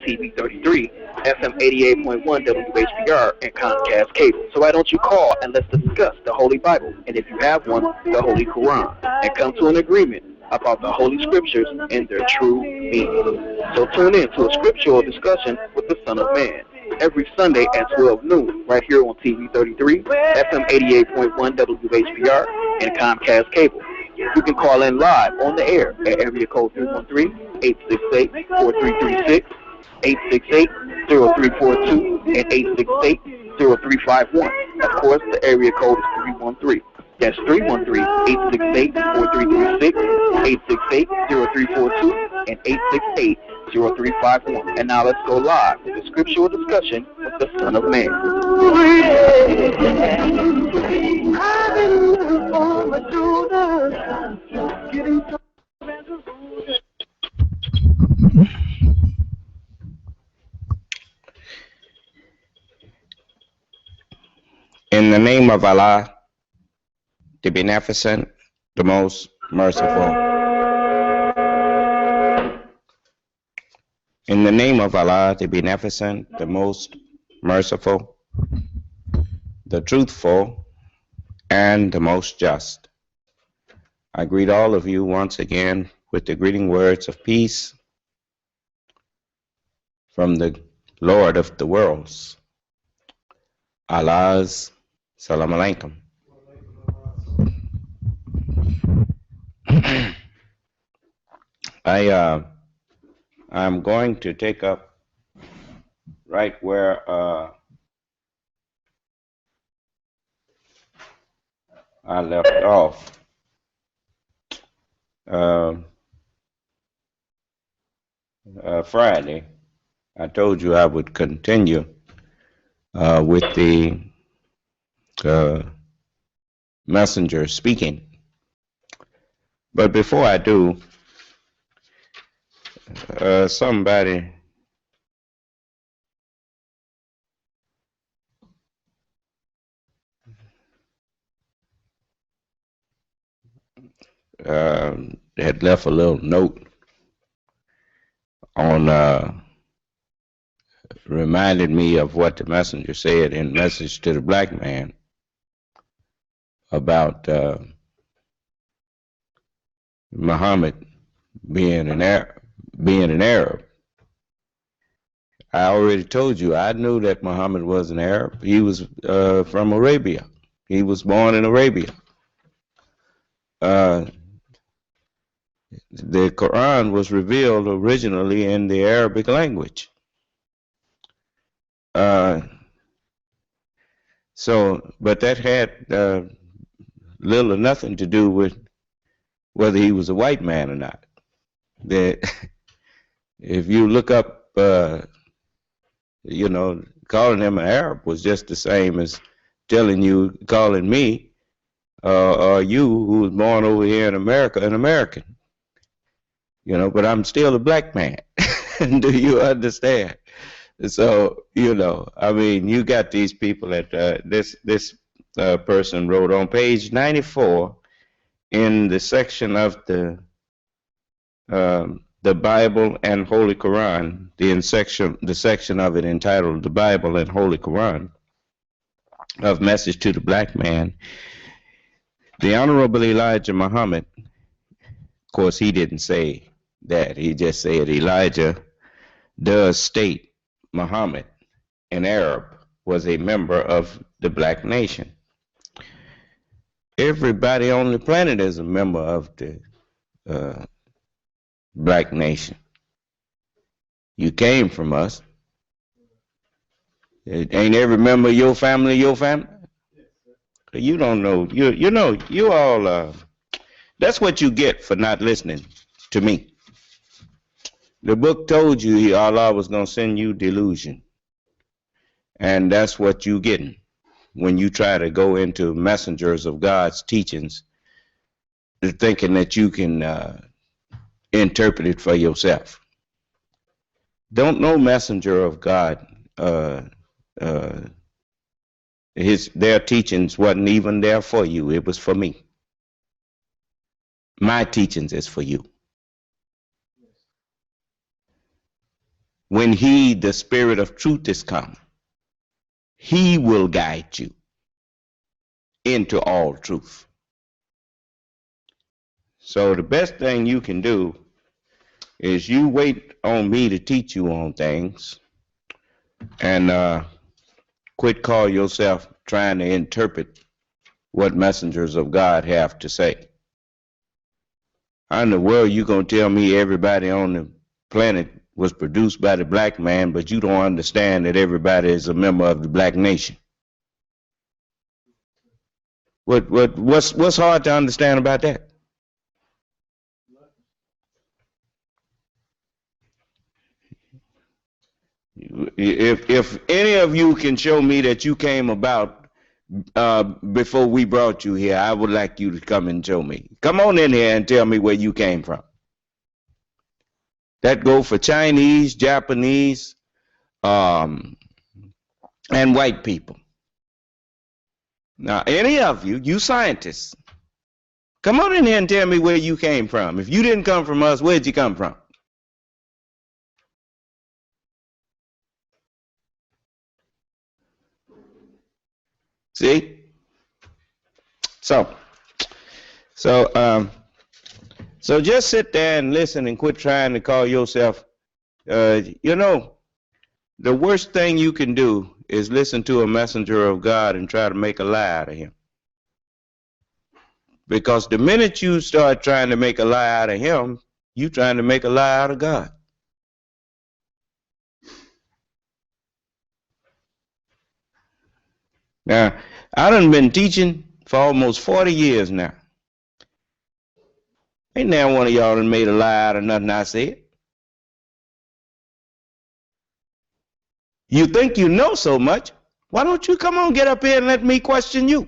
TV 33, FM 88.1 WHBR, and Comcast Cable. So why don't you call and let's discuss the Holy Bible, and if you have one, the Holy Quran, and come to an agreement about the Holy Scriptures and their true meaning. So tune in to a scriptural discussion with the Son of Man every Sunday at 12 noon, right here on TV 33, FM 88.1 WHBR, and Comcast Cable. You can call in live on the air at area code 313-868-4336, 868-0342, and 868-0351. Of course, the area code is 313. That's 313-868-4336, 868-0342, and 868-0351. And now let's go live with the scriptural discussion with the Son of Man. In the name of Allah, the Beneficent, the Most Merciful. In the name of Allah, the Beneficent, the Most Merciful, the Truthful, and the Most Just. I greet all of you once again with the greeting words of peace from the Lord of the worlds, Allah's Salam Alaikum. I'm going to take up right where I left off. Friday, I told you I would continue with the messenger speaking. But before I do, somebody had left a little note on reminded me of what the messenger said in Message to the Black Man about Muhammad being an Arab. I already told you, I knew that Muhammad was an Arab. He was from Arabia. He was born in Arabia. The Quran was revealed originally in the Arabic language. But that had little or nothing to do with whether he was a white man or not. If you look up, calling him an Arab was just the same as calling me or you, who was born over here in America, an American. But I'm still a black man. Do you understand? So, you got these people that this person wrote on page 94 in the section of the Bible and Holy Quran, the section of it entitled The Bible and Holy Quran, of Message to the Black Man. The Honorable Elijah Muhammad, of course, he didn't say that. He just said Elijah does state Muhammad, an Arab, was a member of the black nation. Everybody on the planet is a member of the black nation. You came from us. Ain't every member of your family your family? You don't know. You all, that's what you get for not listening to me. The book told you Allah was going to send you delusion. And that's what you getting when you try to go into messengers of God's teachings, thinking that you can interpret it for yourself. Don't no messenger of God, their teachings wasn't even there for you. It was for me. My teachings is for you. when he, the Spirit of truth, is come, he will guide you into all truth. So the best thing you can do is you wait on me to teach you on things, and quit call yourself trying to interpret what messengers of God have to say. How in the world you gonna tell me everybody on the planet was produced by the black man, but you don't understand that everybody is a member of the black nation? What's hard to understand about that? If any of you can show me that you came about before we brought you here, I would like you to come and show me. Come on in here and tell me where you came from. That go for Chinese, Japanese, and white people. Now, any of you, you scientists, come on in here and tell me where you came from. If you didn't come from us, where'd you come from? See? So just sit there and listen and quit trying to call yourself, you know, the worst thing you can do is listen to a messenger of God and try to make a lie out of him. Because the minute you start trying to make a lie out of him, you're trying to make a lie out of God. Now, I done been teaching for almost 40 years now. Ain't now one of y'all done made a lie out of nothing I said. You think you know so much, why don't you come on, get up here and let me question you?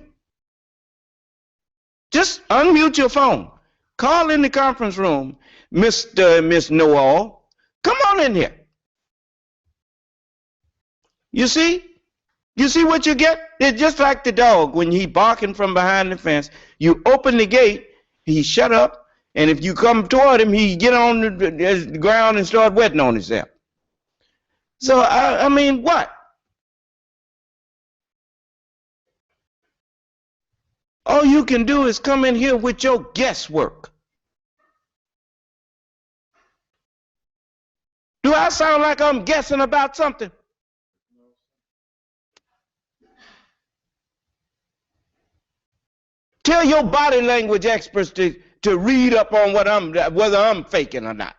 Just unmute your phone. Call in the conference room, Mr. and Miss Know-All. Come on in here. You see? You see what you get? It's just like the dog when he barking from behind the fence. You open the gate, he shut up, and if you come toward him, he get on the ground and start wetting on himself. So, I mean, what? All you can do is come in here with your guesswork. Do I sound like I'm guessing about something? Tell your body language experts to read up on whether I'm faking or not.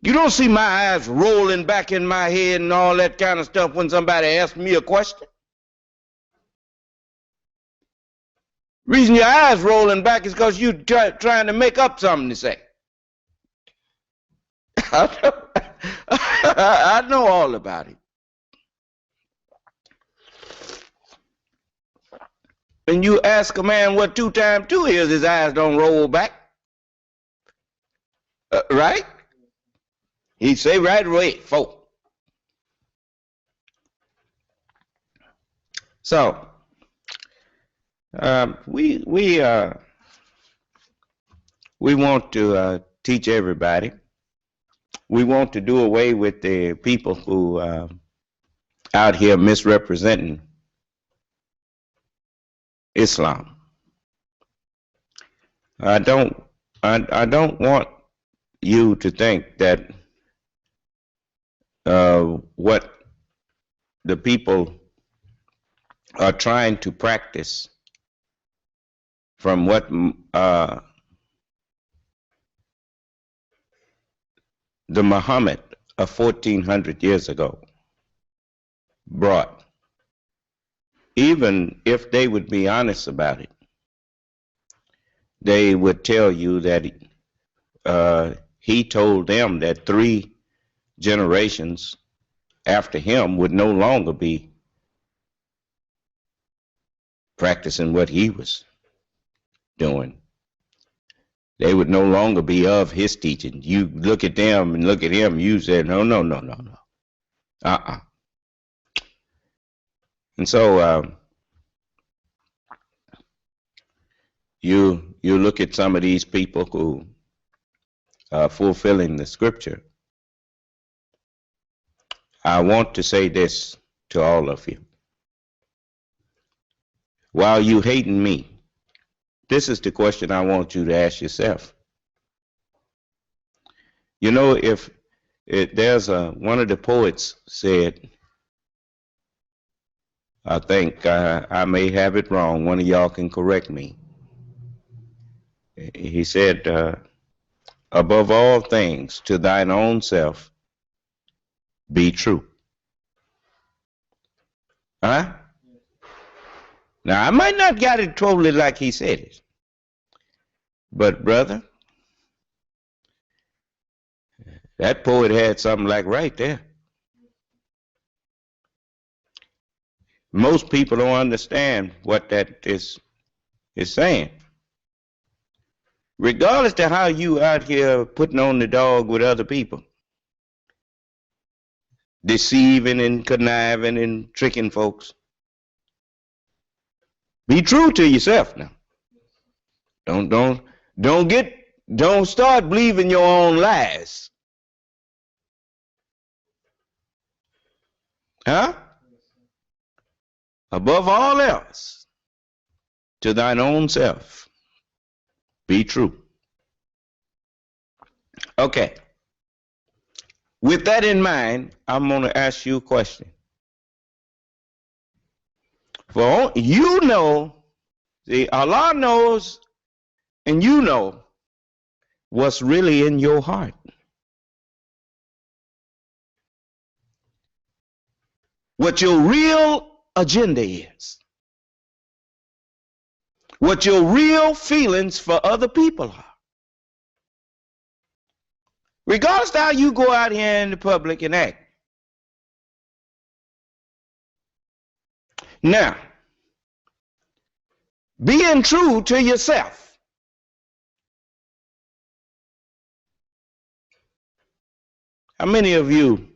You don't see my eyes rolling back in my head and all that kind of stuff when somebody asks me a question. Reason your eyes rolling back is because you trying to make up something to say. I know all about it. When you ask a man what 2 times 2 is, his eyes don't roll back. Right? He say right away, 4. So, we want to teach everybody. We want to do away with the people who out here misrepresenting Islam. I don't want you to think that what the people are trying to practice from what the Muhammad of 1400 years ago brought, even if they would be honest about it, they would tell you that he told them that 3 generations after him would no longer be practicing what he was doing. They would no longer be of his teaching. You look at them and look at him, you said, no. And so you look at some of these people who are fulfilling the scripture. I want to say this to all of you. While you hating me, this is the question I want you to ask yourself. You know, if there's one of the poets said, I think I may have it wrong, one of y'all can correct me. He said, above all things, to thine own self, be true. Huh? Now, I might not got it totally like he said it, but brother, that poet had something like right there. Most people don't understand what that is saying. Regardless to how you out here putting on the dog with other people, deceiving and conniving and tricking folks, be true to yourself now. Don't start believing your own lies. Huh? Above all else, to thine own self, be true. Okay. With that in mind, I'm going to ask you a question. For you know, see, Allah knows, and you know what's really in your heart. What your real agenda is. What your real feelings for other people are. Regardless of how you go out here in the public and act. Now, being true to yourself. How many of you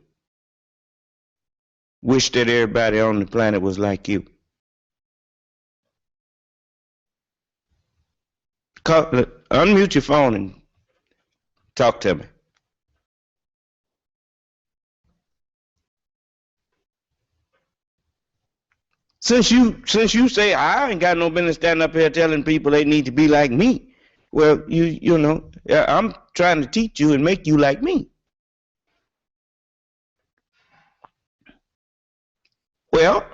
wish that everybody on the planet was like you? Unmute your phone and talk to me. Since you say I ain't got no business standing up here telling people they need to be like me, well, you know, I'm trying to teach you and make you like me. Well,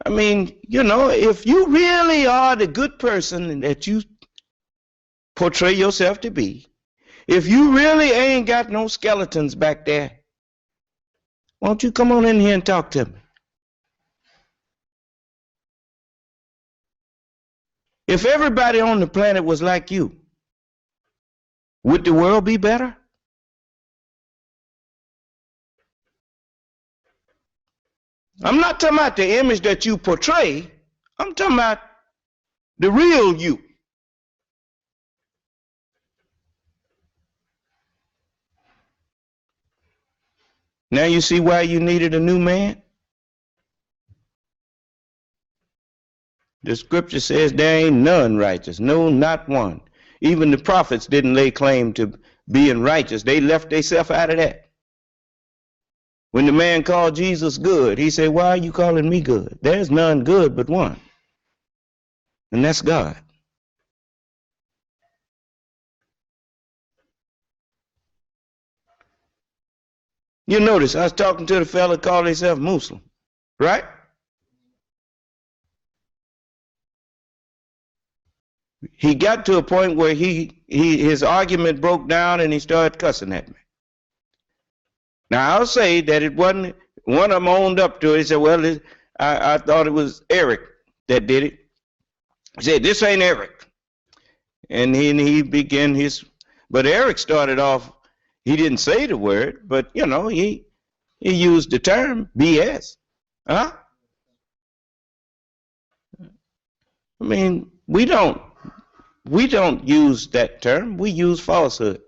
I mean, you know, if you really are the good person that you portray yourself to be, if you really ain't got no skeletons back there, won't you come on in here and talk to me? If everybody on the planet was like you, would the world be better? I'm not talking about the image that you portray. I'm talking about the real you. Now you see why you needed a new man? The scripture says there ain't none righteous, no, not one. Even the prophets didn't lay claim to being righteous. They left themselves out of that. When the man called Jesus good, he said, why are you calling me good? There's none good but one, and that's God. You notice, I was talking to the fella called himself Muslim, right? He got to a point where his argument broke down and he started cussing at me. Now, I'll say that it wasn't, one of them owned up to it. He said, well, I thought it was Eric that did it. He said, this ain't Eric. And he began his, but Eric started off, he didn't say the word, but, you know, he used the term BS. Huh? I mean, we don't use that term. We use falsehood.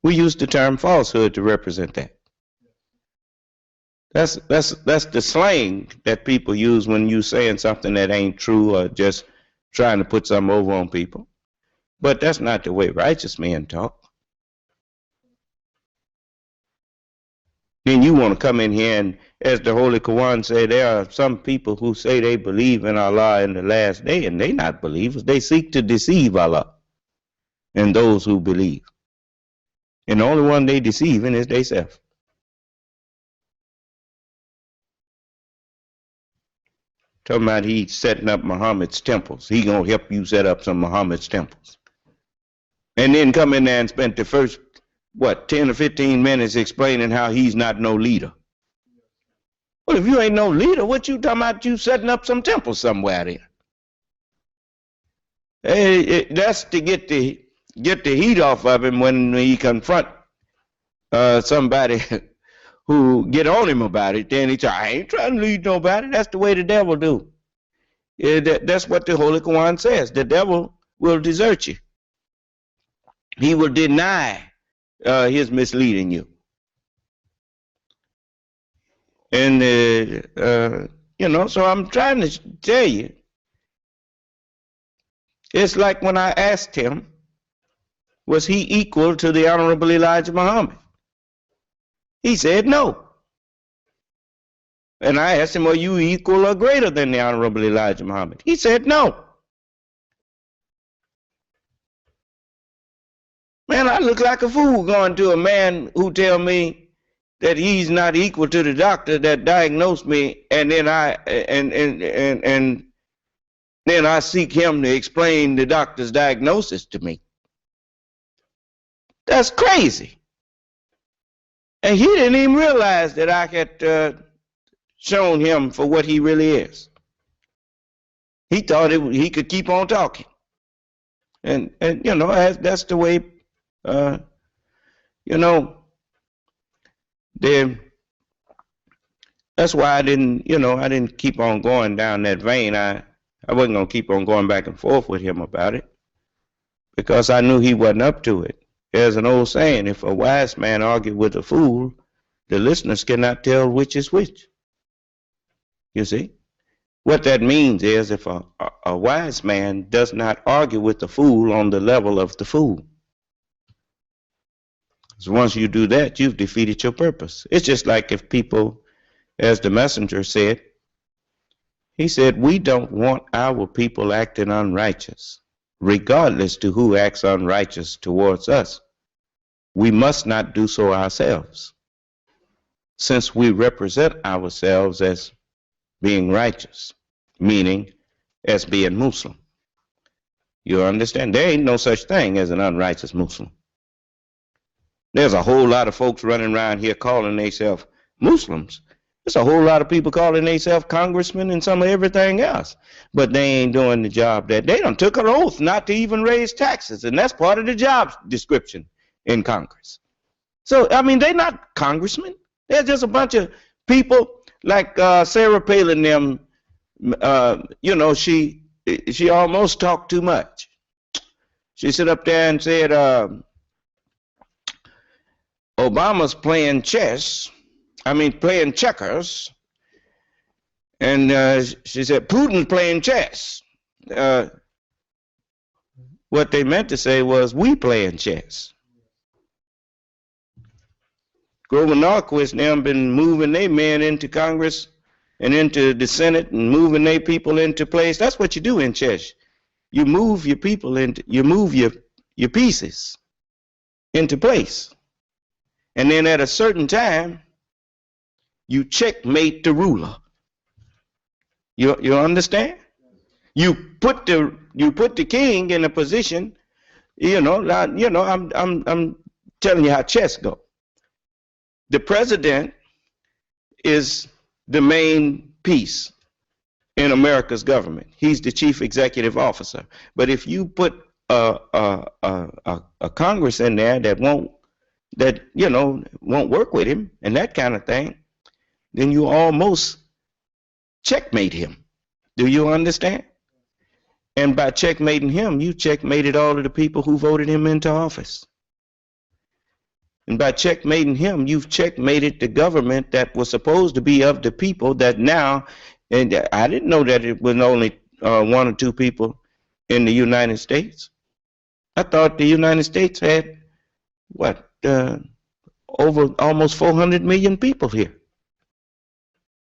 We use the term falsehood to represent that. That's the slang that people use when you saying something that ain't true or just trying to put something over on people. But that's not the way righteous men talk. Then you want to come in here and, as the Holy Quran said, there are some people who say they believe in Allah in the last day, and they not believers. They seek to deceive Allah and those who believe. And the only one they deceiving is themselves. Talking about he's setting up Muhammad's temples. He gonna help you set up some Muhammad's temples. And then come in there and spend the first, 10 or 15 minutes explaining how he's not no leader. Well, if you ain't no leader, what you talking about you setting up some temples somewhere there? Hey, that's to get the heat off of him when he confront somebody who get on him about it. Then he say, I ain't trying to lead nobody. That's the way the devil do. That's what the Holy Quran says. The devil will desert you. He will deny his misleading you. And, so I'm trying to tell you, it's like when I asked him, was he equal to the Honorable Elijah Muhammad? He said no. And I asked him, are you equal or greater than the Honorable Elijah Muhammad? He said no. Man, I look like a fool going to a man who tell me that he's not equal to the doctor that diagnosed me, and then I seek him to explain the doctor's diagnosis to me. That's crazy. And he didn't even realize that I had shown him for what he really is. He thought he could keep on talking. And that's the way, that's why I didn't keep on going down that vein. I wasn't going to keep on going back and forth with him about it because I knew he wasn't up to it. There's an old saying, if a wise man argue with a fool, the listeners cannot tell which is which. You see? What that means is if a wise man does not argue with the fool on the level of the fool. So once you do that, you've defeated your purpose. It's just like if people, as the messenger said, he said, we don't want our people acting unrighteous, regardless to who acts unrighteous towards us. We must not do so ourselves, since we represent ourselves as being righteous, meaning as being Muslim. You understand? There ain't no such thing as an unrighteous Muslim. There's a whole lot of folks running around here calling themselves Muslims. There's a whole lot of people calling themselves congressmen and some of everything else. But they ain't doing the job that they done took an oath not to even raise taxes. And that's part of the job description in Congress. So, I mean, they're not congressmen. They're just a bunch of people like Sarah Palin them. She almost talked too much. She stood up there and said, Obama's playing checkers, and she said, Putin's playing chess. What they meant to say was, we playing chess. Grover Norquist and them been moving their men into Congress and into the Senate and moving their people into place. That's what you do in chess. You move your people into, you move your pieces into place. And then at a certain time, you checkmate the ruler. You understand? You put the king in a position. I'm telling you how chess go. The president is the main piece in America's government. He's the chief executive officer. But if you put a Congress in there that won't work with him and that kind of thing, then you almost checkmate him. Do you understand? And by checkmating him, you checkmated all of the people who voted him into office. And by checkmating him, you've checkmated the government that was supposed to be of the people that now, and I didn't know that it was only one or two people in the United States. I thought the United States had, what, over almost 400 million people here.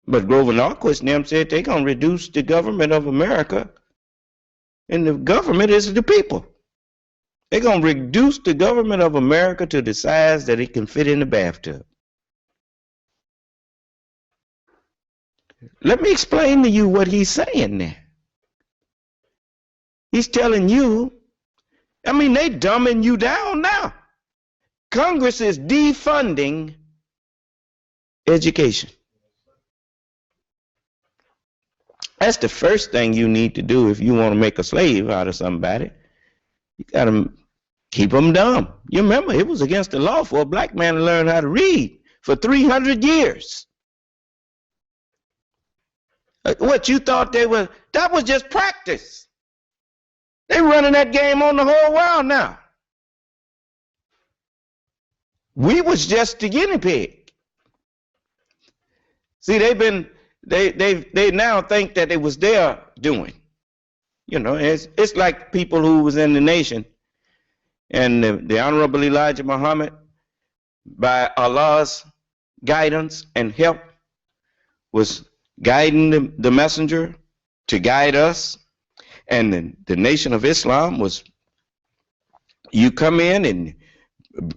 But Grover Norquist and them said they're going to reduce the government of America, and the government is the people. They're going to reduce the government of America to the size that it can fit in the bathtub. Let me explain to you what he's saying there. He's telling you, I mean, they dumbing you down now. Congress is defunding education. That's the first thing you need to do if you want to make a slave out of somebody. You got to keep them dumb. You remember, it was against the law for a black man to learn how to read for 300 years. What you thought they were, that was just practice. They're running that game on the whole world now. We was just the guinea pig. See, they now think that it was their doing. You know, it's like people who was in the nation, and the Honorable Elijah Muhammad, by Allah's guidance and help, was guiding the messenger to guide us. And the Nation of Islam was, you come in and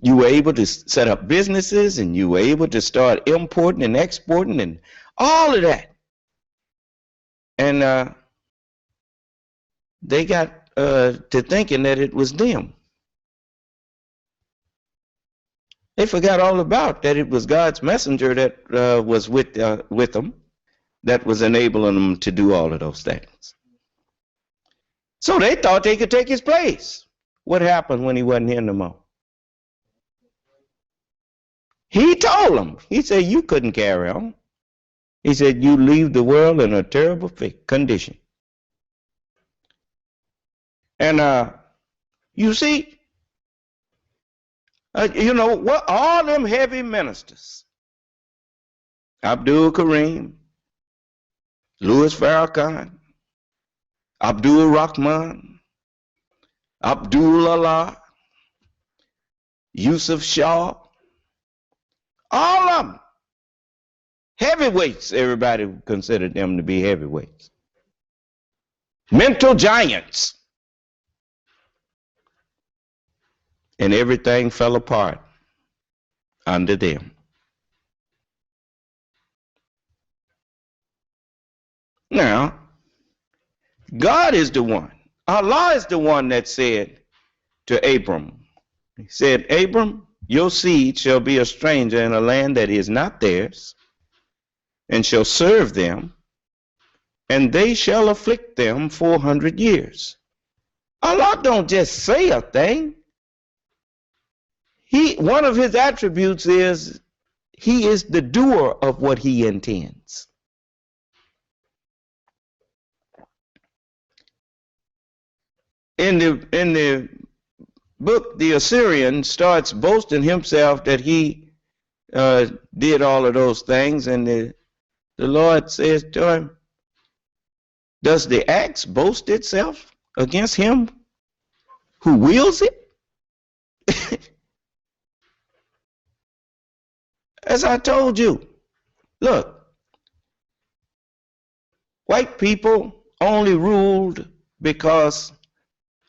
you were able to set up businesses, and you were able to start importing and exporting and all of that. And they got to thinking that it was them. They forgot all about that it was God's messenger that was with them, that was enabling them to do all of those things. So they thought they could take his place. What happened when he wasn't here no more? He told them. He said, you couldn't carry on. He said, you leave the world in a terrible condition. And you see, you know, what all them heavy ministers, Abdul Karim, Louis Farrakhan, Abdul Rahman, Abdul Allah, Yusuf Shah, all of them, heavyweights, everybody considered them to be heavyweights. Mental giants. And everything fell apart under them. Now, God is the one. Allah is the one that said to Abram, he said, Abram, your seed shall be a stranger in a land that is not theirs, and shall serve them, and they shall afflict them 400 years. Allah don't just say a thing. One of his attributes is he is the doer of what he intends. In the book, the Assyrian starts boasting himself that he did all of those things, and the Lord says to him, does the axe boast itself against him who wields it? As I told you, look, white people only ruled because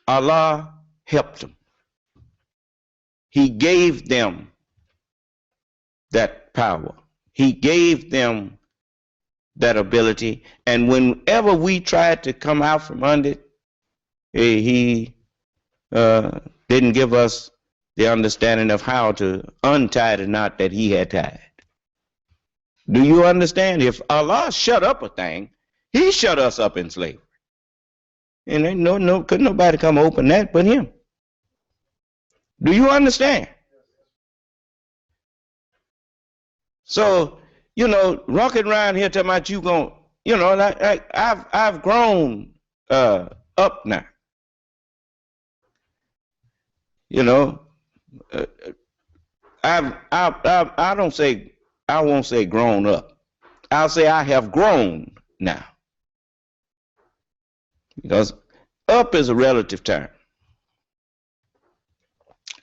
Allah helped them. He gave them that power. He gave them that ability. And whenever we tried to come out from under it, he didn't give us the understanding of how to untie the knot that he had tied. Do you understand? If Allah shut up a thing, he shut us up in slavery. And ain't couldn't nobody come open that but him. Do you understand? So, you know, rocking around here talking about you going, you know, I've grown up now. You know, I don't say, I won't say grown up. I'll say I have grown now. Because Up is a relative term.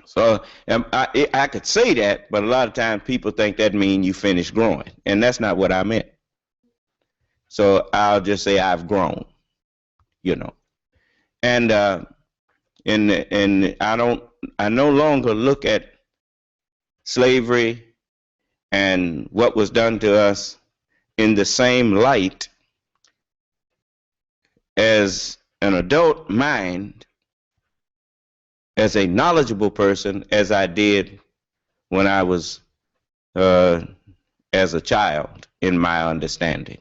So I could say that, but a lot of times people think that means you finished growing, and that's not what I meant. So I'll just say I've grown, you know, and I no longer look at slavery and what was done to us in the same light as an adult mind, as a knowledgeable person, as I did when I was as a child in my understanding.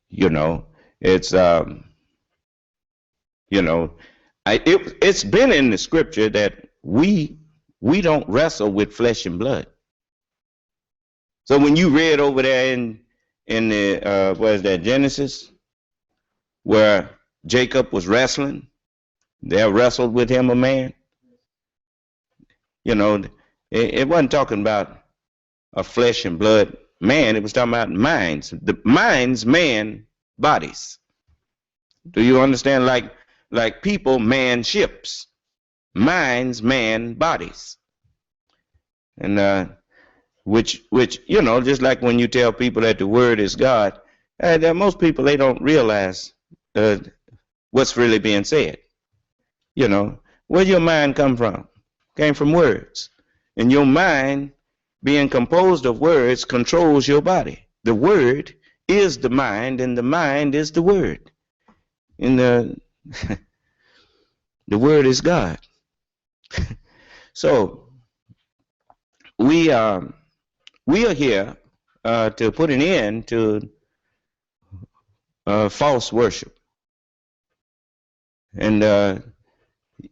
You know, it's you know, it's been in the scripture that we don't wrestle with flesh and blood. So when you read over there in the what is that, Genesis, where Jacob was wrestling, there wrestled with him a man. You know, it wasn't talking about a flesh and blood man. It was talking about minds. The minds, man, bodies. Do you understand? Like people, man, ships. Minds, man, bodies. And which you know, just like when you tell people that the word is God, that most people, they don't realize what's really being said. You know, where your mind come from? Came from words. And your mind, being composed of words, controls your body. The word is the mind, and the mind is the word. And the word is God. So we are here to put an end to false worship. And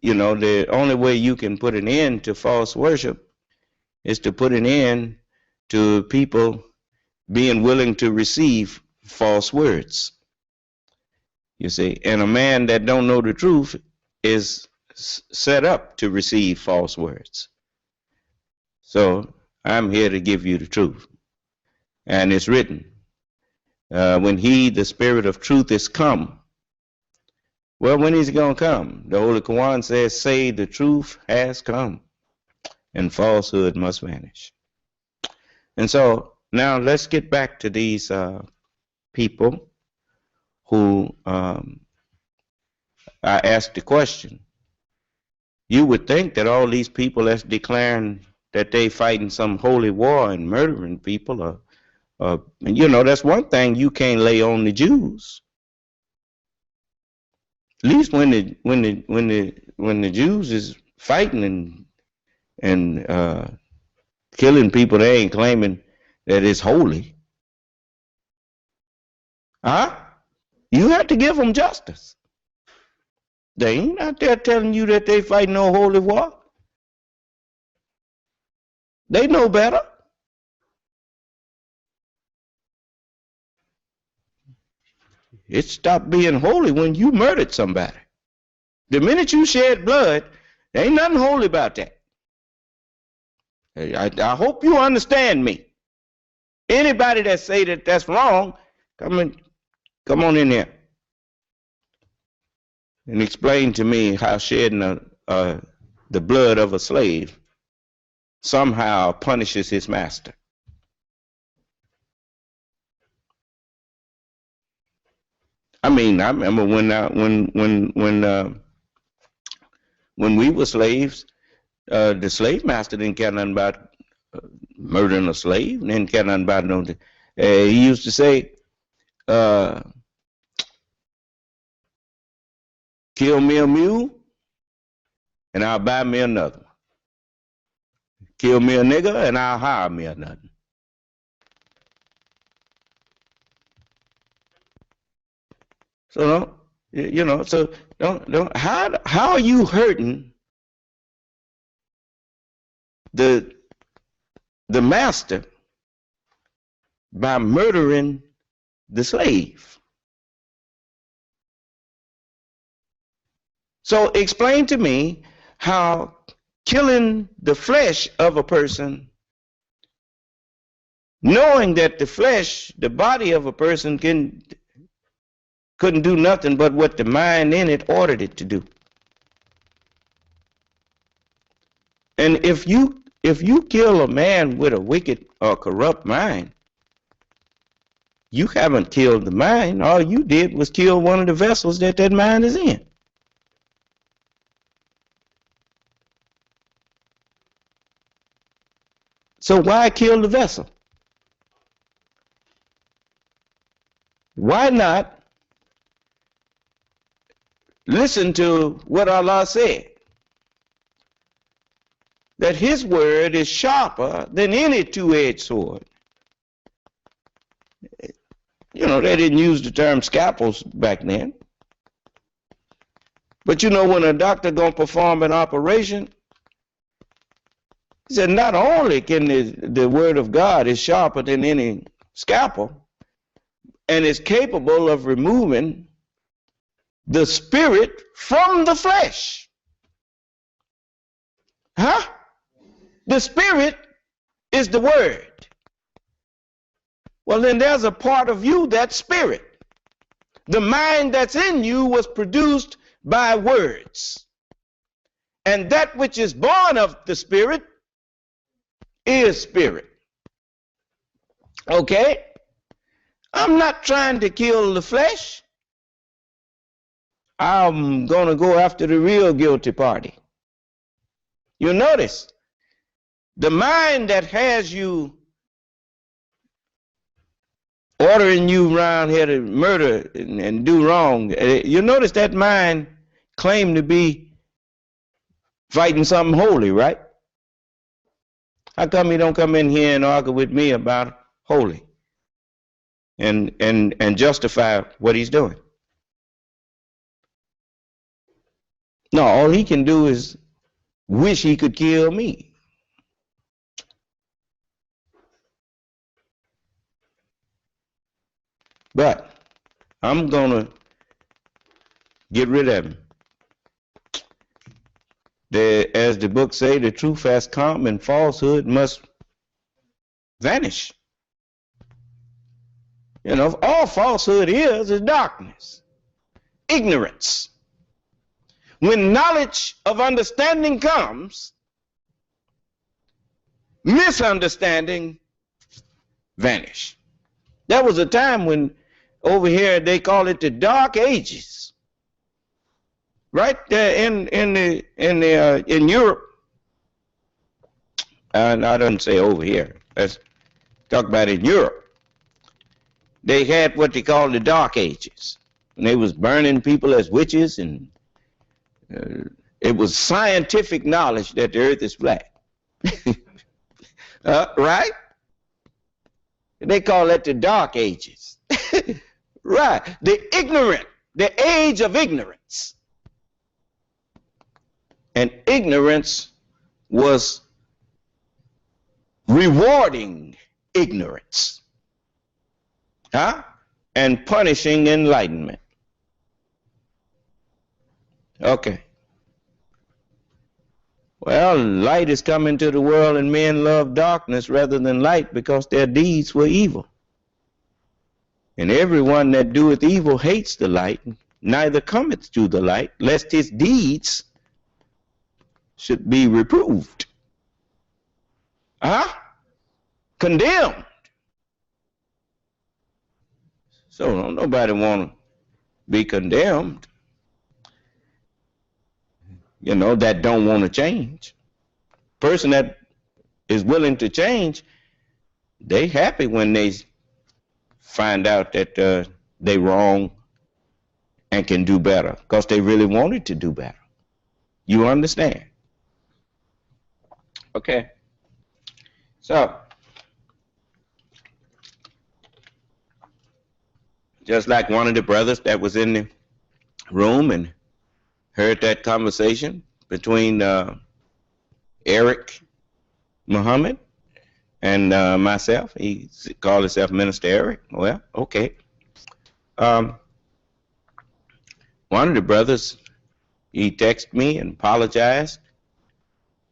you know, the only way you can put an end to false worship is to put an end to people being willing to receive false words. You see, and a man that don't know the truth is set up to receive false words. So I'm here to give you the truth. And it's written, when he, the Spirit of truth, is come. Well, when is he going to come? The Holy Quran says, say the truth has come, and falsehood must vanish. And so now let's get back to these people who I asked the question. You would think that all these people that's declaring that they fighting some holy war and murdering people, you know, that's one thing you can't lay on the Jews. At least when the Jews is fighting and killing people, they ain't claiming that it's holy. You have to give them justice. They ain't out there telling you that they fighting no holy war. They know better. It stopped being holy when you murdered somebody. The minute you shed blood, there ain't nothing holy about that. I hope you understand me. Anybody that say that that's wrong, come on in here and explain to me how shedding the blood of a slave somehow punishes his master. I mean, I remember when we were slaves, the slave master didn't care nothing about murdering a slave. Didn't care nothing about no. He used to say, "Kill me a mule, and I'll buy me another. Kill me a nigger, and I'll hire me another." So you know, so don't. How are you hurting the master by murdering the slave? So explain to me how killing the flesh of a person, knowing that the flesh, the body of a person couldn't do nothing but what the mind in it ordered it to do. And if you kill a man with a wicked or corrupt mind, you haven't killed the mind. All you did was kill one of the vessels that mind is in. So why kill the vessel? Why not listen to what Allah said? That his word is sharper than any two-edged sword. You know, they didn't use the term scalpels back then. But you know, when a doctor gonna perform an operation, he said not only can the word of God is sharper than any scalpel, and is capable of removing the spirit from the flesh. Huh? The spirit is the word. Well, then there's a part of you that's spirit. The mind that's in you was produced by words. And that which is born of the spirit is spirit. Okay? I'm not trying to kill the flesh. I'm going to go after the real guilty party. You notice, the mind that has you ordering you around here to murder and do wrong, you notice that mind claimed to be fighting something holy, right? How come he don't come in here and argue with me about holy and justify what he's doing? No, all he can do is wish he could kill me. But I'm going to get rid of him. As the book say, the truth has come and falsehood must vanish. You know, all falsehood is darkness, ignorance. When knowledge of understanding comes, misunderstanding vanish. There was a time when over here they call it the Dark Ages, right there in Europe. And I don't say over here. Let's talk about in Europe. They had what they call the Dark Ages, and they was burning people as witches, and it was scientific knowledge that the earth is flat. Right? They call that the Dark Ages. Right. The ignorant, the age of ignorance. And ignorance was rewarding ignorance. Huh? And punishing enlightenment. Okay. Well, light is coming to the world, and men love darkness rather than light because their deeds were evil. And everyone that doeth evil hates the light, neither cometh to the light, lest his deeds should be reproved. Condemned. So don't nobody want to be condemned. You know, that don't want to change. Person that is willing to change, they happy when they find out that they wrong and can do better, because they really wanted to do better. You understand? Okay. So, just like one of the brothers that was in the room and heard that conversation between Eric Muhammad and myself. He called himself Minister Eric. Well, okay. One of the brothers, he texted me and apologized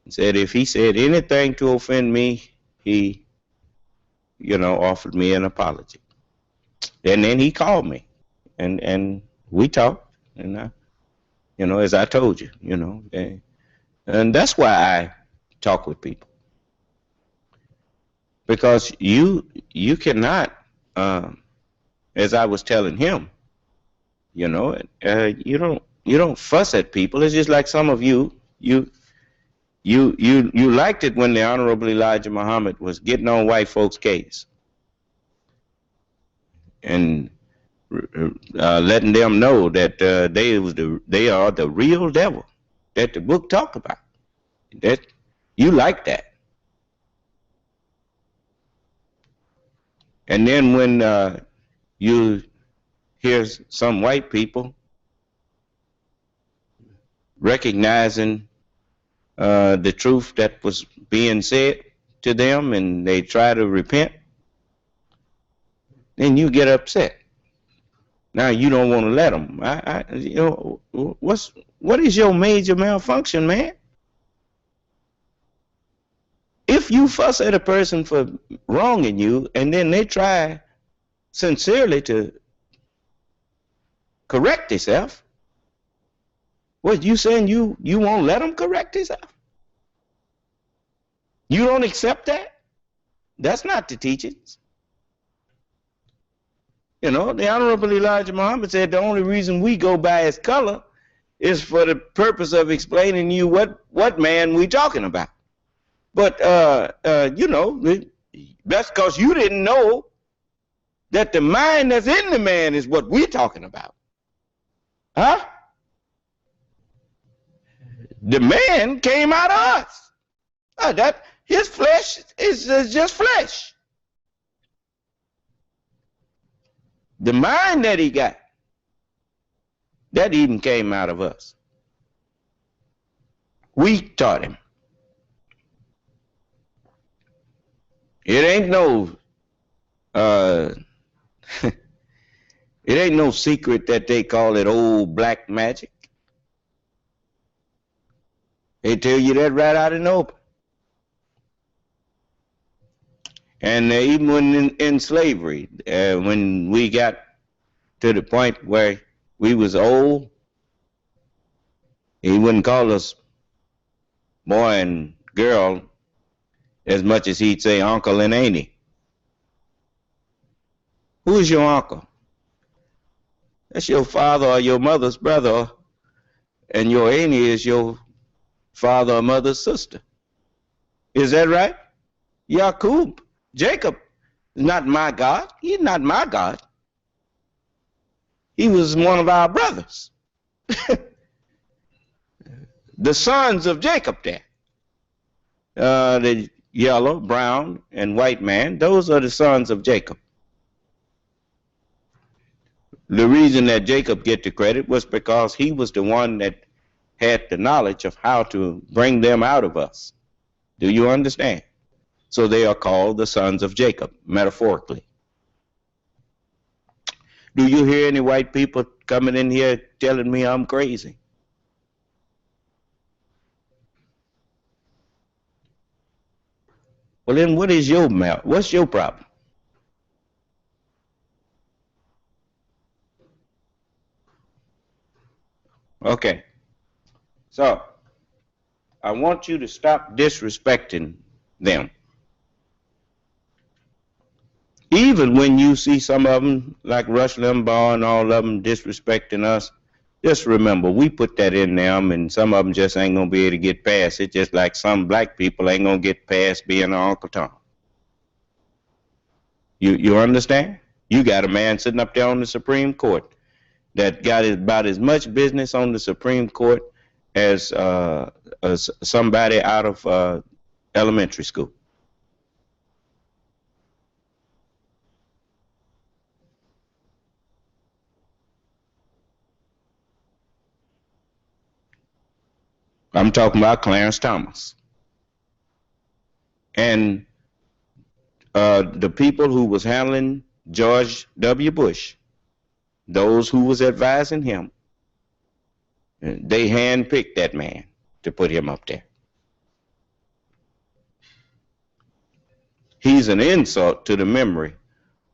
and said if he said anything to offend me, he, you know, offered me an apology. And then he called me and we talked, and as I told you, and that's why I talk with people, because you cannot, as I was telling him, you don't fuss at people. It's just like some of you liked it when the Honorable Elijah Muhammad was getting on white folks' case and letting them know that they are the real devil that the book talk about. That you like that. And then when you hear some white people recognizing the truth that was being said to them, and they try to repent, then you get upset. Now you don't want to let them. What is your major malfunction, man? If you fuss at a person for wronging you, and then they try sincerely to correct themselves, what you saying? You won't let them correct themselves? You don't accept that? That's not the teachings. The Honorable Elijah Muhammad said the only reason we go by his color is for the purpose of explaining to you what man we talking about. But, that's because you didn't know that the mind that's in the man is what we're talking about. Huh? The man came out of us. That his flesh is just flesh. The mind that he got, that even came out of us. We taught him. It ain't no it ain't no secret that they call it old black magic. They tell you that right out in the open. And even when in slavery, when we got to the point where we was old, he wouldn't call us boy and girl as much as he'd say uncle and auntie. Who is your uncle? That's your father or your mother's brother, and your auntie is your father or mother's sister. Is that right? Yaqub, Jacob, is not my God. He's not my God. He was one of our brothers. The sons of Jacob there. The yellow, brown, and white man, those are the sons of Jacob. The reason that Jacob get the credit was because he was the one that had the knowledge of how to bring them out of us. Do you understand? So they are called the sons of Jacob, metaphorically. Do you hear any white people coming in here telling me I'm crazy? Well, then what's your problem? Okay. So, I want you to stop disrespecting them. Even when you see some of them, like Rush Limbaugh and all of them disrespecting us, just remember, we put that in them, and some of them just ain't going to be able to get past it, just like some black people ain't going to get past being an Uncle Tom. You understand? You got a man sitting up there on the Supreme Court that got about as much business on the Supreme Court as somebody out of elementary school. I'm talking about Clarence Thomas. And the people who was handling George W. Bush, those who was advising him, they handpicked that man to put him up there. He's an insult to the memory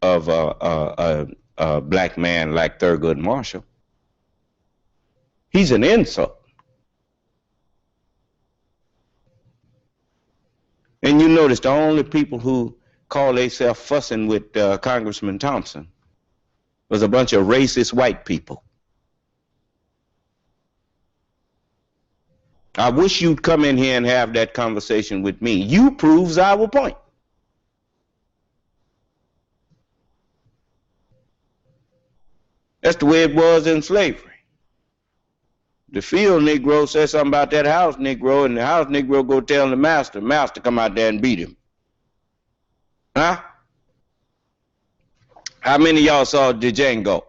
of a black man like Thurgood Marshall. He's an insult. And you notice the only people who call themselves fussing with Congressman Thompson was a bunch of racist white people. I wish you'd come in here and have that conversation with me. You proves our point. That's the way it was in slavery. The field Negro said something about that house Negro, and the house Negro go tell the master come out there and beat him. Huh? How many of y'all saw Django?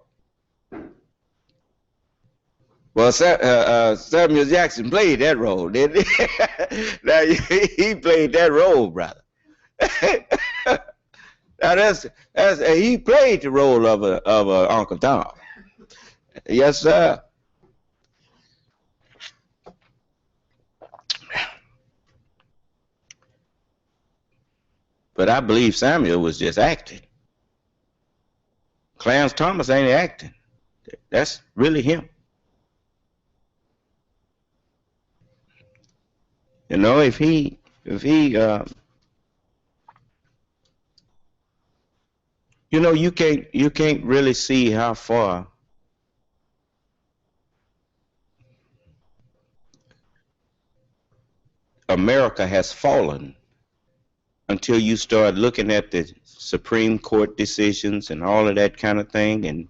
Well, Samuel Jackson played that role, didn't he? Now, he played that role, brother. Now he played the role of Uncle Tom. Yes, sir. But I believe Samuel was just acting. Clarence Thomas ain't acting. That's really him. You know, if he you know, you can't really see how far America has fallen until you start looking at the Supreme Court decisions and all of that kind of thing, and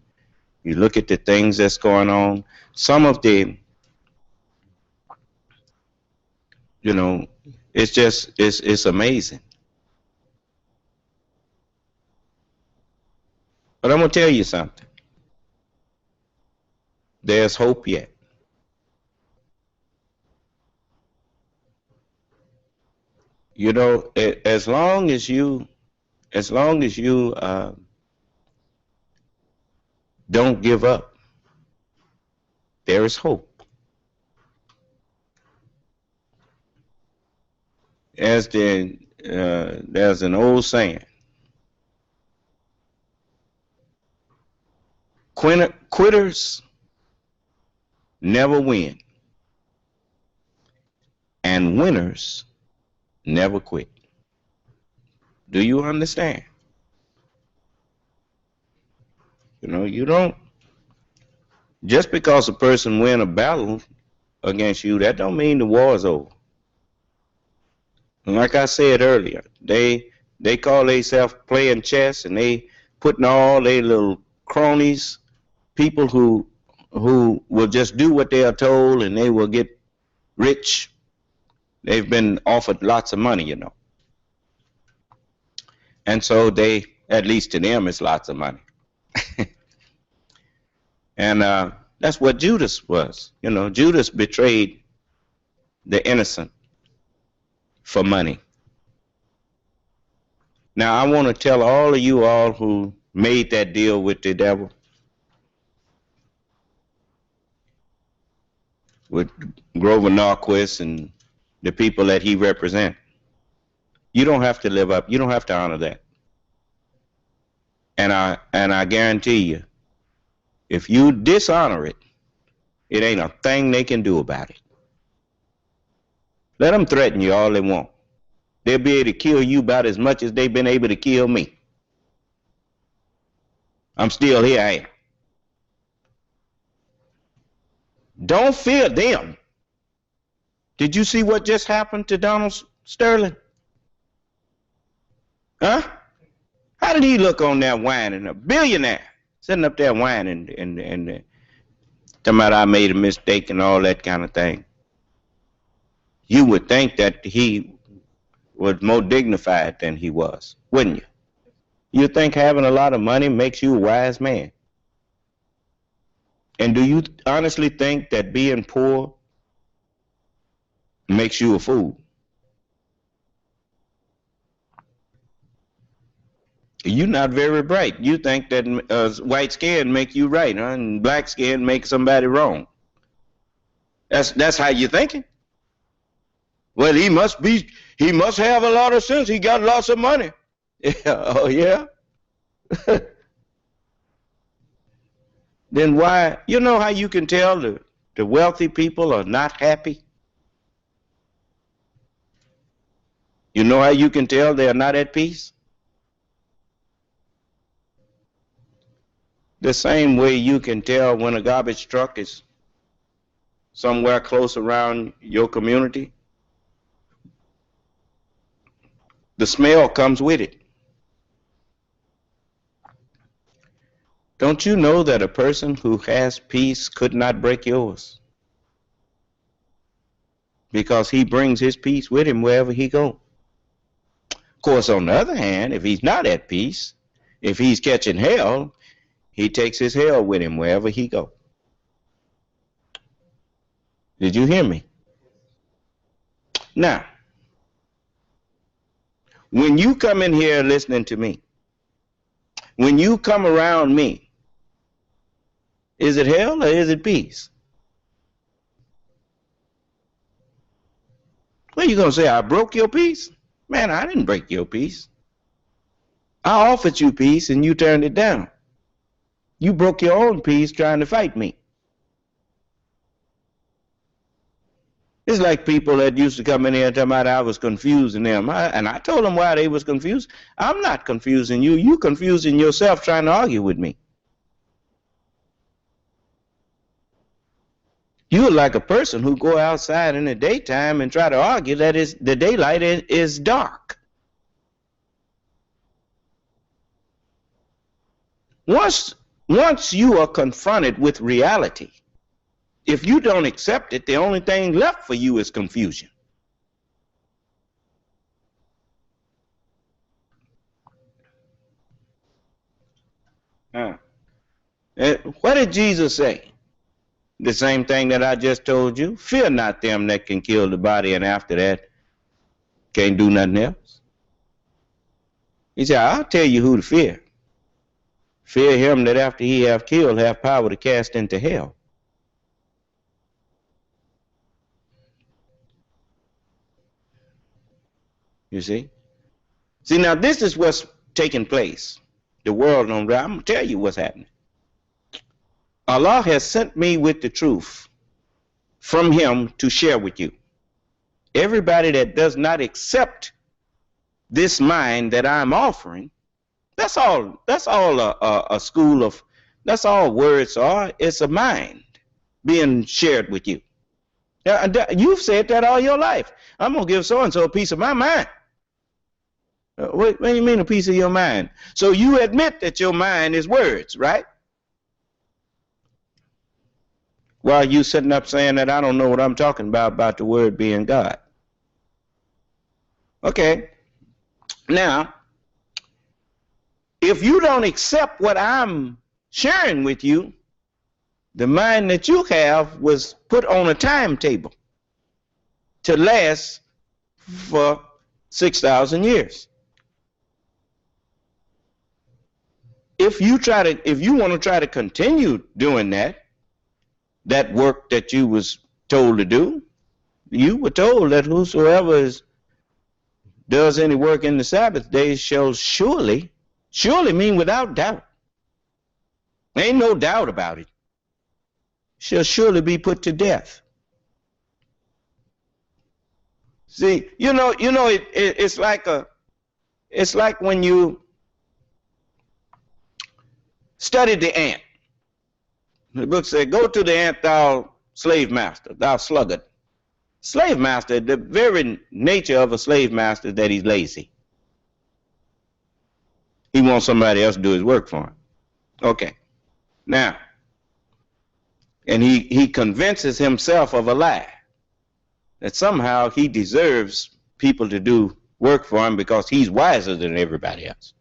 you look at the things that's going on. Some of the, you know, it's amazing. But I'm going to tell you something. There's hope yet. You know, as long as you don't give up, there is hope. As there's an old saying, quitters never win, and winners never quit. Do you understand? You know, you don't, just because a person win a battle against you, that don't mean the war's over. And like I said earlier, they call themselves playing chess, and they putting all their little cronies, people who will just do what they are told and they will get rich. They've been offered lots of money, you know. And so they, at least to them, it's lots of money. And that's what Judas was. You know, Judas betrayed the innocent for money. Now, I want to tell all of you all who made that deal with the devil, with Grover Norquist and the people that he represents, you don't have to live up. You don't have to honor that. And I guarantee you, if you dishonor it, it ain't a thing they can do about it. Let them threaten you all they want. They'll be able to kill you about as much as they've been able to kill me. I'm still here, I am. Don't fear them. Did you see what just happened to Donald Sterling? Huh? How did he look on there whining? A billionaire sitting up there whining and talking about I made a mistake and all that kind of thing. You would think that he was more dignified than he was, wouldn't you? You think having a lot of money makes you a wise man? And do you honestly think that being poor makes you a fool? You're not very bright. You think that white skin make you right, huh? And black skin make somebody wrong. That's how you're thinking. Well, he must have a lot of sense. He got lots of money. Oh yeah. then why, you know how you can tell the wealthy people are not happy? You know how you can tell they are not at peace? The same way you can tell when a garbage truck is somewhere close around your community. The smell comes with it. Don't you know that a person who has peace could not break yours? Because he brings his peace with him wherever he goes. Of course, on the other hand, if he's not at peace, if he's catching hell, he takes his hell with him wherever he goes. Did you hear me? Now, when you come in here listening to me, when you come around me, is it hell or is it peace? Well, you going to say, I broke your peace? Man, I didn't break your peace. I offered you peace and you turned it down. You broke your own peace trying to fight me. It's like people that used to come in here and tell me I was confusing them. And I told them why they was confused. I'm not confusing you. You confusing yourself trying to argue with me. You're like a person who go outside in the daytime and try to argue that the daylight is dark. Once you are confronted with reality, if you don't accept it, the only thing left for you is confusion. What did Jesus say? The same thing that I just told you. Fear not them that can kill the body, and after that can't do nothing else. He said, I'll tell you who to fear. Fear him that after he have killed have power to cast into hell. You see? See, now this is what's taking place. The world I'm going to tell you what's happening. Allah has sent me with the truth from him to share with you. Everybody that does not accept this mind that I'm offering, that's all a school of, that's all words are. It's a mind being shared with you. You've said that all your life. I'm going to give so-and-so a piece of my mind. What do you mean a piece of your mind? So you admit that your mind is words, right? While you sitting up saying that I don't know what I'm talking about the word being God. Okay. Now, if you don't accept what I'm sharing with you, the mind that you have was put on a timetable to last for 6,000 years. If you want to try to continue doing that work that you was told to do, you were told that whosoever does any work in the Sabbath day shall surely mean without doubt. Ain't no doubt about it. Shall surely be put to death. See, it's like when you studied the ant. The book said, go to the ant, thou slave master, thou sluggard. Slave master, the very nature of a slave master is that he's lazy. He wants somebody else to do his work for him. Okay. Now, and he convinces himself of a lie, that somehow he deserves people to do work for him because he's wiser than everybody else.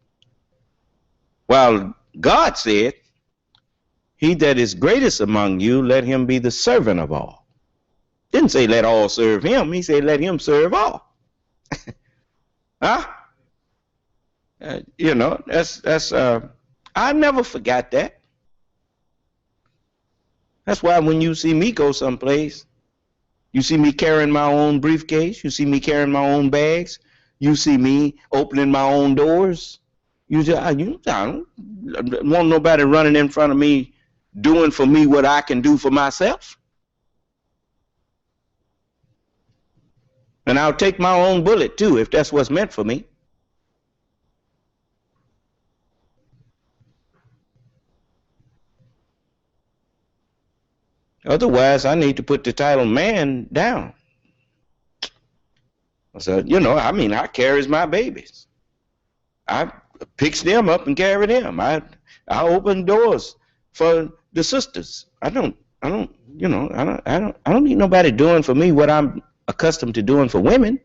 While God said, he that is greatest among you, let him be the servant of all. Didn't say let all serve him. He said let him serve all. Huh? I never forgot that. That's why when you see me go someplace, you see me carrying my own briefcase, you see me carrying my own bags, you see me opening my own doors. I don't want nobody running in front of me doing for me what I can do for myself. And I'll take my own bullet too, if that's what's meant for me. Otherwise, I need to put the title man down. So, you know, I mean, I carries my babies. I picks them up and carry them. I open doors for the sisters. I don't need nobody doing for me what I'm accustomed to doing for women.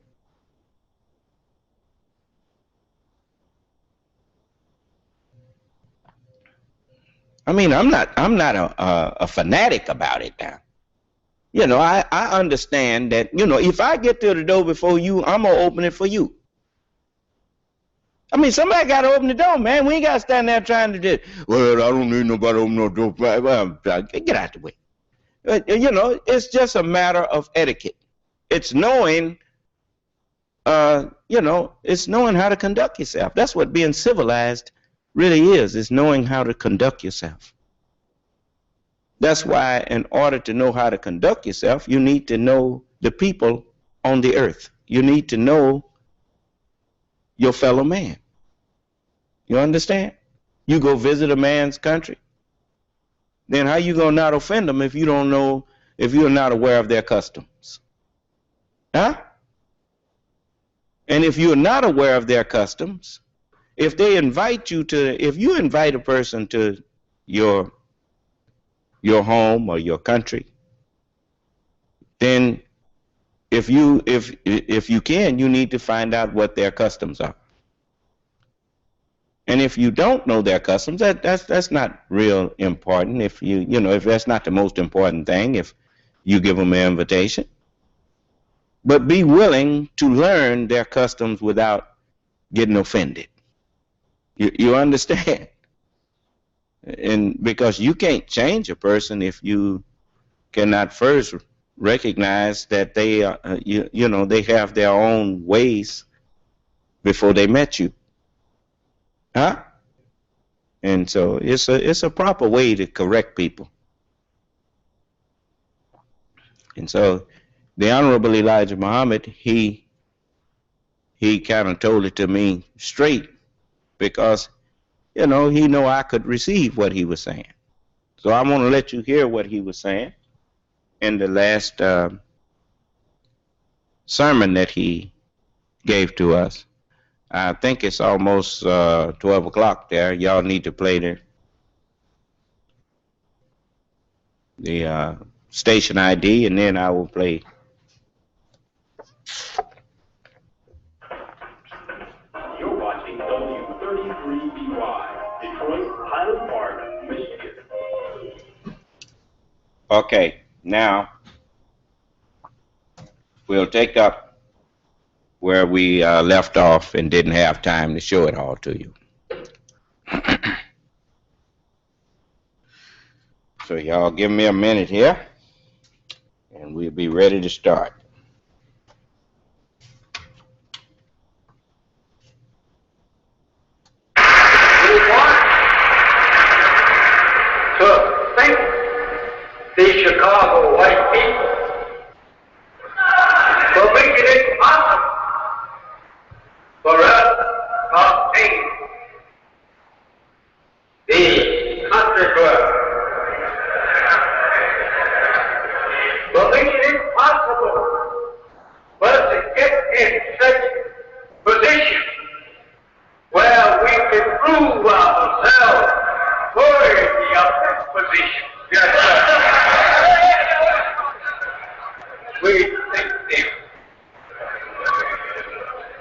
I mean, I'm not a fanatic about it now. You know, I understand that, you know, if I get to the door before you, I'm going to open it for you. I mean, somebody got to open the door, man. We ain't got to stand there trying to do, well, I don't need nobody to open no door. Well, get out the way. You know, it's just a matter of etiquette. It's knowing, you know, it's knowing how to conduct yourself. That's what being civilized really is knowing how to conduct yourself. That's why in order to know how to conduct yourself, you need to know the people on the earth. You need to know your fellow man. You understand? You go visit a man's country, then how you gonna not offend them if you don't know, if you're not aware of their customs? Huh? And if you're not aware of their customs, if they invite you to, if you invite a person to your home or your country, then if you can, you need to find out what their customs are. And if you don't know their customs, that's not real important. If if that's not the most important thing, if you give them an invitation, but be willing to learn their customs without getting offended. You understand? And because you can't change a person if you cannot first recognize that they they have their own ways before they met you. Huh? And so it's a proper way to correct people. And so the Honorable Elijah Muhammad, he kind of told it to me straight, because he know I could receive what he was saying. So I want to let you hear what he was saying in the last sermon that he gave to us. I think it's almost 12 o'clock there. Y'all need to play the station ID, and then I will play. You're watching W33BY, Detroit, Highland Park, Michigan. Okay, now we'll take up where we left off and didn't have time to show it all to you. So y'all give me a minute here, and we'll be ready to start. We want to thank the Chicago white people for making it possible for us to obtain the country club, for making it possible for us to get in such position where we can prove ourselves worthy of this position. Yes, sir. We thank them.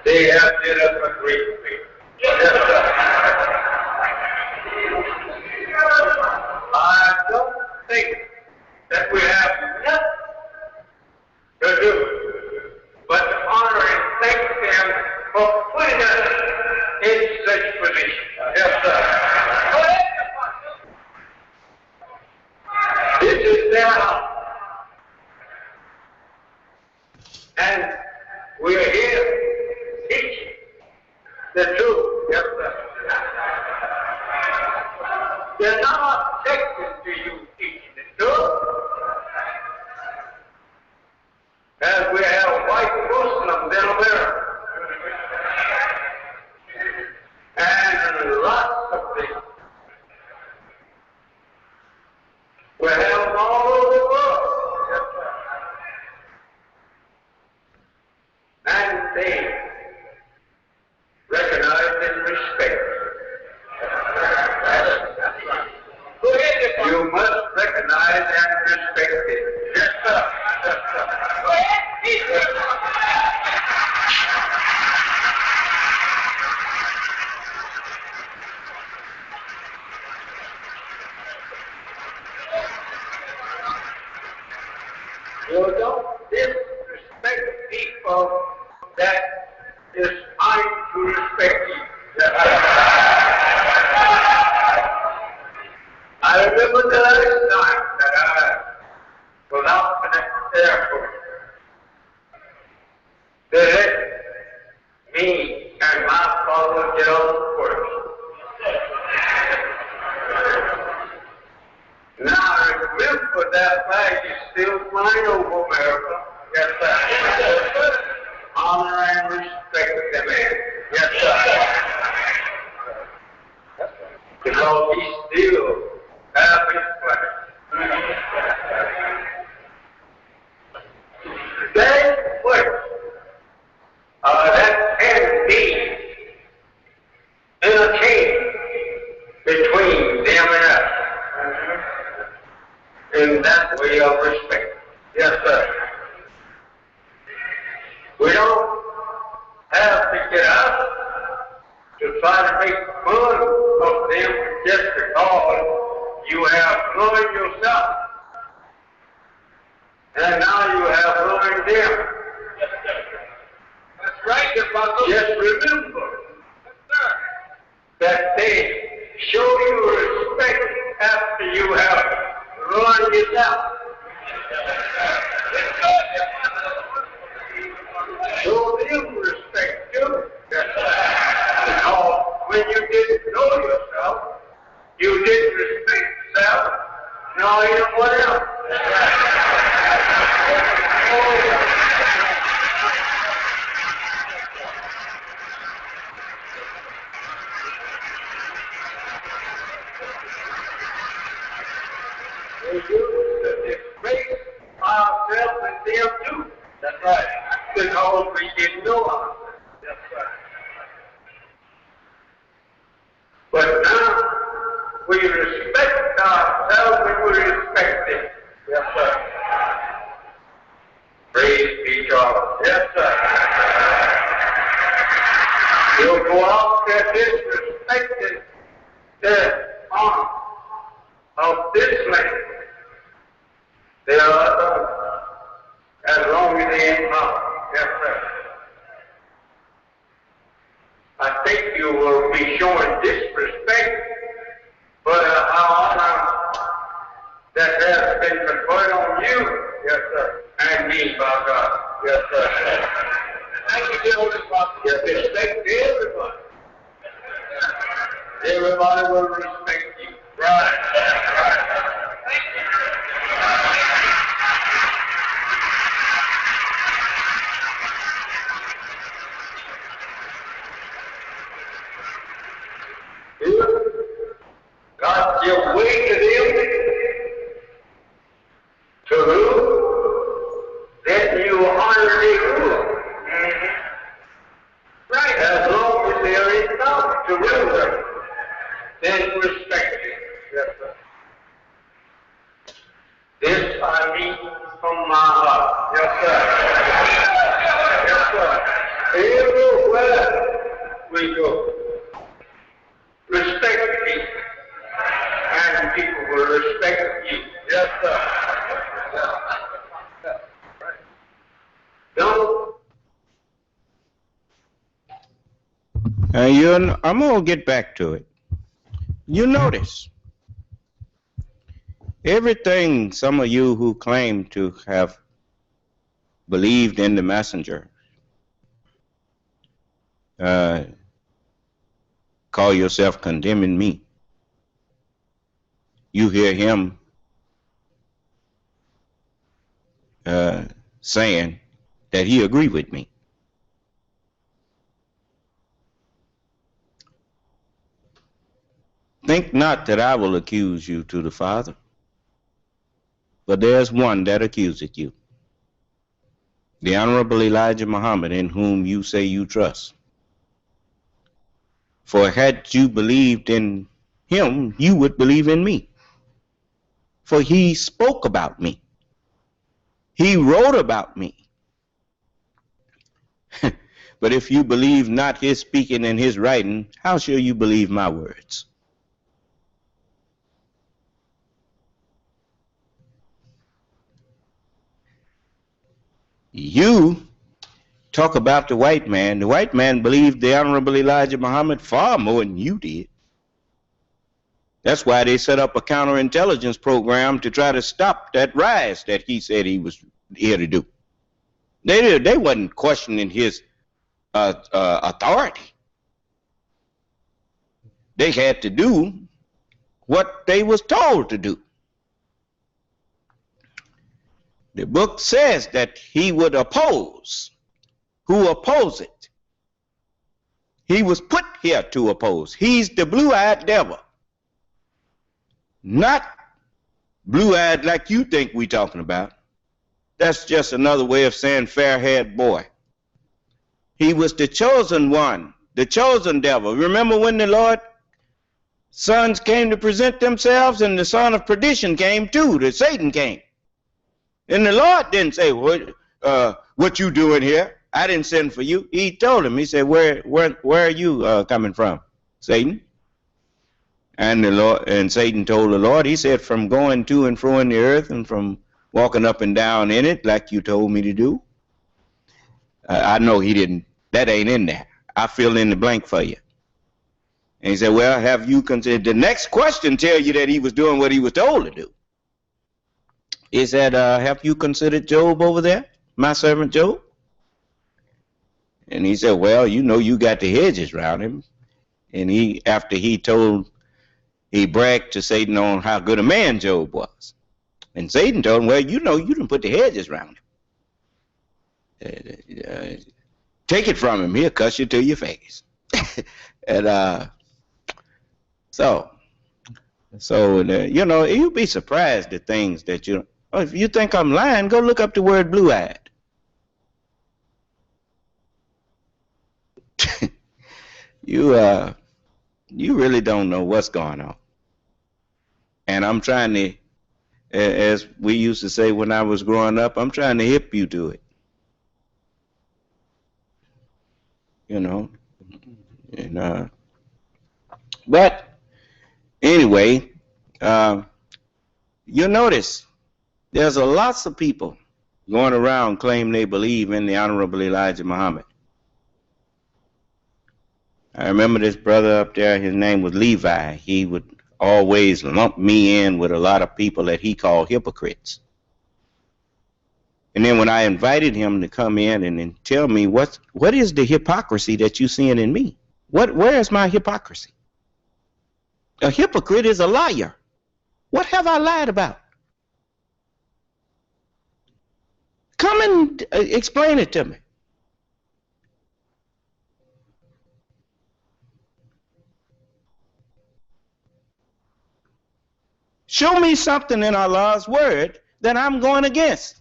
They have did us a great favor. Yes, sir. I don't think that we have nothing to do but to honor and thank them for putting us in such position. Yes, sir. This is their house. And we are here teaching the truth. Yes, sir. They're not objecting to you You don't disrespect people that is trying to respect you. I remember the last time that I was out in the airport. They let me and my father get on first. Now remember that flag is still flying over America. Yes, sir. Honor and respect the man. Yes, sir. Because he still has his flag. That question that can be interchanged between them and us. In that way of respect. Yes, sir. We don't have to get up to try to make fun of them just because you have ruined yourself. And now you have ruined them. That's right, Apostle. Just remember that they show you respect after you have ruined yourself. Show them respect too. Because when you didn't know yourself, you didn't respect yourself, nor anyone else. We used to disgrace ourselves and them too. That's right. Because we didn't know ourselves. That's right. But now we respect ourselves and we respect them. Yes, sir. Praise be God. Yes, sir. You'll go out there disrespecting the honor of this land. There are others, as long as they ain't power. Yes, sir. I think you will be showing disrespect for the honor that has been conferred on you. Yes, sir. And me, by God. Yes, sir. Thank you, dear Holy Father. Yes, respect everybody. Everybody will respect you. Right. Right. Thank you. God, your way to them, to rule, then you honor their rule. Right. As long as they are enough to rule them, then respect it. Yes, sir. This I mean from my heart. Yes, sir. Yes, sir. Everywhere we go, respect people, and people will respect you. Yes, sir. Don't. I'm going to get back to it. You notice, everything some of you who claim to have believed in the messenger, call yourself condemning me. You hear him saying that he agreed with me. Think not that I will accuse you to the Father, but there's one that accuseth you, the Honorable Elijah Muhammad, in whom you say you trust. For had you believed in him, you would believe in me. For he spoke about me. He wrote about me. But if you believe not his speaking and his writing, how shall you believe my words? You talk about the white man. The white man believed the Honorable Elijah Muhammad far more than you did. That's why they set up a counterintelligence program to try to stop that rise that he said he was here to do. They wasn't questioning his authority. They had to do what they was told to do. The book says that he would oppose. Who oppose it? He was put here to oppose. He's the blue-eyed devil. Not blue-eyed like you think we talking about. That's just another way of saying fair-haired boy. He was the chosen one, the chosen devil. Remember when the Lord's sons came to present themselves, and the son of perdition came too, the Satan came. And the Lord didn't say, what you doing here? I didn't send for you. He told him, he said, where are you coming from, Satan? And the Lord, and Satan told the Lord, he said, from going to and fro in the earth and from walking up and down in it like you told me to do. I know he didn't, that ain't in there. I fill in the blank for you. And he said, well, have you considered, the next question tell you that he was doing what he was told to do. He said, have you considered Job over there, my servant Job? And he said, well, you know, you got the hedges around him. And after he bragged to Satan on how good a man Job was. And Satan told him, well, you know, you didn't put the hedges around him. Take it from him, he'll cuss you to your face. And so you know, you'll be surprised at things that if you think I'm lying, go look up the word blue-eyed. You really don't know what's going on. And I'm trying to, as we used to say when I was growing up, I'm trying to hip you to it. You know, and but anyway, you'll notice there's lots of people going around claiming they believe in the Honorable Elijah Muhammad. I remember this brother up there, his name was Levi. He would always lump me in with a lot of people that he called hypocrites. And then when I invited him to come in and tell me what is the hypocrisy that you seeing in me? Where is my hypocrisy? A hypocrite is a liar. What have I lied about? Come and explain it to me. Show me something in Allah's word that I'm going against.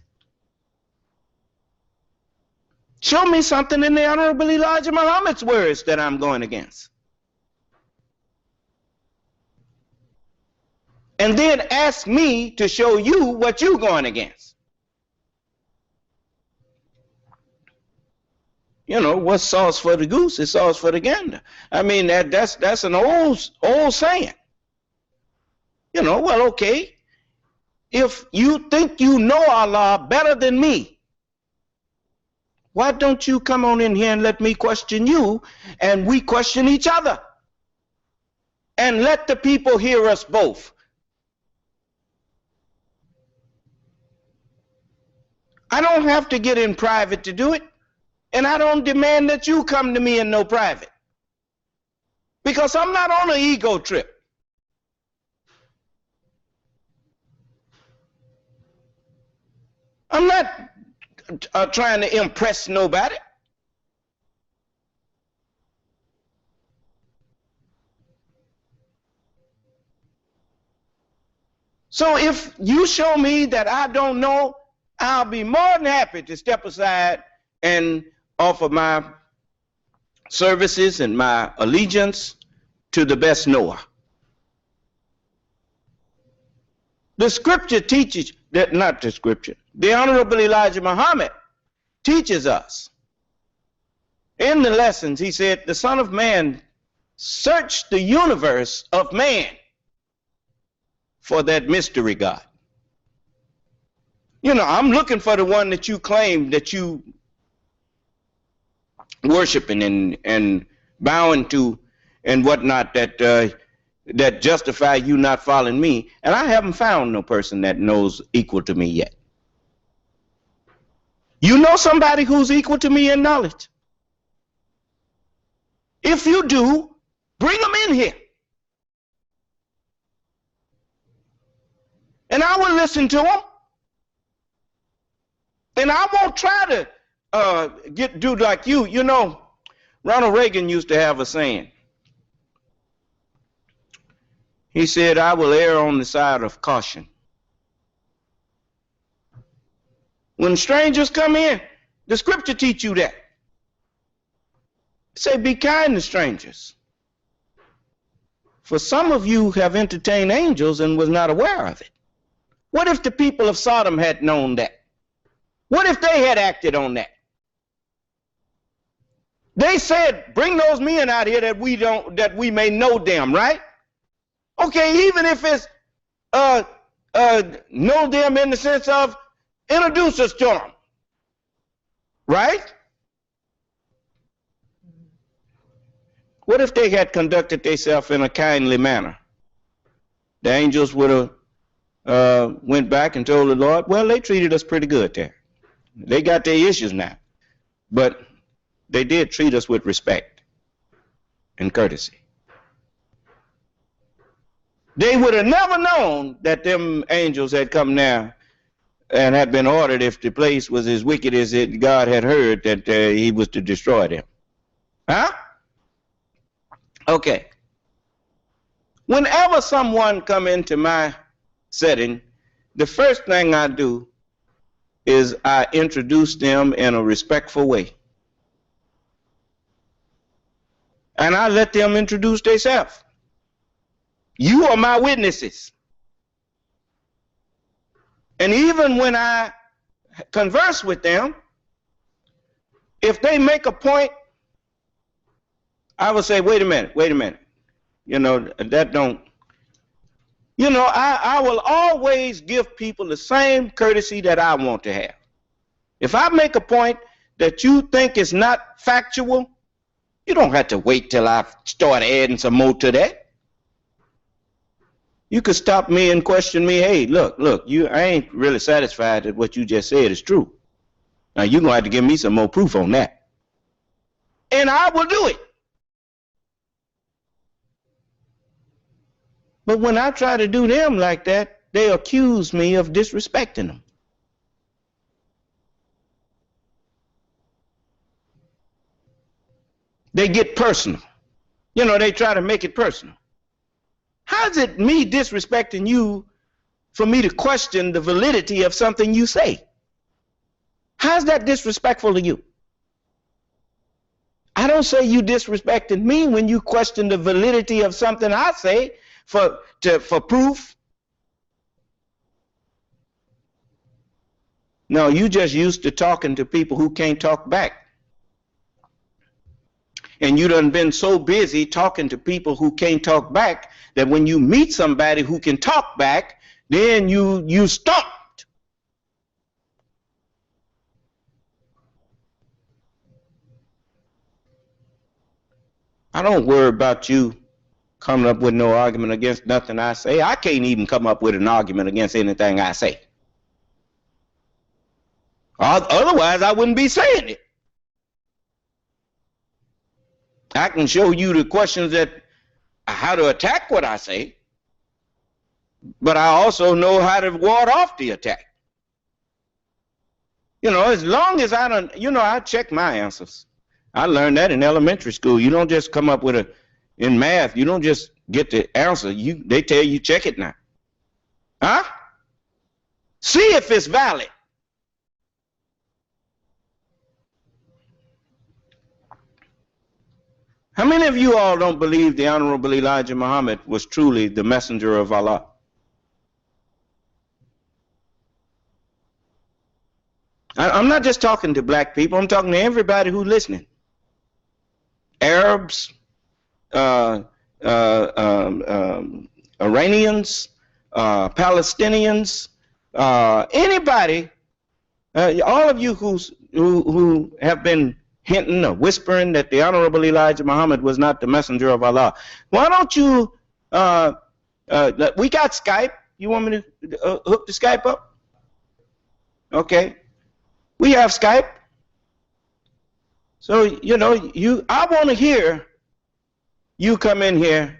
Show me something in the Honorable Elijah Muhammad's words that I'm going against. And then ask me to show you what you're going against. You know, what's sauce for the goose is sauce for the gander. I mean, that's an old saying. You know, well, okay, if you think you know Allah better than me, why don't you come on in here and let me question you, and we question each other, and let the people hear us both. I don't have to get in private to do it, and I don't demand that you come to me in no private, because I'm not on an ego trip. I'm not trying to impress nobody. So if you show me that I don't know, I'll be more than happy to step aside and offer my services and my allegiance to the best knower. The scripture teaches that, not the scripture, the Honorable Elijah Muhammad teaches us in the lessons. He said, the Son of Man searched the universe of man for that mystery God. You know, I'm looking for the one that you claim that you worshiping and bowing to and whatnot, that justify you not following me. And I haven't found no person that knows equal to me yet. You know somebody who's equal to me in knowledge? If you do, bring them in here. And I will listen to them. And I won't try to do like you. You know, Ronald Reagan used to have a saying. He said, I will err on the side of caution. When strangers come in, the scripture teach you that. It say, be kind to strangers. For some of you have entertained angels and was not aware of it. What if the people of Sodom had known that? What if they had acted on that? They said, bring those men out here that we may know them, right? Okay, even if it's know them in the sense of introduce us to them, right? What if they had conducted themselves in a kindly manner? The angels would have went back and told the Lord, well, they treated us pretty good there. They got their issues now, but they did treat us with respect and courtesy. They would have never known that them angels had come now and had been ordered, if the place was as wicked as God had heard, that he was to destroy them. Huh? Okay. Whenever someone come into my setting, the first thing I do is I introduce them in a respectful way. And I let them introduce themselves. You are my witnesses. And even when I converse with them, if they make a point, I will say, wait a minute. You know, that don't, you know, I will always give people the same courtesy that I want to have. If I make a point that you think is not factual, you don't have to wait till I start adding some more to that. You could stop me and question me, hey, look, I ain't really satisfied that what you just said is true. Now you're going to have to give me some more proof on that. And I will do it. But when I try to do them like that, they accuse me of disrespecting them. They get personal. You know, they try to make it personal. How's it me disrespecting you for me to question the validity of something you say? How's that disrespectful to you? I don't say you disrespecting me when you question the validity of something I say for proof. No, you just used to talking to people who can't talk back. And you done been so busy talking to people who can't talk back that when you meet somebody who can talk back, then you stumped. I don't worry about you coming up with no argument against nothing I say. I can't even come up with an argument against anything I say. Otherwise, I wouldn't be saying it. I can show you the questions that how to attack what I say, but I also know how to ward off the attack. You know, as long as I don't, you know, I check my answers. I learned that in elementary school. You don't just come up with in math, you don't just get the answer. They tell you check it now. Huh? See if it's valid. How many of you all don't believe the Honorable Elijah Muhammad was truly the messenger of Allah? I'm not just talking to black people. I'm talking to everybody who's listening. Arabs, Iranians, Palestinians, Anybody, all of you who have been hinting or whispering that the Honorable Elijah Muhammad was not the messenger of Allah, why don't you, we got Skype. You want me to hook the Skype up? Okay. We have Skype. So, you know, I want to hear you come in here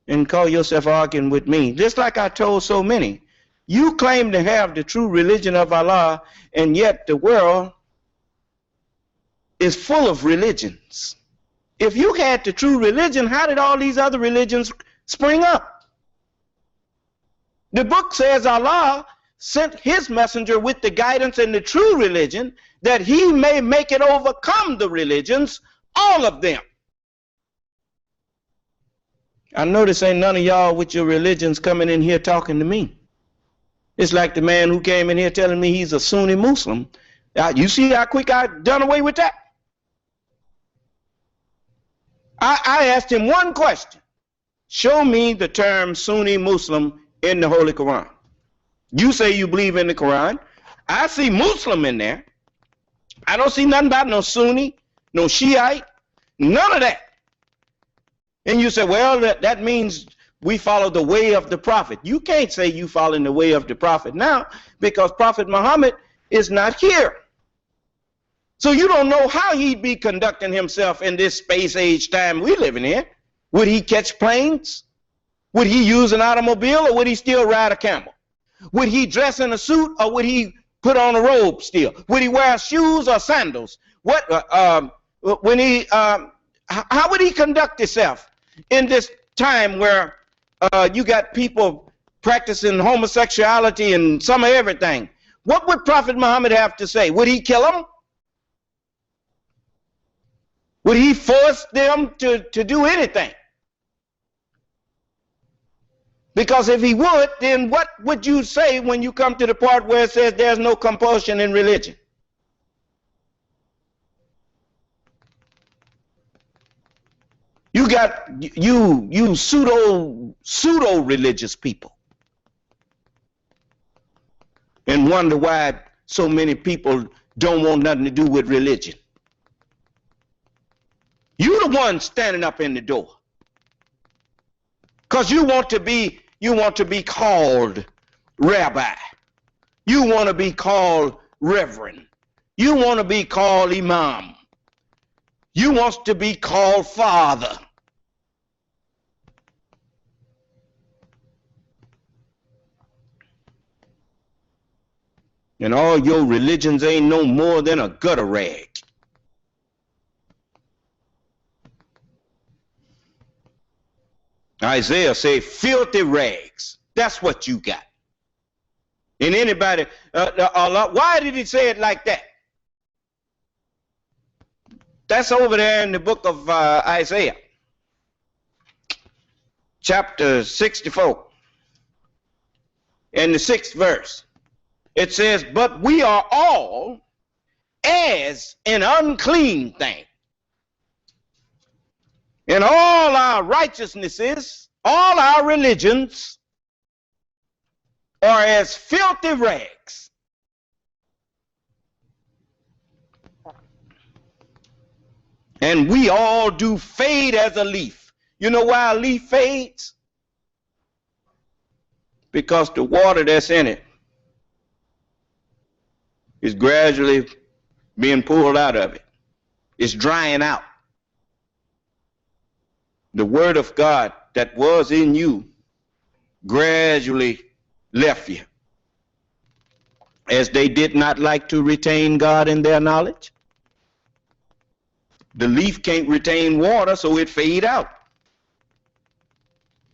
and call yourself arguing with me. Just like I told so many. You claim to have the true religion of Allah, and yet the world is full of religions. If you had the true religion, how did all these other religions spring up? The book says Allah sent his messenger with the guidance and the true religion, that he may make it overcome the religions, all of them. I notice ain't none of y'all with your religions coming in here talking to me. It's like the man who came in here telling me he's a Sunni Muslim. You see how quick I done away with that? I asked him one question. Show me the term Sunni Muslim in the Holy Quran. You say you believe in the Quran. I see Muslim in there. I don't see nothing about no Sunni, no Shiite, none of that. And you say, well, that means we follow the way of the Prophet. You can't say you follow in the way of the Prophet now, because Prophet Muhammad is not here. So you don't know how he'd be conducting himself in this space age time we living in. Would he catch planes? Would he use an automobile, or would he still ride a camel? Would he dress in a suit, or would he put on a robe still? Would he wear shoes or sandals? How would he conduct himself in this time where you got people practicing homosexuality and some of everything? What would Prophet Muhammad have to say? Would he kill them? Would he force them to do anything? Because if he would, then what would you say when you come to the part where it says there's no compulsion in religion? You got you pseudo religious people, and wonder why so many people don't want nothing to do with religion. You the one standing up in the door, because you want to be called rabbi. You want to be called reverend. You want to be called imam. You want to be called father. And all your religions ain't no more than a gutter rag. Isaiah say filthy rags. That's what you got. And anybody, why did he say it like that? That's over there in the book of Isaiah, chapter 64, in the 6th verse. It says, but we are all as an unclean thing, and all our righteousnesses, all our religions are as filthy rags. And we all do fade as a leaf. You know why a leaf fades? Because the water that's in it is gradually being pulled out of it. It's drying out. The word of God that was in you gradually left you, as they did not like to retain God in their knowledge. The leaf can't retain water, so it fade out.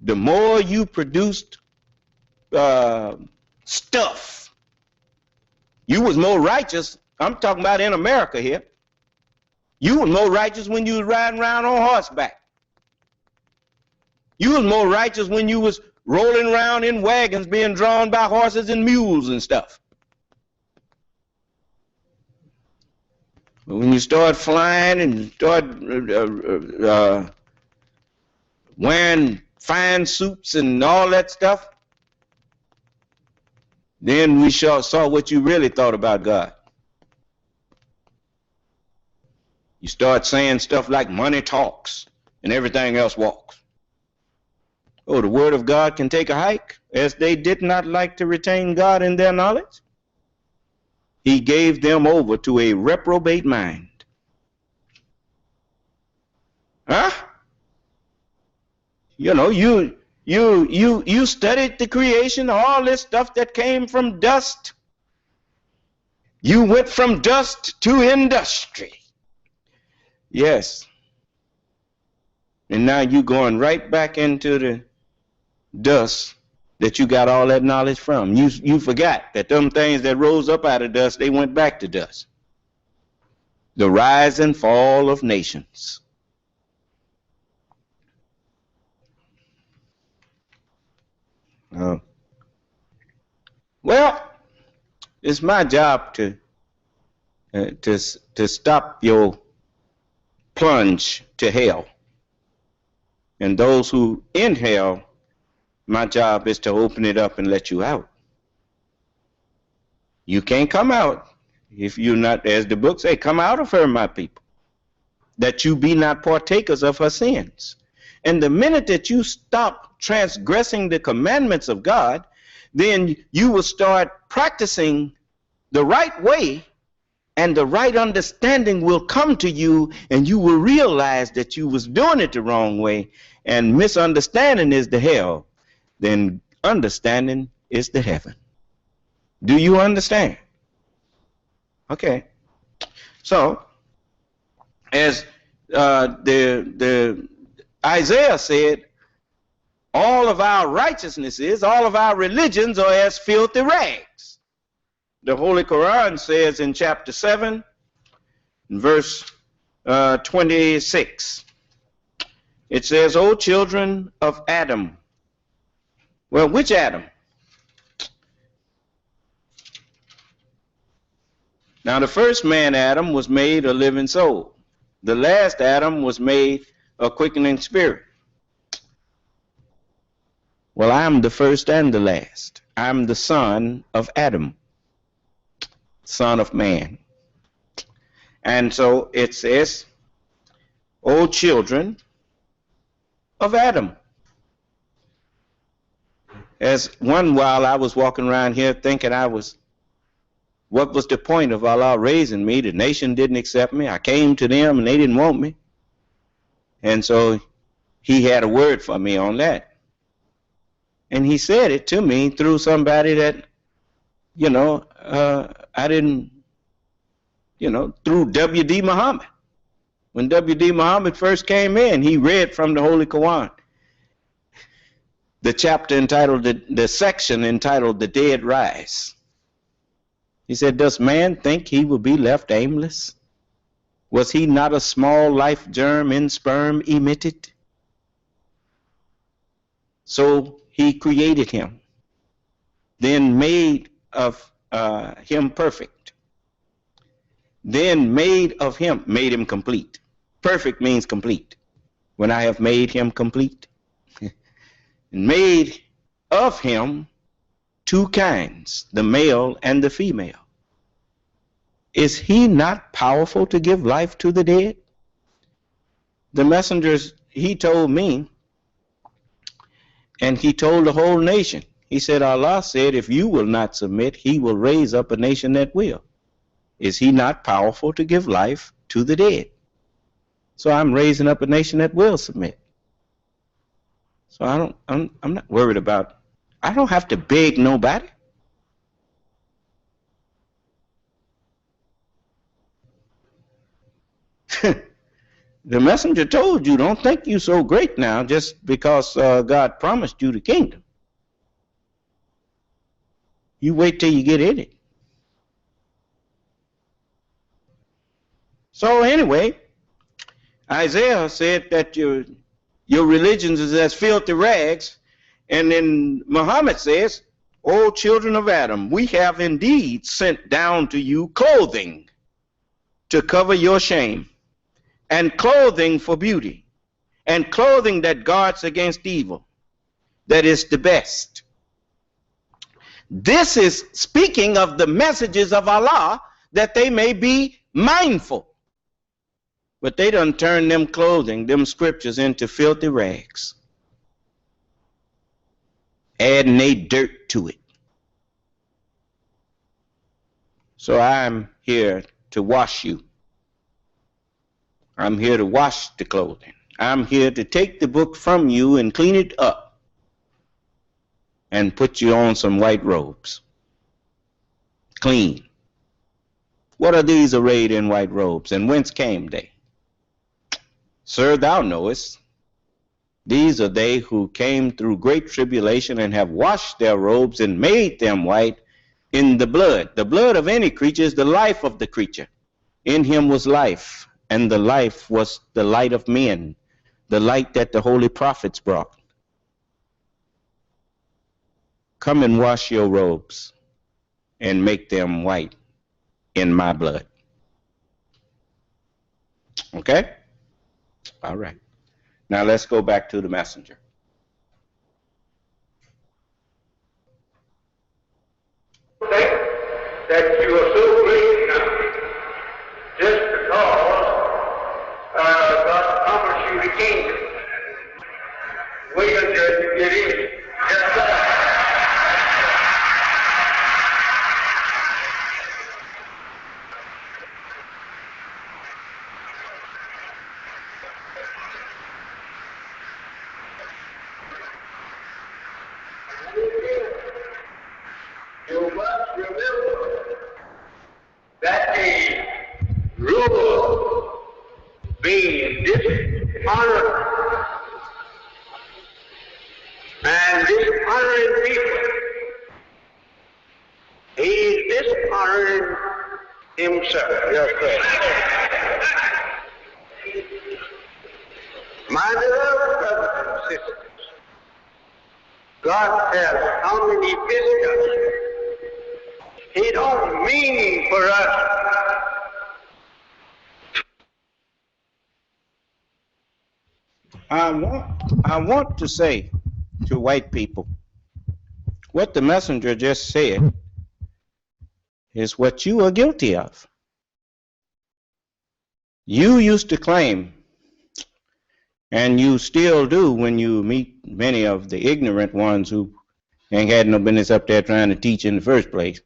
The more you produced stuff, you was more righteous. I'm talking about in America here. You was more righteous when you was riding around on horseback. You was more righteous when you was rolling around in wagons being drawn by horses and mules and stuff. But when you start flying and start wearing fine suits and all that stuff, then we saw what you really thought about God. You start saying stuff like money talks and everything else walks. Oh, the word of God can take a hike, as they did not like to retain God in their knowledge. He gave them over to a reprobate mind. Huh? You know, you studied the creation, all this stuff that came from dust. You went from dust to industry. Yes. And now you're going right back into the dust that you got all that knowledge from. You forgot that them things that rose up out of dust, they went back to dust. The rise and fall of nations. Well, it's my job to stop your plunge to hell. And those who in hell, my job is to open it up and let you out. You can't come out if you're not, as the book say, come out of her, my people, that you be not partakers of her sins. And the minute that you stop transgressing the commandments of God, then you will start practicing the right way, and the right understanding will come to you, and you will realize that you was doing it the wrong way, and misunderstanding is the hell, then understanding is the heaven. Do you understand? Okay. So, as the Isaiah said, all of our righteousnesses, all of our religions are as filthy rags. The Holy Quran says in chapter 7, verse 26, it says, O children of Adam. Well, which Adam? Now, the first man, Adam, was made a living soul. The last Adam was made a quickening spirit. Well, I'm the first and the last. I'm the son of Adam, son of man. And so it says, O children of Adam. As one while I was walking around here thinking what was the point of Allah raising me? The nation didn't accept me. I came to them and they didn't want me. And so he had a word for me on that. And he said it to me through somebody that, I didn't, through W.D. Muhammad. When W.D. Muhammad first came in, he read from the Holy Quran the chapter entitled, the section entitled The Dead Rise. He said, does man think he will be left aimless? Was he not a small life germ in sperm emitted? So he created him, then made of him perfect, then made him complete. Perfect means complete. When I have made him complete, made of him two kinds, the male and the female. Is he not powerful to give life to the dead? The messengers, he told me, and he told the whole nation. He said, Allah said, if you will not submit, he will raise up a nation that will. Is he not powerful to give life to the dead? So I'm raising up a nation that will submit. So I'm not worried about, I don't have to beg nobody. The messenger told you, don't think you so great now just because God promised you the kingdom. You wait till you get in it. So anyway, Isaiah said that your religions is as filthy rags, and then Muhammad says, O children of Adam, we have indeed sent down to you clothing to cover your shame, and clothing for beauty, and clothing that guards against evil, that is the best. This is speaking of the messages of Allah, that they may be mindful. But they done turned them clothing, them scriptures, into filthy rags, adding they dirt to it. So I'm here to wash you. I'm here to wash the clothing. I'm here to take the book from you and clean it up and put you on some white robes. Clean. What are these arrayed in white robes, and whence came they? Sir, thou knowest. These are they who came through great tribulation and have washed their robes and made them white in the blood. The blood of any creature is the life of the creature. In him was life, and the life was the light of men, the light that the holy prophets brought. Come and wash your robes and make them white in my blood. Okay? All right. Now let's go back to the messenger. Think that you are so great now just because God promised you the kingdom. Wait until you get in. Just that. You must remember that the rule being dishonored and dishonoring people, he is dishonoring himself. Yes, sir. My beloved brothers and sisters, God has how many visitors? He don't mean for us. I want to say to white people, what the messenger just said is what you are guilty of. You used to claim, and you still do when you meet many of the ignorant ones who ain't had no business up there trying to teach in the first place,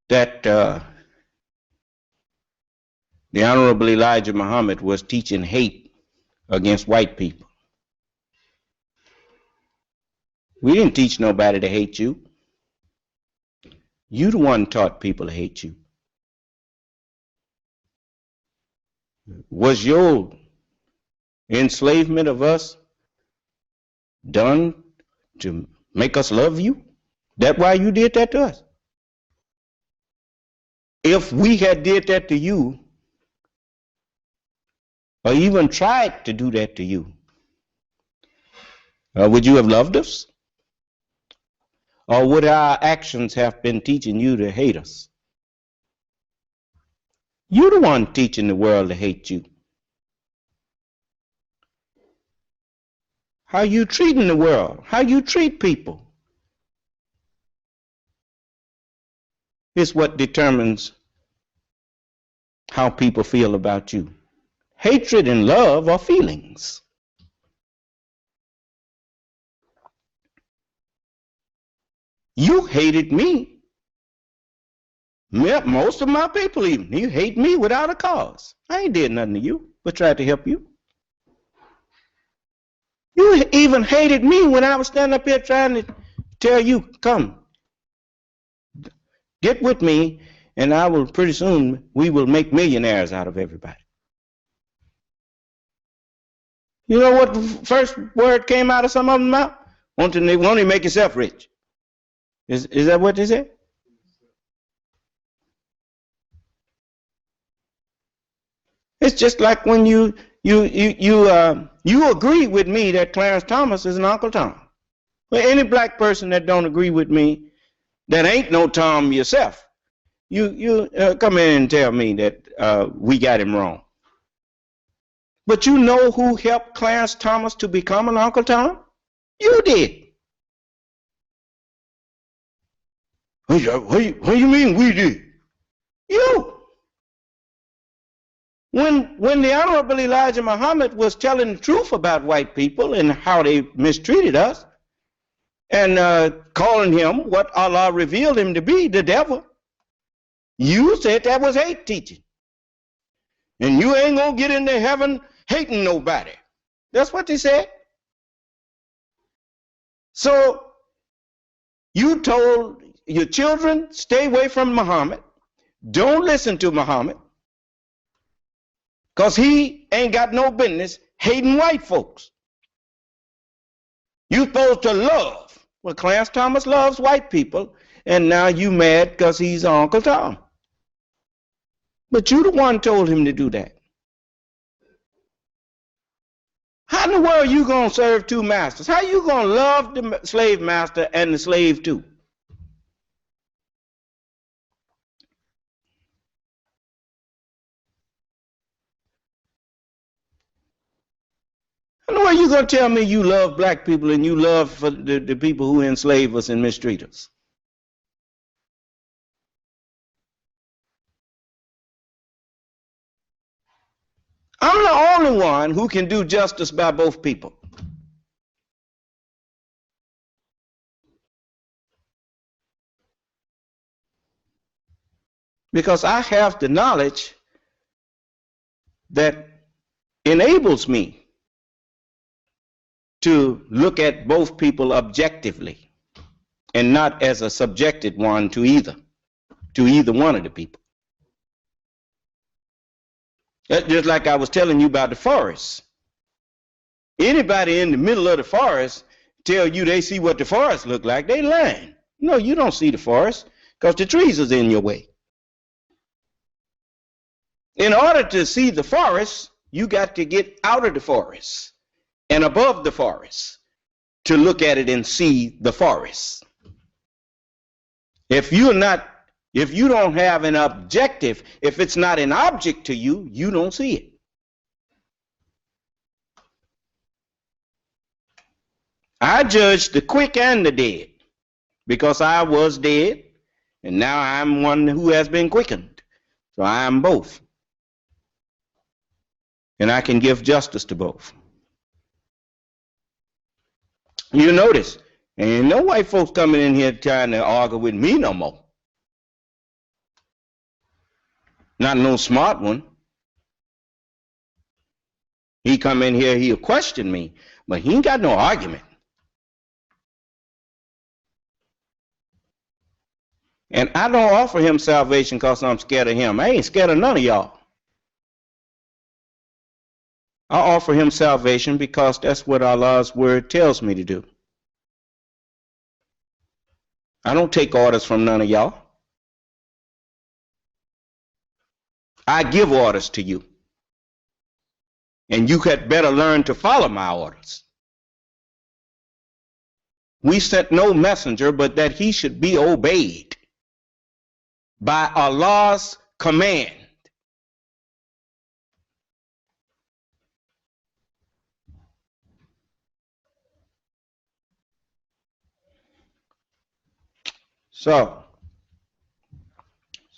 that the Honorable Elijah Muhammad was teaching hate against white people. We didn't teach nobody to hate you. You the one taught people to hate you. Was your enslavement of us done to make us love you? That why you did that to us? If we had did that to you, or even tried to do that to you, would you have loved us? Or would our actions have been teaching you to hate us? You're the one teaching the world to hate you. How you treating the world, how you treat people, is what determines how people feel about you. Hatred and love are feelings. You hated me. Most of my people even. You hate me without a cause. I ain't did nothing to you, but tried to help you. You even hated me when I was standing up here trying to tell you, come, get with me, and I will, pretty soon, we will make millionaires out of everybody. You know what the first word came out of some of them mouth? Want to make yourself rich. Is that what they said? It's just like when you agree with me that Clarence Thomas is an Uncle Tom. Well, any black person that don't agree with me, that ain't no Tom yourself, you come in and tell me that we got him wrong. But you know who helped Clarence Thomas to become an Uncle Tom? You did. What do you mean we did? You. When the Honorable Elijah Muhammad was telling the truth about white people and how they mistreated us, and calling him what Allah revealed him to be, the devil, you said that was hate teaching. And you ain't gonna get into heaven hating nobody. That's what they said. So you told your children, stay away from Muhammad. Don't listen to Muhammad. Because he ain't got no business hating white folks. You supposed to love. Well, Clarence Thomas loves white people, and now you mad because he's Uncle Tom. But you the one told him to do that. How in the world are you going to serve two masters? How are you going to love the slave master and the slave too? How in the world are you going to tell me you love black people and you love for the people who enslave us and mistreat us? I'm the only one who can do justice by both people. Because I have the knowledge that enables me to look at both people objectively and not as a subjected one to either one of the people. That's just like I was telling you about the forest. Anybody in the middle of the forest tell you they see what the forest look like, they lying. No, you don't see the forest because the trees is in your way. In order to see the forest, you got to get out of the forest and above the forest to look at it and see the forest. If you don't have an objective, if it's not an object to you, you don't see it. I judge the quick and the dead because I was dead and now I'm one who has been quickened. So I am both. And I can give justice to both. You notice, ain't no white folks coming in here trying to argue with me no more. Not no smart one. He come in here, he'll question me, but he ain't got no argument. And I don't offer him salvation because I'm scared of him. I ain't scared of none of y'all. I offer him salvation because that's what Allah's word tells me to do. I don't take orders from none of y'all. I give orders to you. And you had better learn to follow my orders. We sent no messenger but that he should be obeyed by Allah's command. So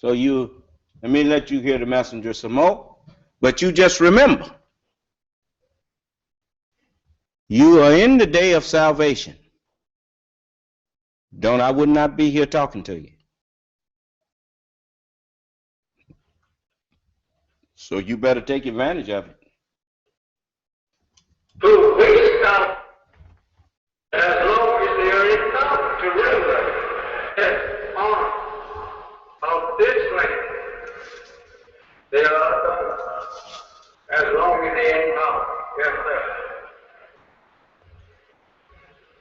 let me let you hear the messenger some more, but you just remember, you are in the day of salvation. I would not be here talking to you. So you better take advantage of it. To wisdom, as long as there is enough to render the honor of this land, they are done. As long as they ain't power. Yes, sir.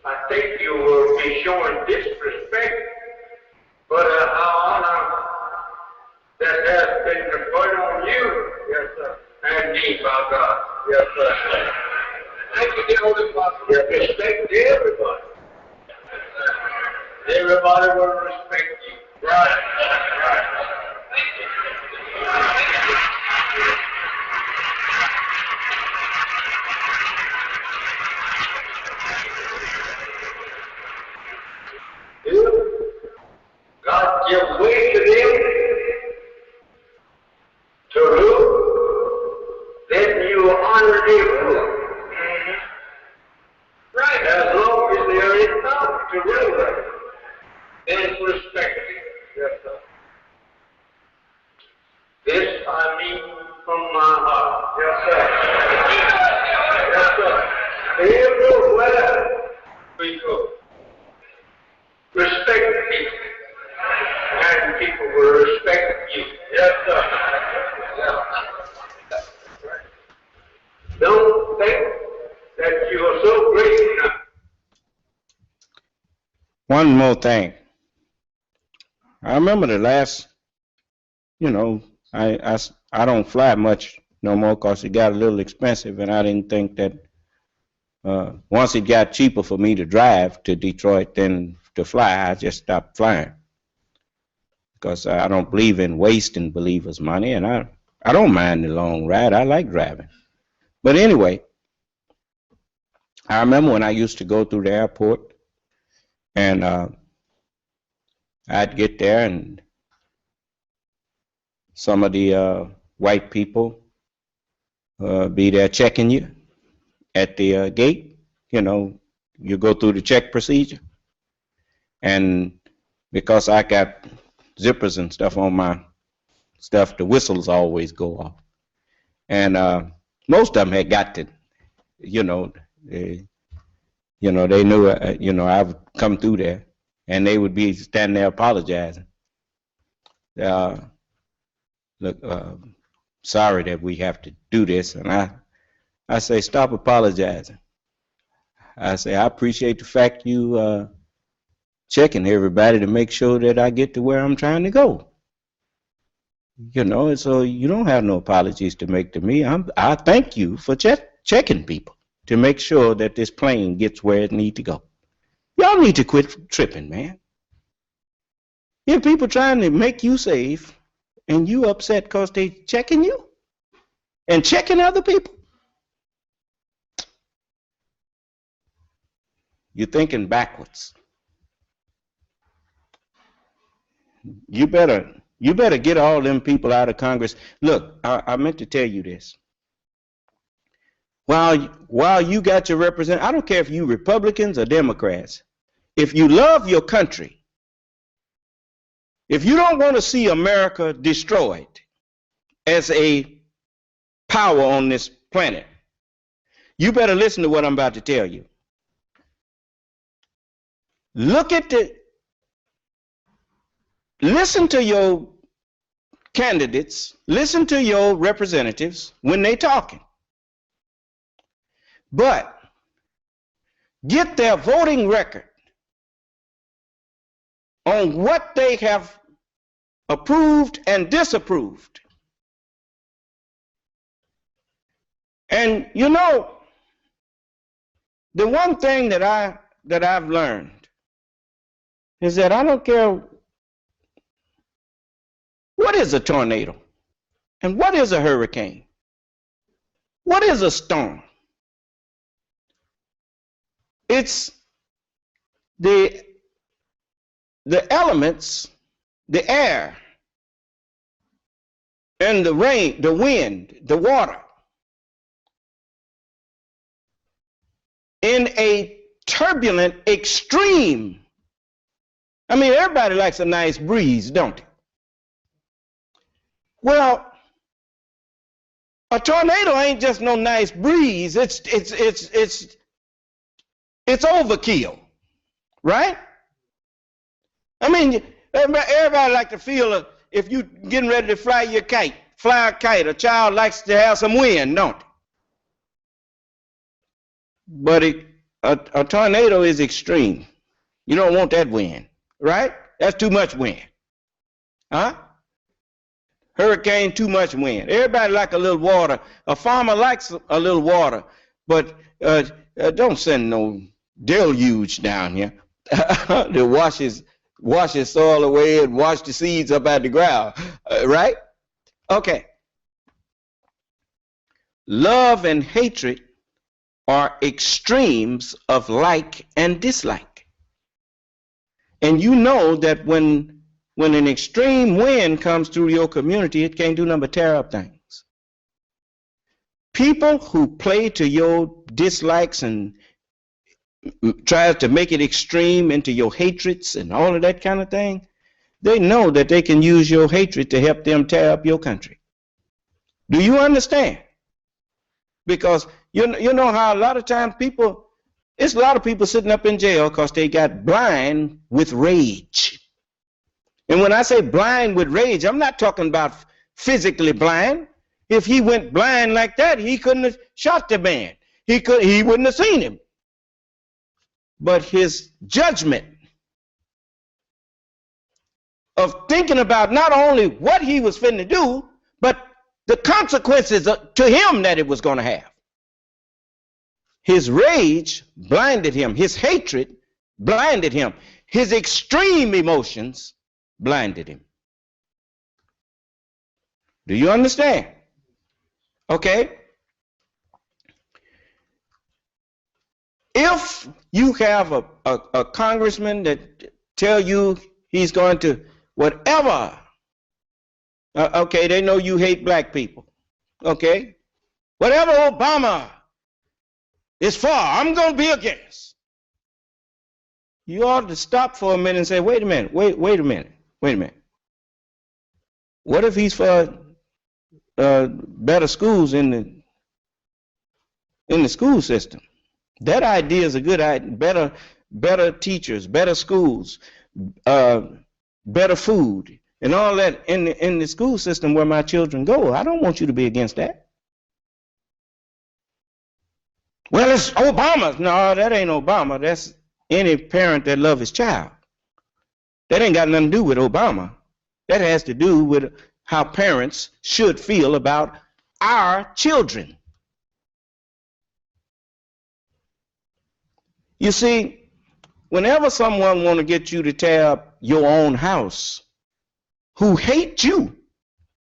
I think you will be showing disrespect for the honor that has been conferred on you, yes, sir, and me, by God, yes, sir. Thank you, dear Father. Respect to everybody. Everybody will respect you. Right. God sir. Yes, sir. Everywhere we go, respect people, and people will respect you. Yes, sir. Don't think that you are so great enough. One more thing. I remember the last, I don't fly much no more because it got a little expensive, and I didn't think that once it got cheaper for me to drive to Detroit than to fly, I just stopped flying because I don't believe in wasting believers' money, and I don't mind the long ride. I like driving. But anyway, I remember when I used to go through the airport, and I'd get there, and some of the white people be there checking you at the gate. You go through the check procedure. And because I got zippers and stuff on my stuff, the whistles always go off. And most of them had got to, they knew, I've come through there, and they would be standing there apologizing. Look, sorry that we have to do this. And I say, stop apologizing. I say, I appreciate the fact you checking everybody to make sure that I get to where I'm trying to go. So you don't have no apologies to make to me. I thank you for checking people to make sure that this plane gets where it needs to go. Y'all need to quit tripping, man. You have people trying to make you safe, and you upset because they checking you and checking other people. You're thinking backwards. You better get all them people out of Congress. Look, I meant to tell you this. While you got your representative, I don't care if you Republicans or Democrats. If you love your country, if you don't want to see America destroyed as a power on this planet, you better listen to what I'm about to tell you. Listen to your candidates, listen to your representatives when they're talking. But get their voting record on what they have approved and disapproved. And the one thing that I've learned is that I don't care what is a tornado and what is a hurricane, what is a storm. It's the elements, the air, and the rain, the wind, the water, in a turbulent extreme. I mean, everybody likes a nice breeze, don't they? Well, a tornado ain't just no nice breeze. It's overkill, right? I mean, everybody like to feel if you getting ready to fly a kite, a child likes to have some wind, don't they? But a tornado is extreme. You don't want that wind, right? That's too much wind. Huh? Hurricane, too much wind. Everybody like a little water. A farmer likes a little water, but don't send no deluge down here to wash his soil away and wash the seeds up out the ground, right? Okay. Love and hatred are extremes of like and dislike. And you know that when an extreme wind comes through your community, it can't do nothing but tear up things. People who play to your dislikes and try to make it extreme into your hatreds and all of that kind of thing, they know that they can use your hatred to help them tear up your country. Do you understand? Because you know how a lot of times it's a lot of people sitting up in jail because they got blind with rage. And when I say blind with rage, I'm not talking about physically blind. If he went blind like that, he couldn't have shot the man. He wouldn't have seen him. But his judgment of thinking about not only what he was finna do, but the consequences to him that it was going to have. His rage blinded him. His hatred blinded him. His extreme emotions blinded him. Do you understand? Okay. If you have a congressman that tell you he's going to whatever, okay, they know you hate black people. Okay. Whatever Obama is for, I'm going to be against. You ought to stop for a minute and say, wait a minute, wait a minute. What if he's for better schools in the school system? That idea is a good idea. Better teachers, better schools, better food, and all that in the school system where my children go. I don't want you to be against that. Well, it's Obama. No, that ain't Obama. That's any parent that loves his child. That ain't got nothing to do with Obama. That has to do with how parents should feel about our children. You see, whenever someone want to get you to tear up your own house, who hate you,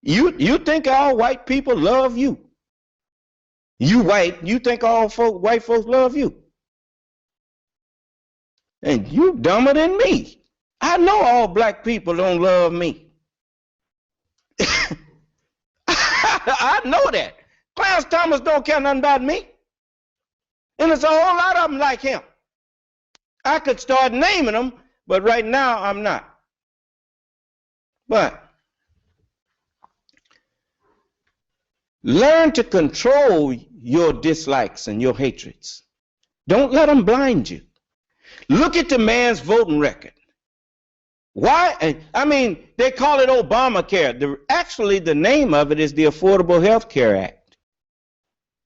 you think all white people love you. You think all white folks love you. And you dumber than me. I know all black people don't love me. I know that. Clarence Thomas don't care nothing about me. And there's a whole lot of them like him. I could start naming them, but right now I'm not. But learn to control your dislikes and your hatreds. Don't let them blind you. Look at the man's voting record. Why? I mean, they call it Obamacare. Actually, the name of it is the Affordable Health Care Act.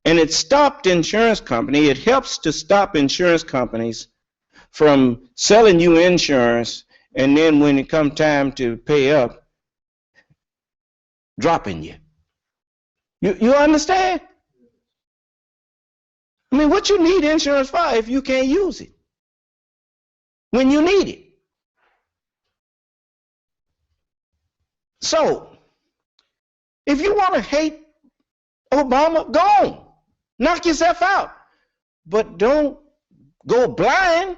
And it stopped insurance companies. It helps to stop insurance companies from selling you insurance, and then when it comes time to pay up, dropping you. You understand? I mean, what you need insurance for if you can't use it when you need it? So, if you want to hate Obama, go on. Knock yourself out. But don't go blind.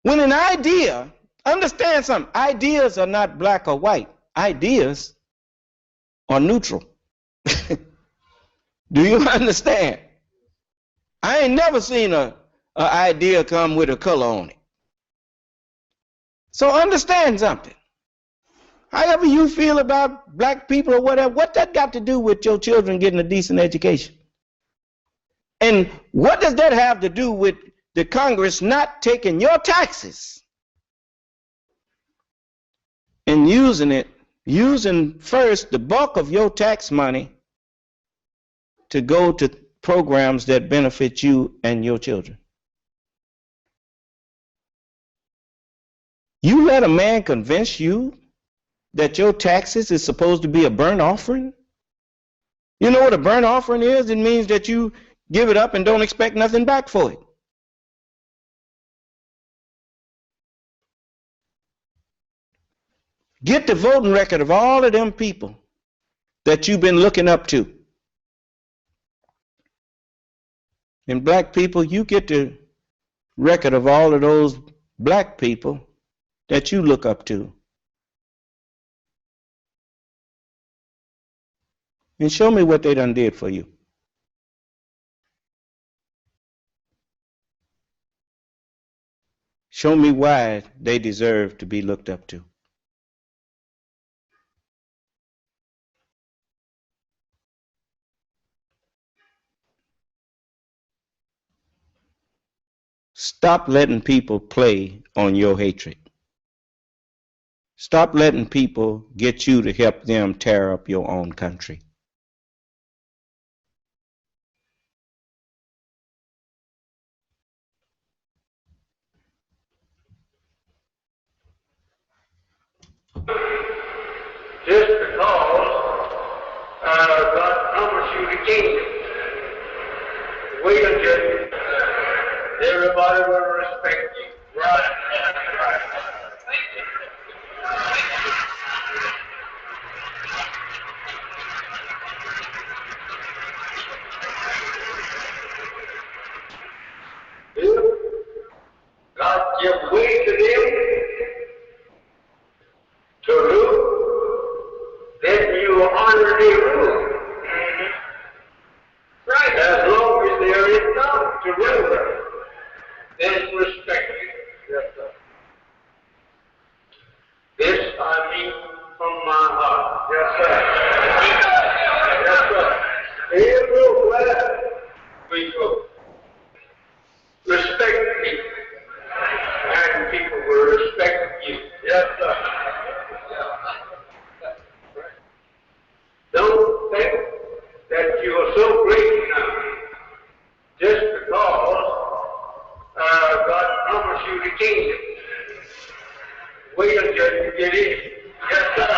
When an idea, understand something, ideas are not black or white. Ideas are neutral. Do you understand? I ain't never seen an idea come with a color on it. So understand something. However you feel about black people or whatever, what that got to do with your children getting a decent education? And what does that have to do with the Congress not taking your taxes and using first the bulk of your tax money to go to programs that benefit you and your children? You let a man convince you that your taxes is supposed to be a burnt offering? You know what a burnt offering is? It means that you give it up and don't expect nothing back for it. Get the voting record of all of them people that you've been looking up to. And black people, you get the record of all of those black people that you look up to. And show me what they done did for you. Show me why they deserve to be looked up to. Stop letting people play on your hatred. Stop letting people get you to help them tear up your own country. Just because God promised you the kingdom. Wait until everybody will respect you. Right. God give way to them to rule, then you honor their rule. Right. As long as there is none to rule them, then respect it. Yes, sir. This I mean from my heart. Yes, sir. Yes, sir. Everywhere we go, respect people, and people will respect you. Yes, sir. Don't think that you are so great now just because God promised you the kingdom. Wait until you get in. Yes, sir.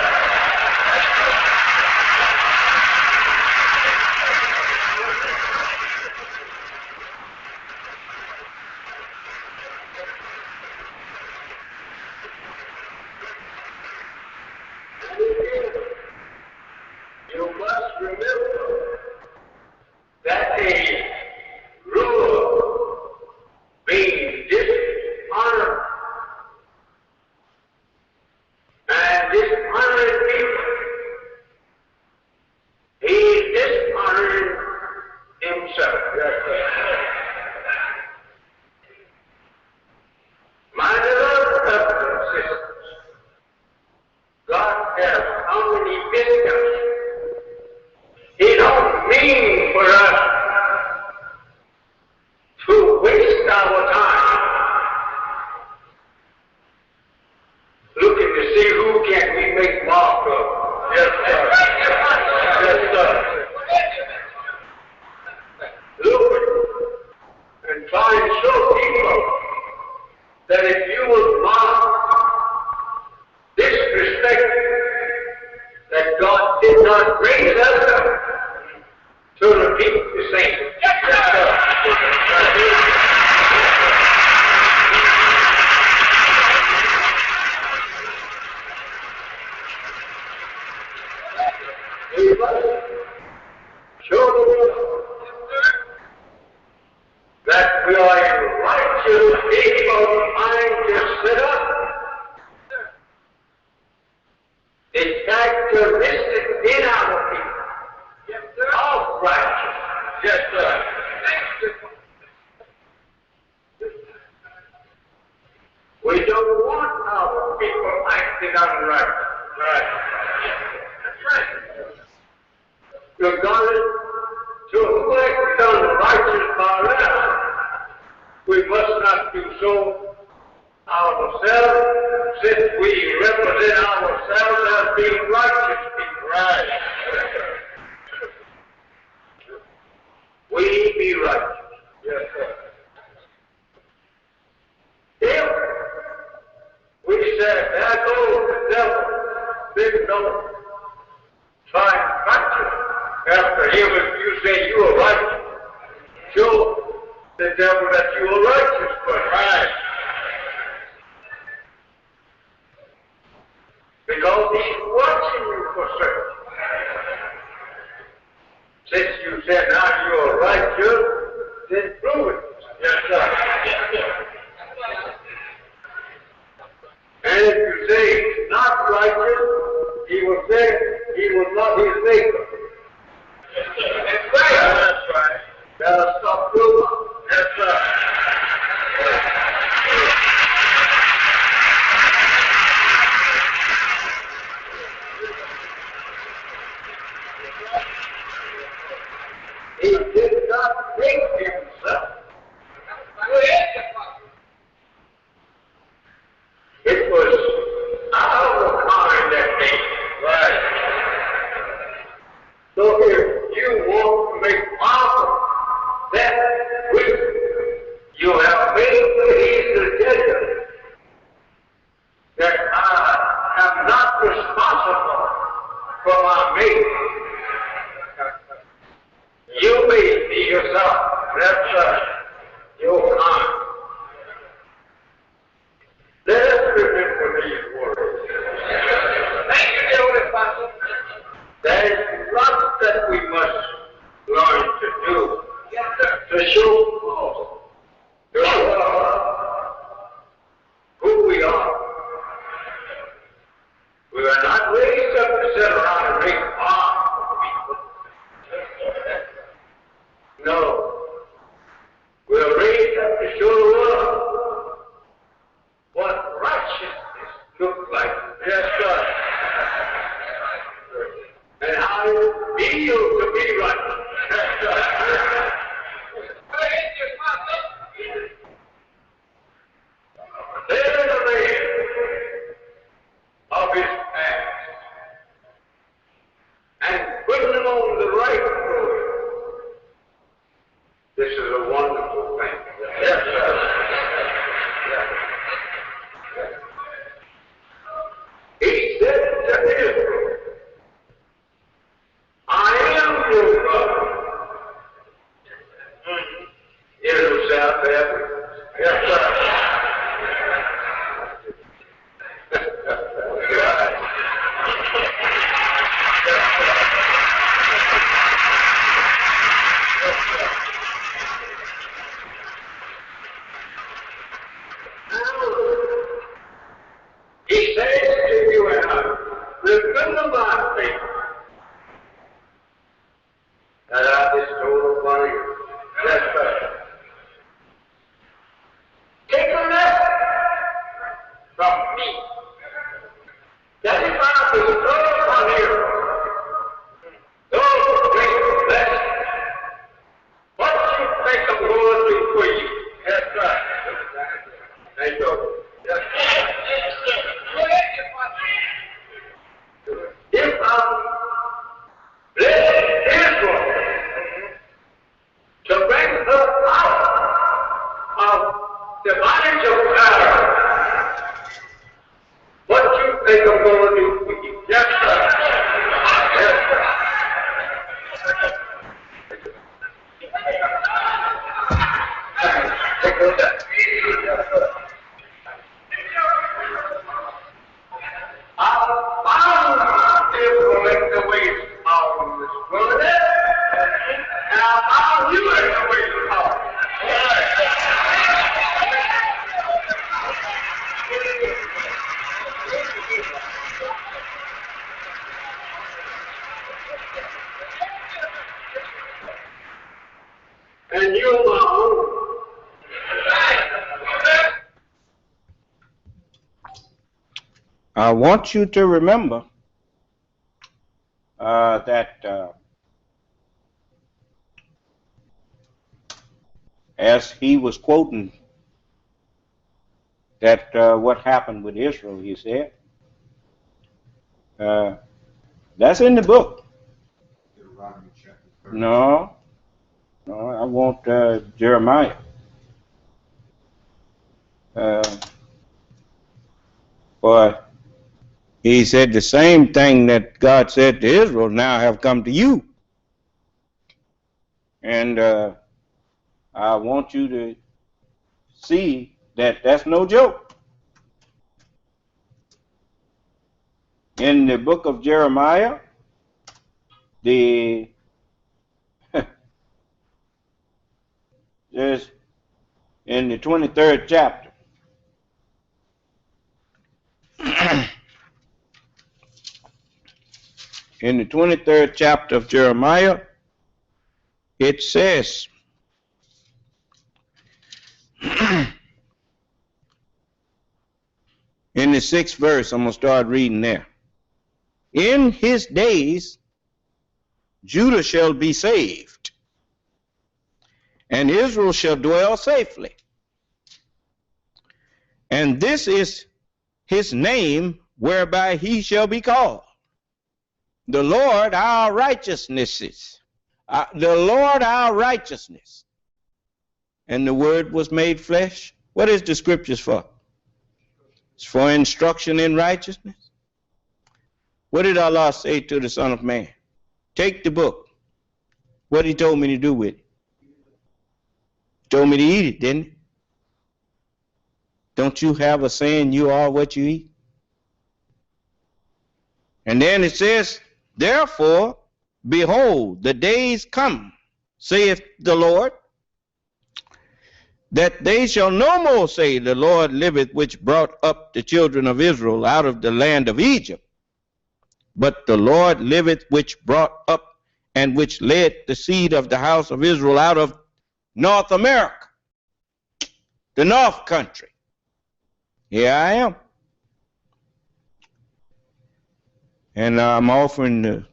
You must remember that a ruler being dishonored and dishonoring people, he is dishonoring himself. My beloved brothers and sisters, God has how many visitors? He don't mean for us to waste our time looking to see who can we make mark of. Yes, sir. Yes, sir. Look and try and show people that if you will mark this respect, that God did not raise us up to repeat the same. We must show the world that we are a righteous people trying to sit up. It's characteristic in our people of righteousness. Yes, sir. We don't want our people acting unrighteous. Right. That's right. Regardless to who acts unrighteous by us, we must not do so ourselves, since we represent ourselves as being righteous people. Right. We be righteous. Yes, sir. If we said, there goes the devil, big devil, trying to fight you after him, if you say you are righteous, show the devil that you are righteous, but right. Because he's watching you for certain. Since you said now you are righteous, then prove it. Yes, sir. And if you say he's not righteous, he will say he will love his neighbor. That's right. That's right. Better stop doing it. Yes, sir. He did not make himself. from our mate. You made me yourself. That's your mind. Let us remember these words. Thank you, dear Pastor. There is lots that we must learn to do to show who we are. We are not raised up to sit around and make fun of people. No. We are raised up to show the world what righteousness looks like. Yes, sir. And how it feels to be righteous. Yes, sir. There is a man of his past and putting him on the right road. This is a wonderful thing. Yes, sir. He said to Israel, I am your brother. Israel South Africa. Yes, sir. He says to you and I, remember my faith that I bestowed upon you. Yes, sir. Take a lesson from me. That if I bestow upon you those great blessings, what do you think I'm going to do for you? Yes, sir. Thank you. Yes, sir. If I bless Israel to bring her out of the bondage of power, what do you think I'm going to do for you? Yes, sir. Yes, sir. Take a look at that. I found Israel in the ways of this wilderness, and I found you in the ways of and you're my own. I want you to remember that as he was quoting that what happened with Israel, he said, that's in the book. No, I want Jeremiah. But he said the same thing that God said to Israel now have come to you. And I want you to see that that's no joke. In the book of Jeremiah, there's in the 23rd chapter. In the 23rd chapter of Jeremiah, it says, in the 6th verse, I'm going to start reading there. In his days, Judah shall be saved, and Israel shall dwell safely. And this is his name whereby he shall be called. The Lord our righteousnesses. The Lord our righteousness. And the word was made flesh. What is the scriptures for? It's for instruction in righteousness. What did Allah say to the Son of Man? Take the book. What he told me to do with it? He told me to eat it, didn't he? Don't you have a saying, you are what you eat? And then it says, therefore, behold, the days come, saith the Lord, that they shall no more say, the Lord liveth, which brought up the children of Israel out of the land of Egypt. But the Lord liveth, which brought up and which led the seed of the house of Israel out of North America, the North Country. Here I am. And I'm offering the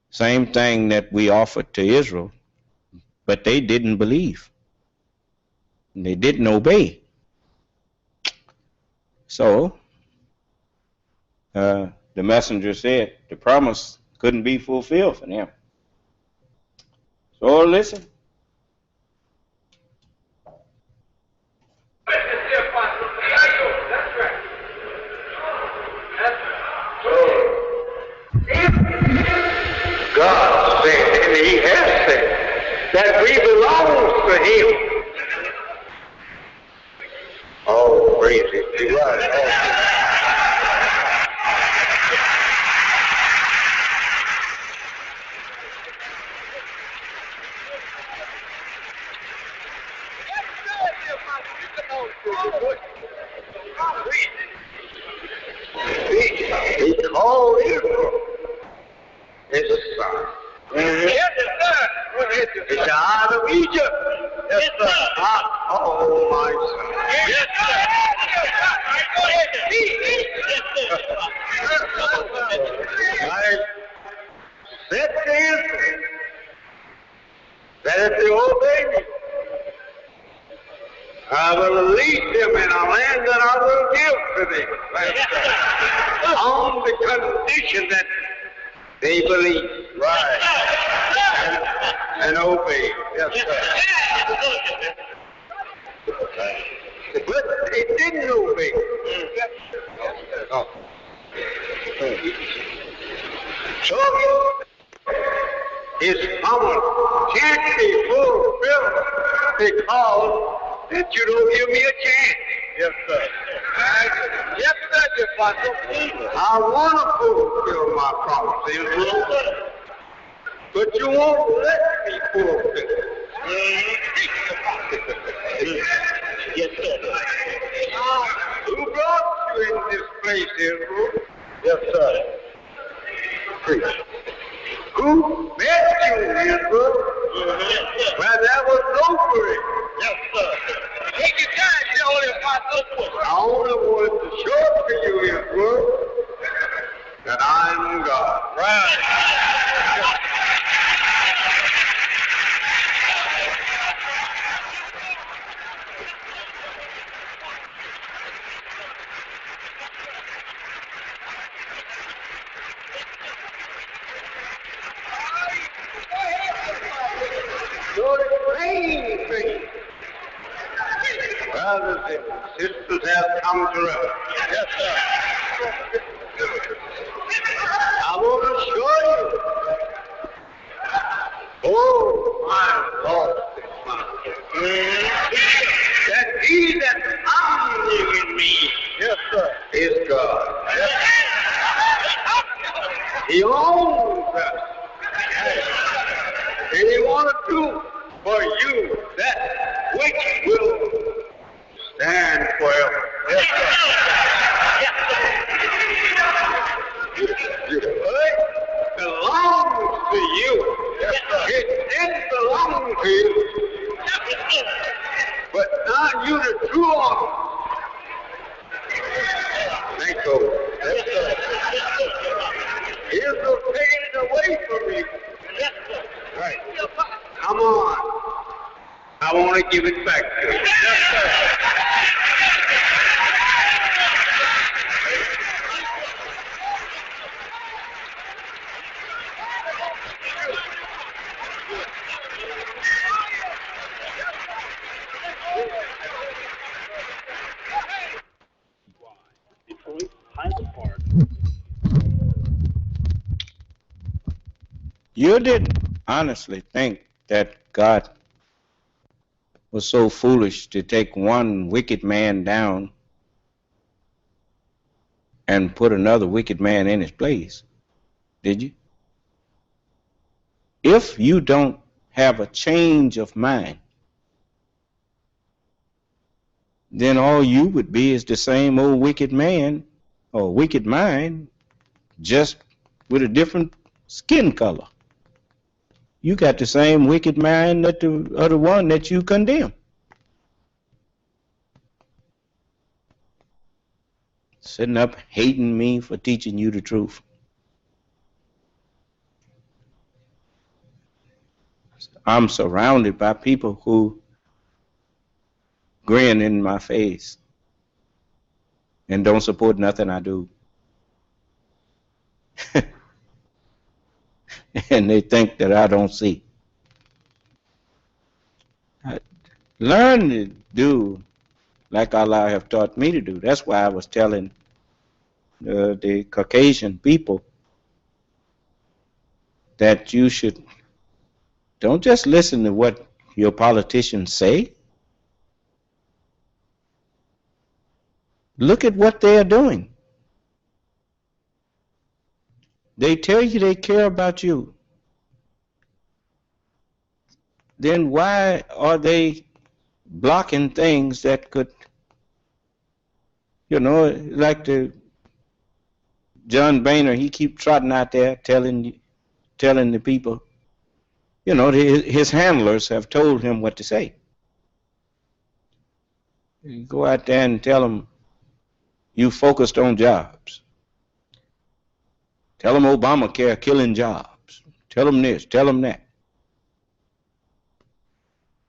same thing that we offered to Israel, but they didn't believe. They didn't obey. So, the messenger said the promise couldn't be fulfilled for them. So listen. God said, and he has said, that we belong to him. Oh, praise it. You're right. He called Israel his son. Yes, sir. It's out of Egypt. Yes, sir. Oh, my son. Yes, sir. I said to Israel that if they obey me, I will lead them in a land that I will give to them. On the condition that they believe. Right. And obey. Yes, sir. But they didn't obey. Oh. So his promise can't be fulfilled because that you don't give me a chance. Yes, sir. Yes, sir, Apostle. I want to fulfill my promises, but you won't let me fulfill it. Yes, sir. Who brought you in this place, Israel? Yes, sir. Preach. Who met you, Israel? Where there was no bread. Yes, sir. Take your time, the Holy Apostle. I only wanted to show to you, Israel, that I'm God. Right. So the main thing, brothers and sisters, have come to us. Yes, sir. I want to show you. Oh, my Lord, that he that is in me, yes, sir, is God. Yes. He owns us. And he want to do for you that which will stand forever. Yes, it belongs to you. Yes, it did belong to you. But now you the true owner. Thank you. Israel taking it away from you. Right. Come on. I want to give it back to you. Detroit, Highland Park. You didn't honestly think that God was so foolish to take one wicked man down and put another wicked man in his place, did you? If you don't have a change of mind, then all you would be is the same old wicked man or wicked mind, just with a different skin color. You got the same wicked mind that the other one that you condemn. Sitting up hating me for teaching you the truth. I'm surrounded by people who grin in my face and don't support nothing I do. And they think that I don't see. Learn to do like Allah have taught me to do. That's why I was telling the Caucasian people that you should don't just listen to what your politicians say. Look at what they are doing. They tell you they care about you. Then why are they blocking things that could, like the John Boehner, he keep trotting out there telling the people, his handlers have told him what to say. You go out there and tell them you focused on jobs. Tell them Obamacare killing jobs. Tell them this, tell them that.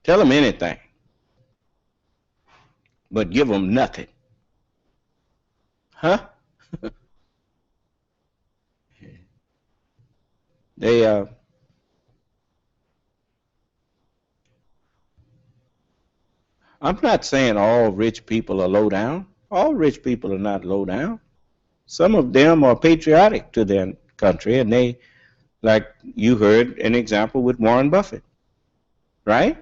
Tell them anything, but give them nothing. Huh? I'm not saying all rich people are low down. All rich people are not low down. Some of them are patriotic to their country, and they, like you heard an example with Warren Buffett, right?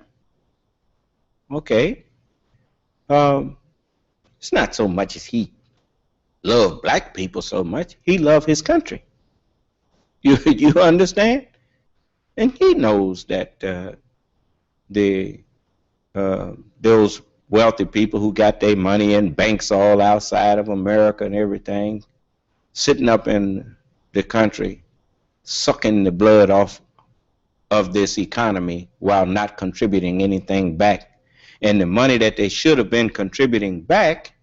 Okay. It's not so much as he loved black people so much. He loved his country. You understand? And he knows that those wealthy people who got their money in banks all outside of America and everything, sitting up in the country, sucking the blood off of this economy while not contributing anything back. And the money that they should have been contributing back,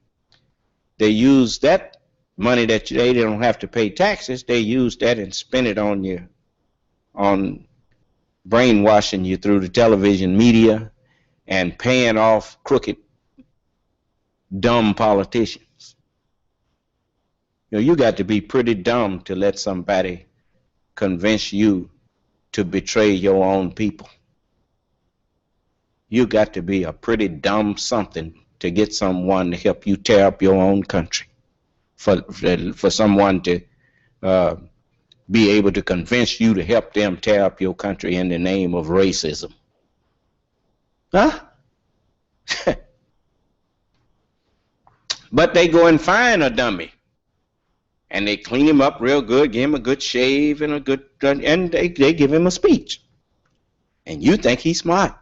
they use that money that they don't have to pay taxes, they use that and spend it on brainwashing you through the television media and paying off crooked, dumb politicians. You got to be pretty dumb to let somebody convince you to betray your own people. You got to be a pretty dumb something to get someone to help you tear up your own country. For someone to be able to convince you to help them tear up your country in the name of racism. Huh? But they go and find a dummy, and they clean him up real good, give him a good shave and and they give him a speech. And you think he's smart,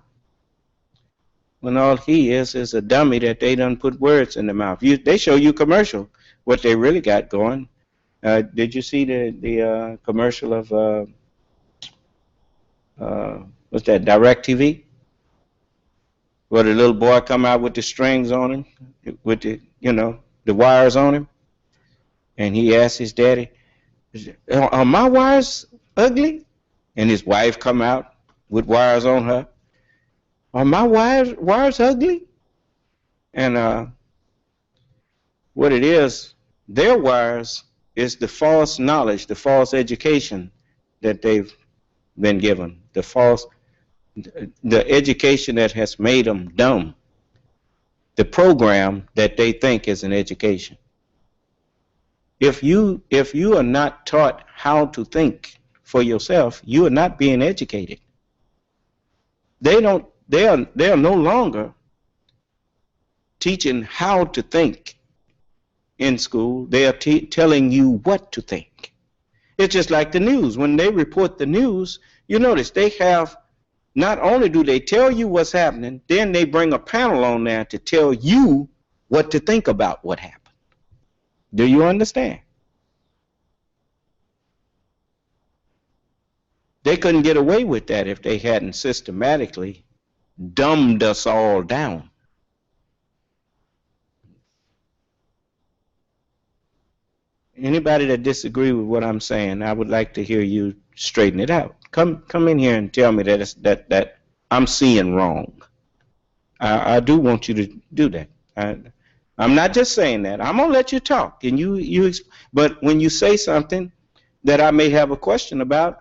when all he is a dummy that they done put words in the mouth. They show you commercial, what they really got going. Did you see the commercial of what's that, DirecTV? Where the little boy come out with the strings on him, with the wires on him, and he asked his daddy, "Are my wires ugly?" And his wife come out with wires on her. "Are my wires ugly?" And what it is, their wires is the false knowledge, the false education that they've been given, the education that has made them dumb, the program that they think is an education. If you are not taught how to think for yourself, you are not being educated. They are no longer teaching how to think in school. They are telling you what to think. It's just like the news. When they report the news, you notice they have, not only do they tell you what's happening, then they bring a panel on there to tell you what to think about what happened. Do you understand? They couldn't get away with that if they hadn't systematically dumbed us all down. Anybody that disagree with what I'm saying, I would like to hear you straighten it out. Come in here and tell me that I'm seeing wrong. I do want you to do that. I'm not just saying that. I'm gonna let you talk, and but when you say something that I may have a question about,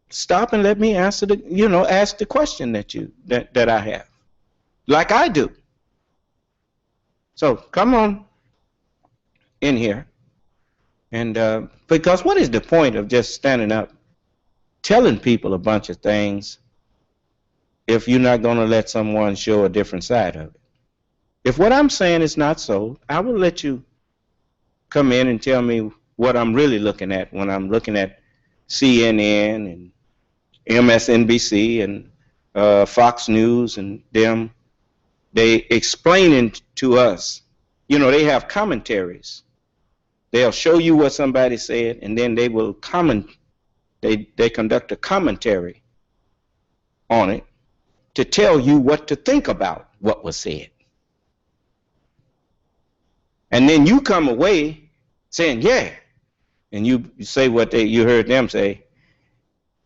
stop and let me answer ask the question that I have, like I do. So come on in here. And because what is the point of just standing up telling people a bunch of things if you're not going to let someone show a different side of it? If what I'm saying is not so, I will let you come in and tell me what I'm really looking at when I'm looking at CNN and MSNBC and Fox News and them. They explaining to us, they have commentaries. They'll show you what somebody said, and then they will they conduct a commentary on it to tell you what to think about what was said. And then you come away saying, yeah, and you say what you heard them say,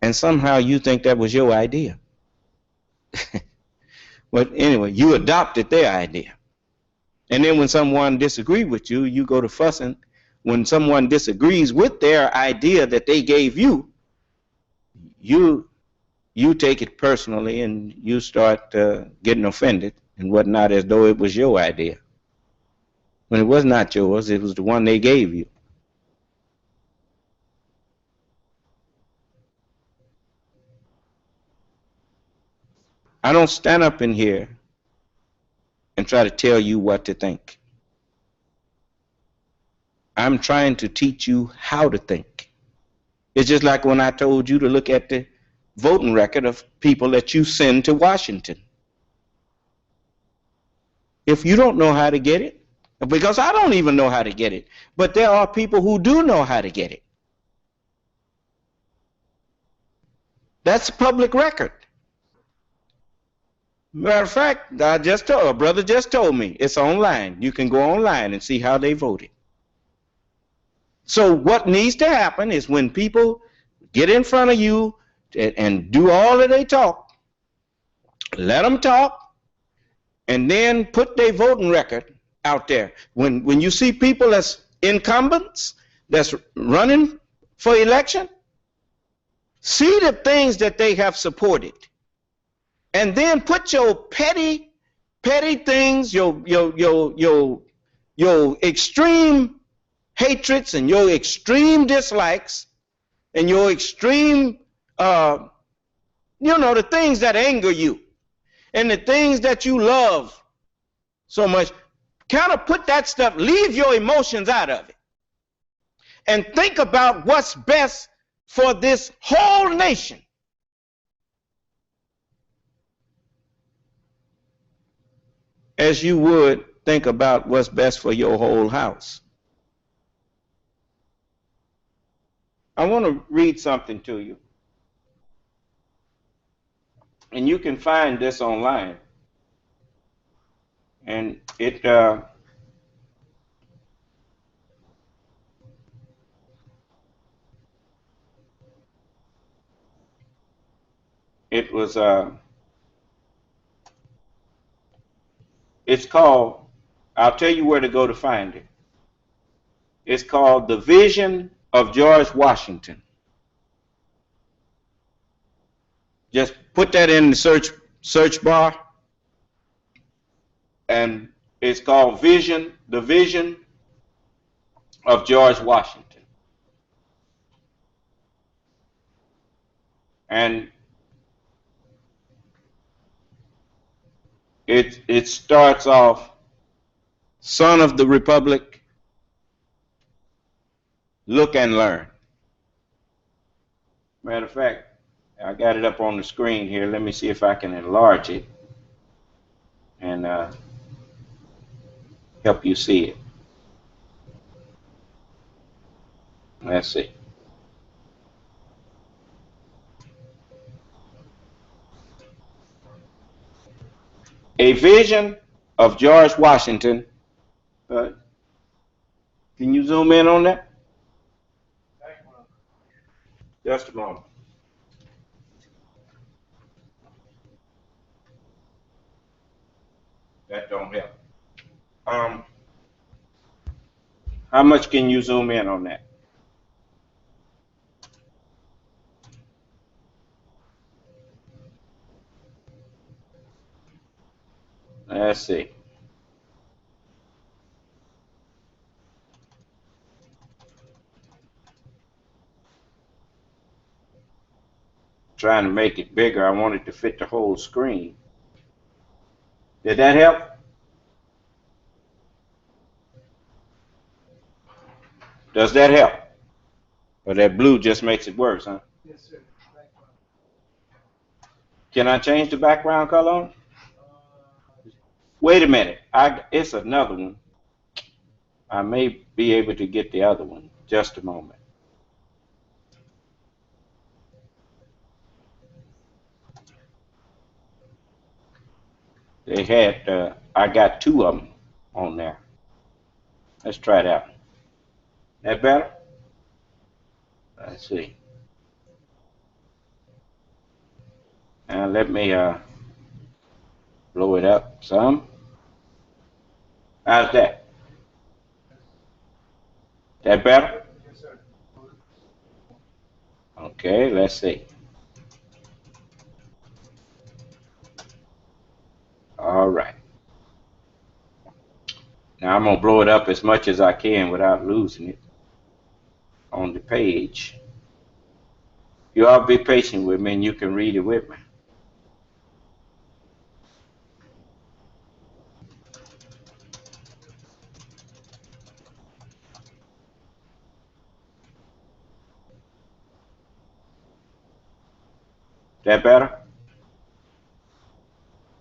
and somehow you think that was your idea. But anyway, you adopted their idea. And then when someone disagrees with you, you go to fussing. When someone disagrees with their idea that they gave you, you take it personally and you start getting offended and whatnot as though it was your idea. When it was not yours, it was the one they gave you. I don't stand up in here and try to tell you what to think. I'm trying to teach you how to think. It's just like when I told you to look at the voting record of people that you send to Washington. If you don't know how to get it, because I don't even know how to get it, but there are people who do know how to get it. That's public record. Matter of fact, a brother just told me it's online. You can go online and see how they voted. So what needs to happen is when people get in front of you and do all of their talk, let them talk, and then put their voting record out there. When you see people as incumbents that's running for election, see the things that they have supported, and then put your petty things, your extreme hatreds and your extreme dislikes and your extreme, the things that anger you and the things that you love so much, kind of put that stuff, leave your emotions out of it, and think about what's best for this whole nation. As you would think about what's best for your whole house. I want to read something to you. And you can find this online. And it was it's called, I'll tell you where to go to find it. It's called The Vision of George Washington. Just put that in the search bar, and it's called The Vision of George Washington. And it starts off, son of the republic, look and learn. Matter of fact, I got it up on the screen here. Let me see if I can enlarge it and help you see it. Let's see. A vision of George Washington. Can you zoom in on that? Just a moment. That don't help. How much can you zoom in on that? Let's see. Trying to make it bigger. I want it to fit the whole screen. Did that help? Does that help? Or that blue just makes it worse, huh? Yes, sir. Can I change the background color? Wait a minute. It's another one. I may be able to get the other one. Just a moment. They had, I got two of them on there. Let's try that one. That better? Let's see. Now let me blow it up some. How's that? That better? Yes, sir. Okay, let's see. All right. Now I'm going to blow it up as much as I can without losing it on the page. You all be patient with me and you can read it with me. That better?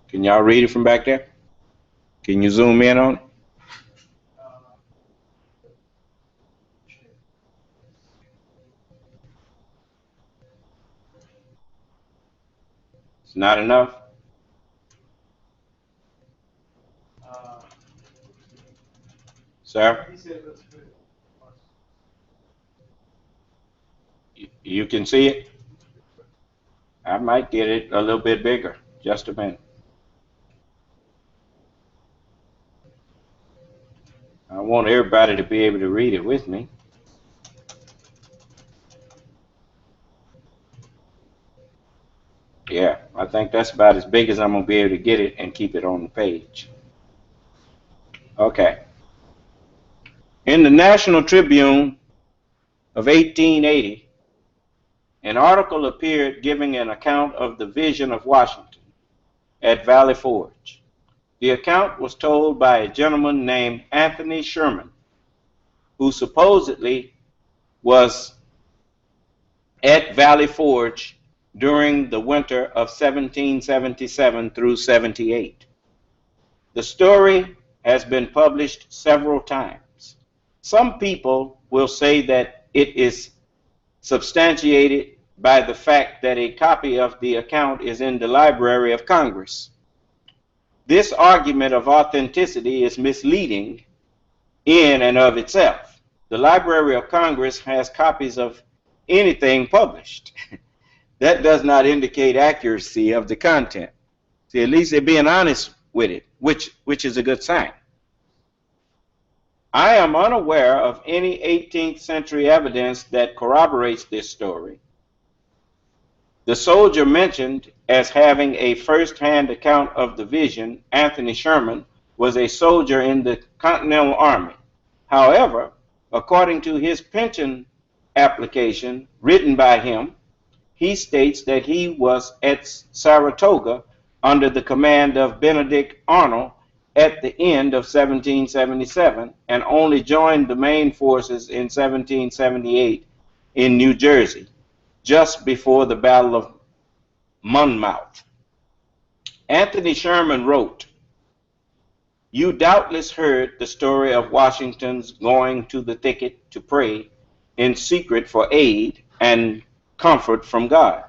Can y'all read it from back there? Can you zoom in on it? It's not enough? Sir? He said it looks good. You can see it? I might get it a little bit bigger. Just a minute. I want everybody to be able to read it with me. Yeah, I think that's about as big as I'm going to be able to get it and keep it on the page. Okay. In the National Tribune of 1880, an article appeared giving an account of the vision of Washington at Valley Forge. The account was told by a gentleman named Anthony Sherman, who supposedly was at Valley Forge during the winter of 1777 through 78. The story has been published several times. Some people will say that it is substantiated by the fact that a copy of the account is in the Library of Congress. This argument of authenticity is misleading in and of itself. The Library of Congress has copies of anything published. That does not indicate accuracy of the content. See, at least they're being honest with it, which is a good sign. I am unaware of any 18th century evidence that corroborates this story. The soldier mentioned as having a first-hand account of the vision, Anthony Sherman, was a soldier in the Continental Army. However, according to his pension application written by him, he states that he was at Saratoga under the command of Benedict Arnold at the end of 1777 and only joined the main forces in 1778 in New Jersey, just before the Battle of Monmouth. Anthony Sherman wrote, "You doubtless heard the story of Washington's going to the thicket to pray in secret for aid and comfort from God,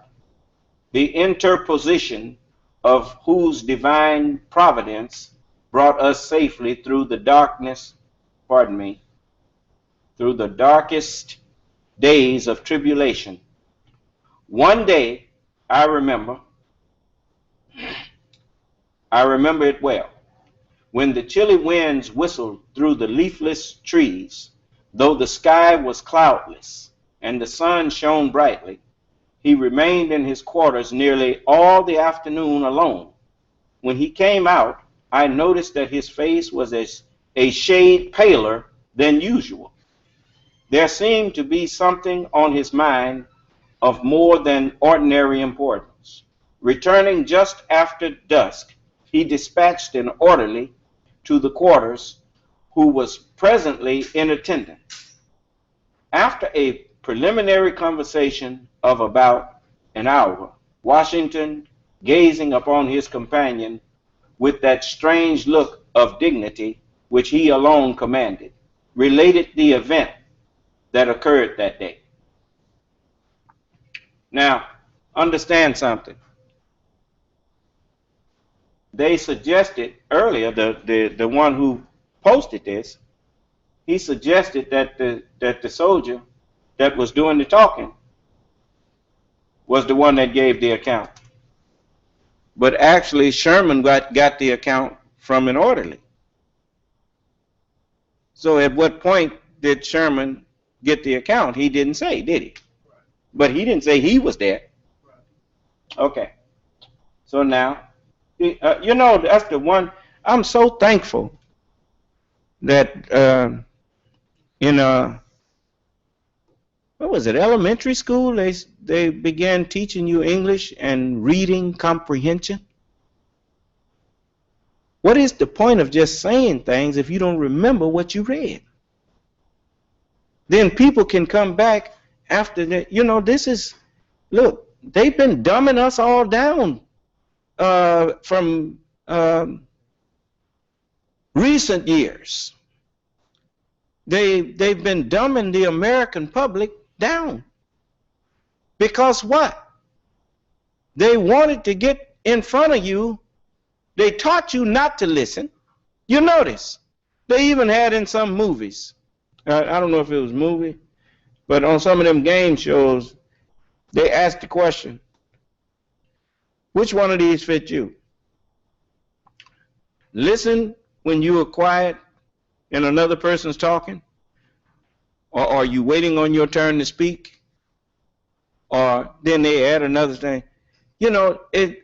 the interposition of whose divine providence brought us safely through the through the darkest days of tribulation. One day, I remember it well, when the chilly winds whistled through the leafless trees, though the sky was cloudless and the sun shone brightly, he remained in his quarters nearly all the afternoon alone. When he came out, I noticed that his face was a shade paler than usual. There seemed to be something on his mind of more than ordinary importance. Returning just after dusk, he dispatched an orderly to the quarters who was presently in attendance. After a preliminary conversation of about an hour, Washington, gazing upon his companion with that strange look of dignity which he alone commanded, related the event that occurred that day." Now, understand something. They suggested earlier, the one who posted this, he suggested that the soldier that was doing the talking was the one that gave the account. But actually, Sherman got the account from an orderly. So at what point did Sherman get the account? He didn't say, did he? But he didn't say he was there. Okay. So now, you know, that's the one. I'm so thankful that in what was it, elementary school, they began teaching you English and reading comprehension. What is the point of just saying things if you don't remember what you read? Then people can come back after that. You know, this is, look, they've been dumbing us all down from recent years. They've been dumbing the American public down. Because what? They wanted to get in front of you. They taught you not to listen. You notice, they even had in some movies, I don't know if it was a movie, but on some of them game shows, they asked the question, which one of these fit you? Listen when you are quiet and another person's talking? Or are you waiting on your turn to speak? Or then they add another thing. You know, they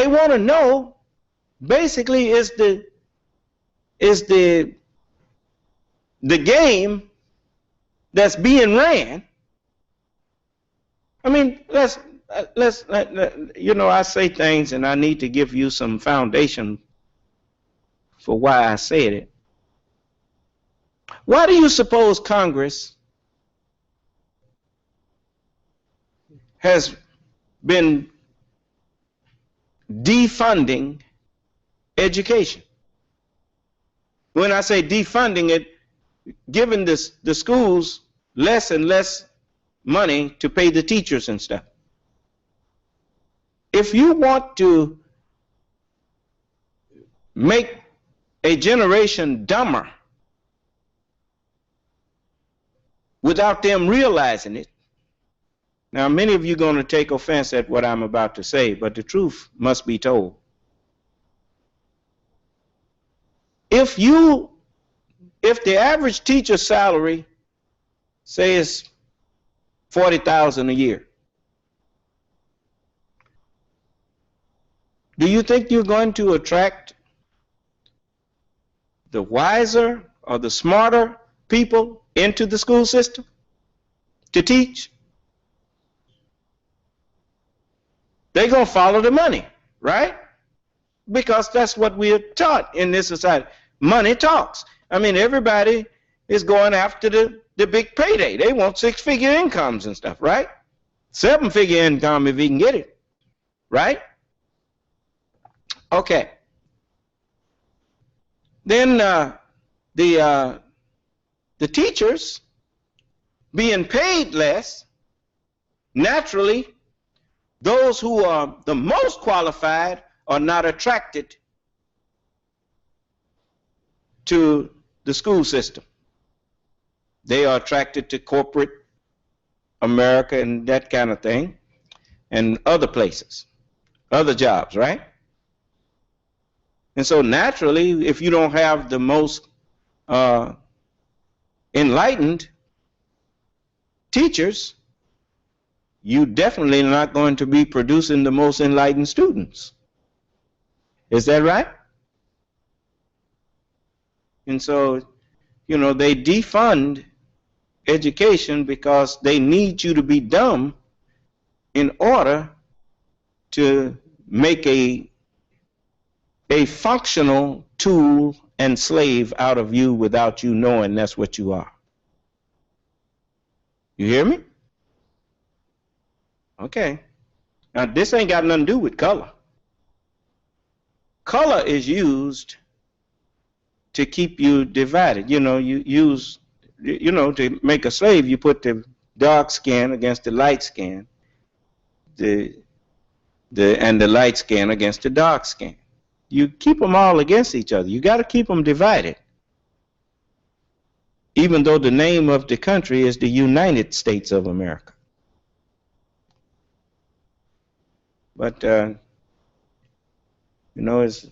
want to know, basically, is the game that's being ran. I mean, let's you know, I say things and I need to give you some foundation for why I said it. Why do you suppose Congress has been defunding education? When I say defunding it, giving the schools less and less money to pay the teachers and stuff. If you want to make a generation dumber without them realizing it, now many of you are going to take offense at what I'm about to say, but the truth must be told. If the average teacher's salary, say, is $40,000 a year, do you think you're going to attract the wiser or the smarter people into the school system to teach? they're going to follow the money, right? Because that's what we are taught in this society. Money talks. I mean, everybody is going after the big payday. They want 6-figure incomes and stuff, right? 7-figure income if he can get it, right? Okay. Then the teachers being paid less, naturally, those who are the most qualified are not attracted to the school system. They are attracted to corporate America and that kind of thing, and other places, other jobs, right? And so naturally, if you don't have the most enlightened teachers, you definitely are not going to be producing the most enlightened students. Is that right? And so, you know, they defund education because they need you to be dumb in order to make a functional tool and slave out of you without you knowing that's what you are. You hear me? Okay. Now, this ain't got nothing to do with color. Color is used to keep you divided. You know, you use, you know, to make a slave, you put the dark skin against the light skin, and the light skin against the dark skin. You keep them all against each other. You got to keep them divided. Even though the name of the country is the United States of America. But, you know, as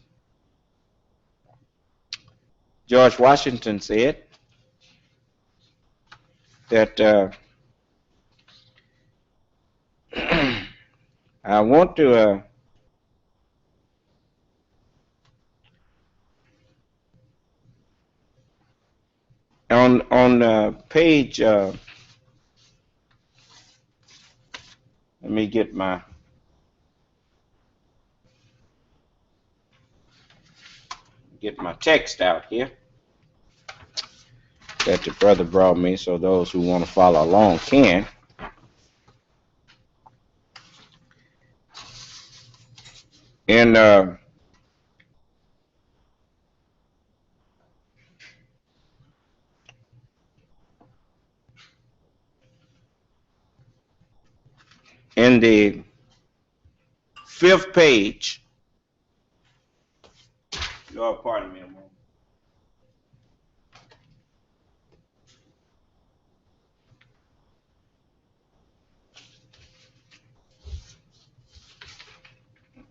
George Washington said, that I want to on page let me get my text out here that the brother brought me, so those who want to follow along can. And in the 5th page, y'all pardon me a moment.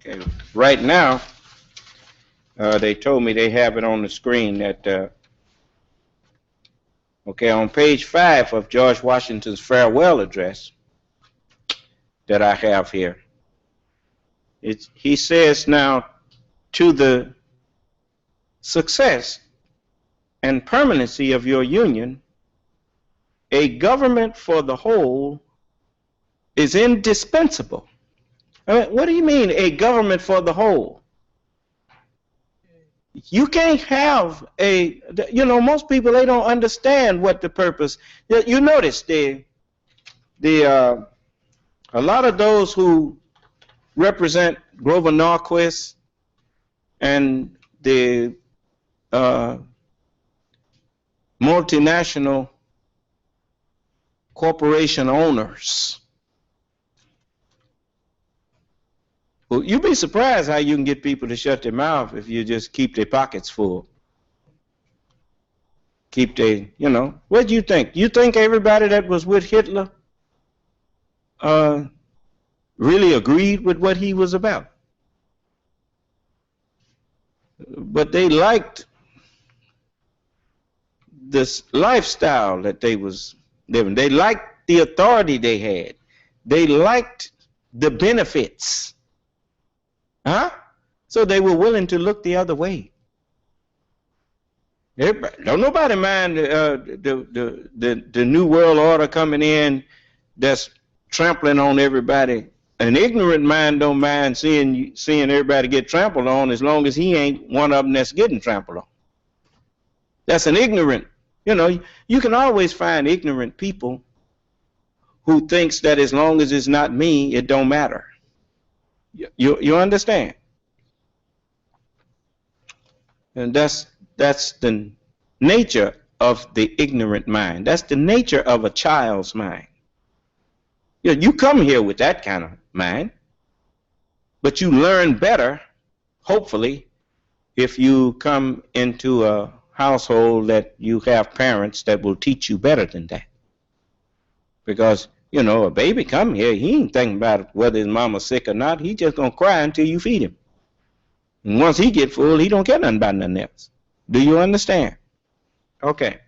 Okay, right now, they told me they have it on the screen that, okay, on page 5 of George Washington's farewell address that I have here, he says now, to the success and permanency of your union, a government for the whole is indispensable. I mean, what do you mean, a government for the whole? You can't have a, you know, most people, they don't understand what the purpose. You notice a lot of those who represent Grover Norquist and the multinational corporation owners. Well, you'd be surprised how you can get people to shut their mouth if you just keep their pockets full. Keep their, you know, what do you think? You think everybody that was with Hitler really agreed with what he was about? But they liked this lifestyle that they was living. They liked the authority they had. They liked the benefits. Huh? So they were willing to look the other way. Don't nobody mind the new world order coming in that's trampling on everybody An ignorant mind don't mind seeing everybody get trampled on as long as he ain't one of them that's getting trampled on. That's an ignorant. You know, you can always find ignorant people who thinks that as long as it's not me, it don't matter. You understand? And that's the nature of the ignorant mind. That's the nature of a child's mind. You come here with that kind of mind, but you learn better, hopefully, if you come into a household that you have parents that will teach you better than that. Because, you know, a baby come here, he ain't thinking about whether his mama's sick or not. He just gonna cry until you feed him. And once he get full, he don't care nothing about nothing else. Do you understand? Okay.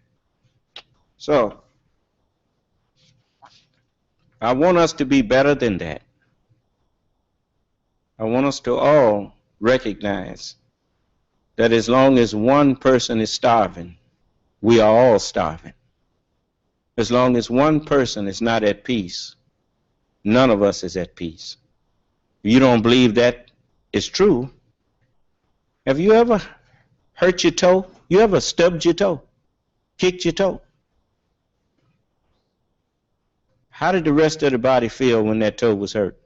So, I want us to be better than that. I want us to all recognize that as long as one person is starving, we are all starving. As long as one person is not at peace, none of us is at peace. If you don't believe that is true, have you ever hurt your toe? You ever stubbed your toe? Kicked your toe? How did the rest of the body feel when that toe was hurt?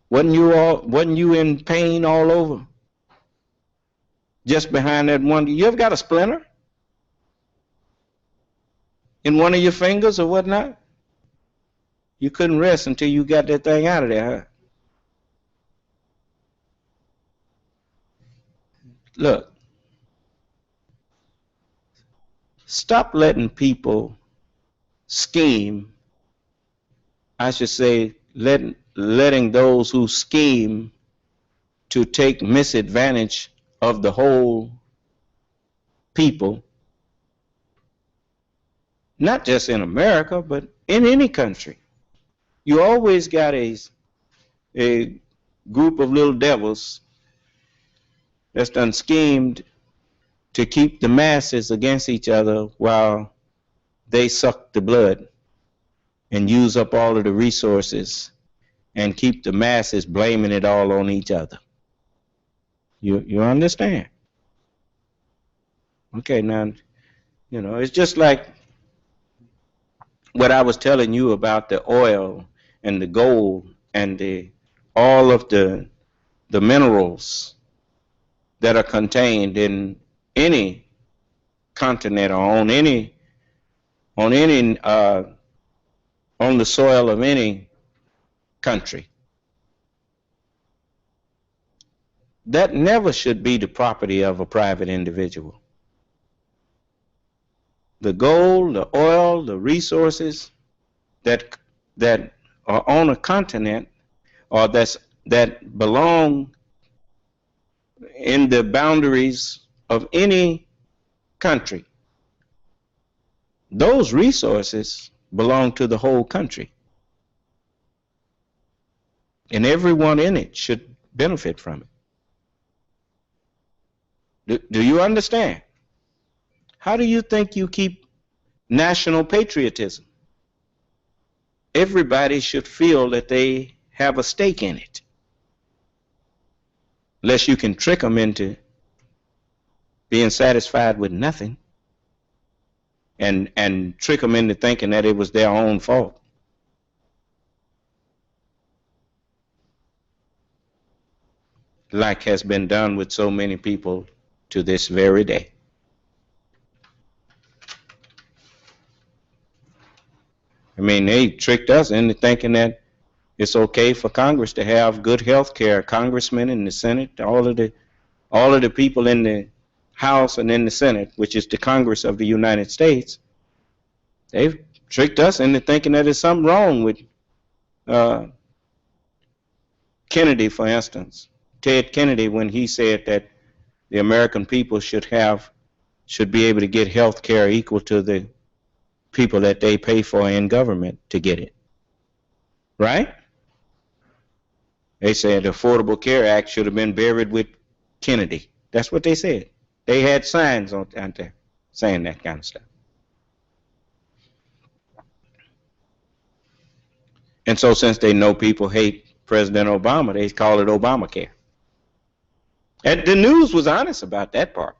Wasn't you in pain all over? Just behind that one, you ever got a splinter in one of your fingers or whatnot? You couldn't rest until you got that thing out of there, huh? Look, stop letting people scheme. I should say, letting those who scheme to take misadvantage of the whole people, not just in America, but in any country. You always got a group of little devils that's done schemed to keep the masses against each other while they suck the blood and use up all of the resources and keep the masses blaming it all on each other. You understand? Okay, now, you know, it's just like what I was telling you about the oil and the gold and all of the minerals that are contained in any continent or on the soil of any country. That never should be the property of a private individual. The gold, the oil, the resources that are on a continent or that belong in the boundaries of any country, those resources belong to the whole country. And everyone in it should benefit from it. Do you understand? How do you think you keep national patriotism? Everybody should feel that they have a stake in it. Unless you can trick them into being satisfied with nothing and trick them into thinking that it was their own fault. Like has been done with so many people to this very day. I mean, they tricked us into thinking that it's okay for Congress to have good health care. Congressmen in the Senate, all of the people in the House and in the Senate, which is the Congress of the United States, they've tricked us into thinking that there's something wrong with Kennedy, for instance. Ted Kennedy, when he said that the American people should be able to get health care equal to the people that they pay for in government to get it. Right? They said the Affordable Care Act should have been buried with Kennedy. That's what they said. They had signs out there saying that kind of stuff. And so since they know people hate President Obama, they call it Obamacare. And the news was honest about that part.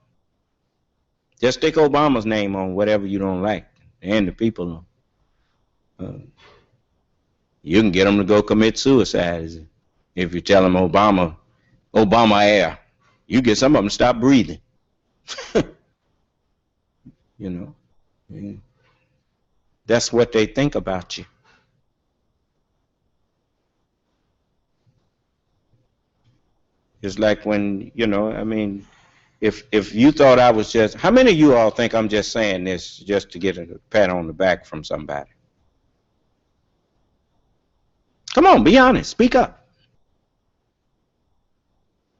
Just stick Obama's name on whatever you don't like, and the people, you can get them to go commit suicide if you tell them Obamacare. You get some of them to stop breathing. You know, and that's what they think about you. It's like when, you know, I mean, if you thought I was just, how many of you all think I'm just saying this just to get a pat on the back from somebody? Come on, be honest, speak up.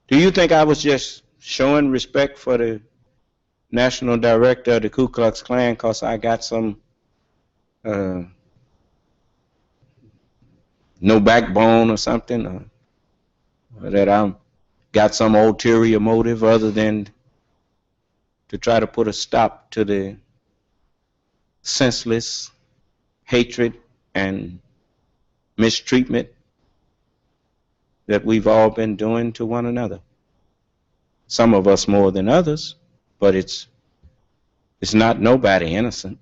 Do you think I was just showing respect for the national director of the Ku Klux Klan because I got some no backbone or something, or that I'm got some ulterior motive other than to try to put a stop to the senseless hatred and mistreatment that we've all been doing to one another. Some of us more than others, but it's not nobody innocent.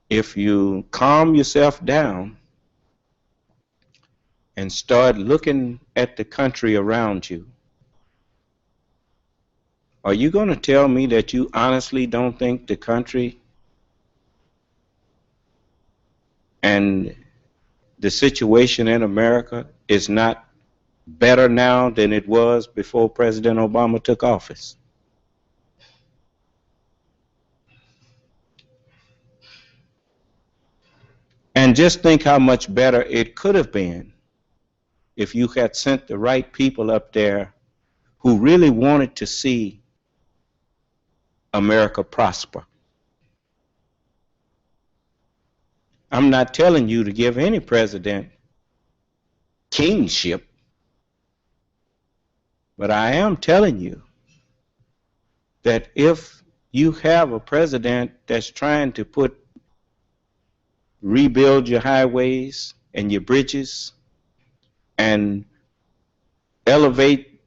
If you calm yourself down and start looking at the country around you, are you going to tell me that you honestly don't think the country and the situation in America is not better now than it was before President Obama took office? And just think how much better it could have been if you had sent the right people up there who really wanted to see America prosper. I'm not telling you to give any president kingship, but I am telling you that if you have a president that's trying to rebuild your highways and your bridges and elevate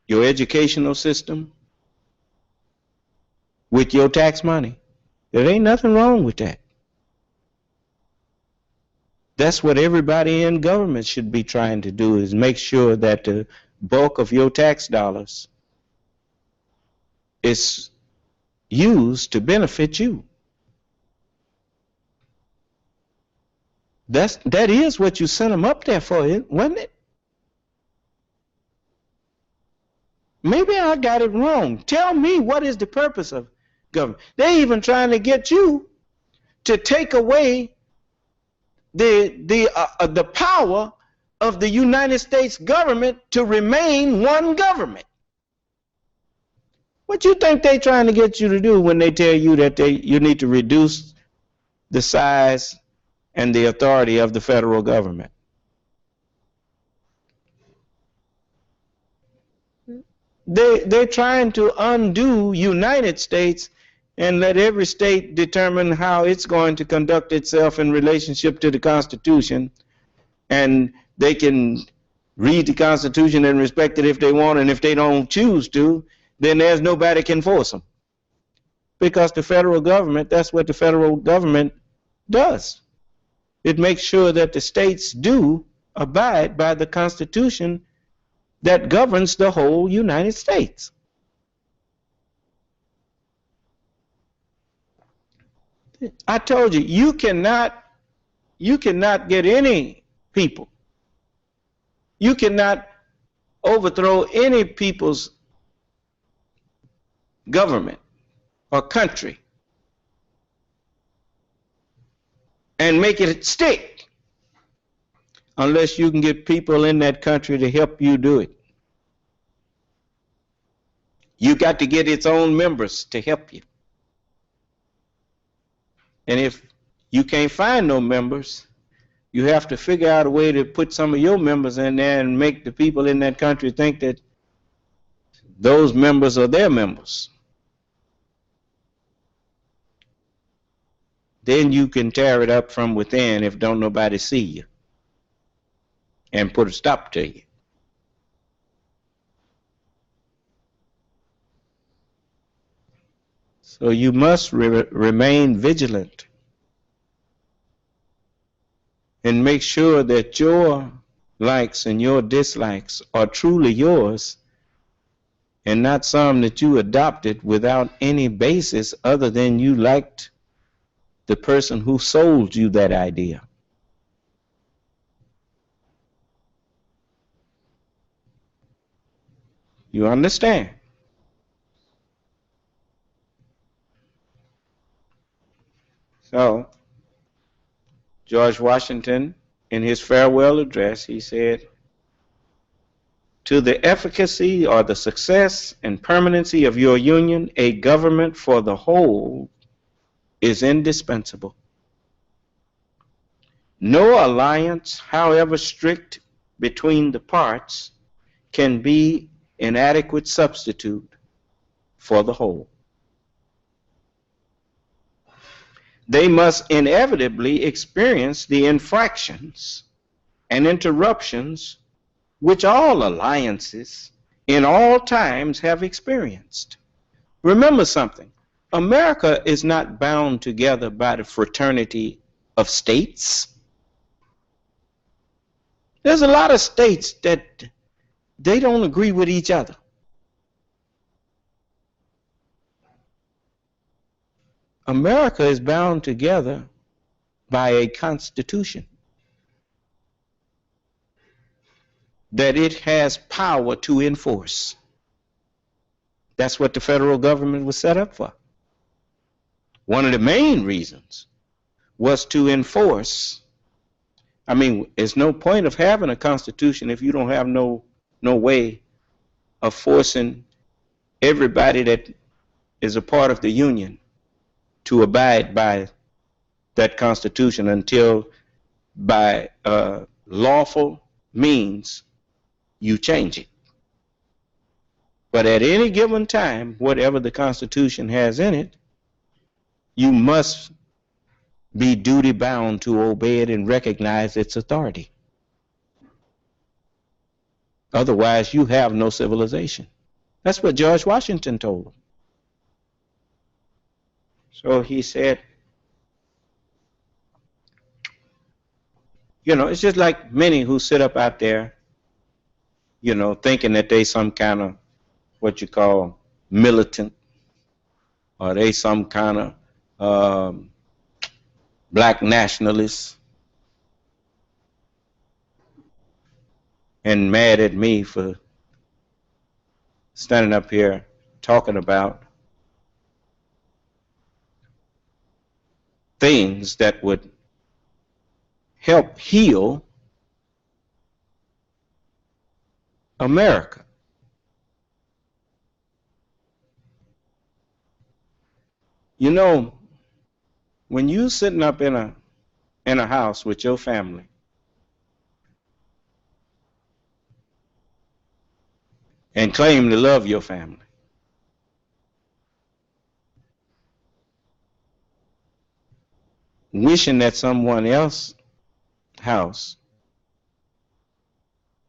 your educational system with your tax money, there ain't nothing wrong with that. That's what everybody in government should be trying to do, is make sure that the bulk of your tax dollars is used to benefit you. That is what you sent them up there for, wasn't it? Maybe I got it wrong. Tell me, what is the purpose of government? They're even trying to get you to take away the power of the United States government to remain one government. What you think they're trying to get you to do when they tell you that you need to reduce the size and the authority of the federal government? They're trying to undo United States and let every state determine how it's going to conduct itself in relationship to the Constitution, and they can read the Constitution and respect it if they want, and if they don't choose to, then there's nobody can force them. Because the federal government, that's what the federal government does. It makes sure that the states do abide by the Constitution that governs the whole United States. I told you, you cannot get any people, you cannot overthrow any people's government or country and make it stick unless you can get people in that country to help you do it. You got to get its own members to help you. And if you can't find no members, you have to figure out a way to put some of your members in there and make the people in that country think that those members are their members. Then you can tear it up from within if don't nobody see you and put a stop to you. So you must remain vigilant and make sure that your likes and your dislikes are truly yours and not some that you adopted without any basis other than you liked the person who sold you that idea. You understand? So, George Washington, in his farewell address, he said, "To the efficacy or the success and permanency of your union, a government for the whole is indispensable. No alliance, however strict between the parts, can be an adequate substitute for the whole. They must inevitably experience the infractions and interruptions which all alliances in all times have experienced." Remember something. America is not bound together by the fraternity of states. There's a lot of states that they don't agree with each other. America is bound together by a constitution that it has power to enforce. That's what the federal government was set up for. One of the main reasons was to enforce. I mean, there's no point of having a constitution if you don't have no way of forcing everybody that is a part of the union to abide by that constitution until by lawful means you change it. But at any given time, whatever the Constitution has in it, you must be duty bound to obey it and recognize its authority. Otherwise, you have no civilization. That's what George Washington told them. So he said, you know, it's just like many who sit up out there, you know, thinking that they some kind of what you call militant, or they some kind of black nationalists, and mad at me for standing up here talking about things that would help heal America. You know, when you sitting up in a house with your family, and claim to love your family, wishing that someone else's house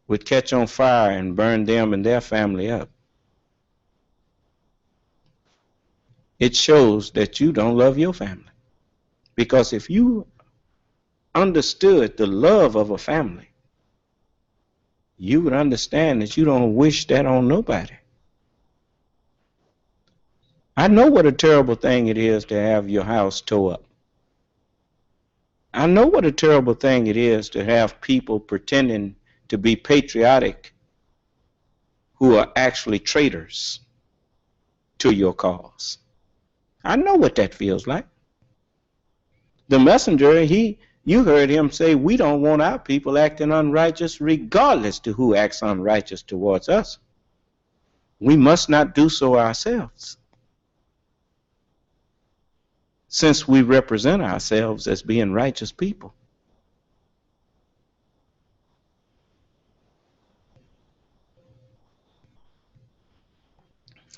would catch on fire and burn them and their family up, it shows that you don't love your family. Because if you understood the love of a family, you would understand that you don't wish that on nobody. I know what a terrible thing it is to have your house tore up. I know what a terrible thing it is to have people pretending to be patriotic who are actually traitors to your cause. I know what that feels like. The messenger, you heard him say, we don't want our people acting unrighteous regardless to who acts unrighteous towards us. We must not do so ourselves, since we represent ourselves as being righteous people.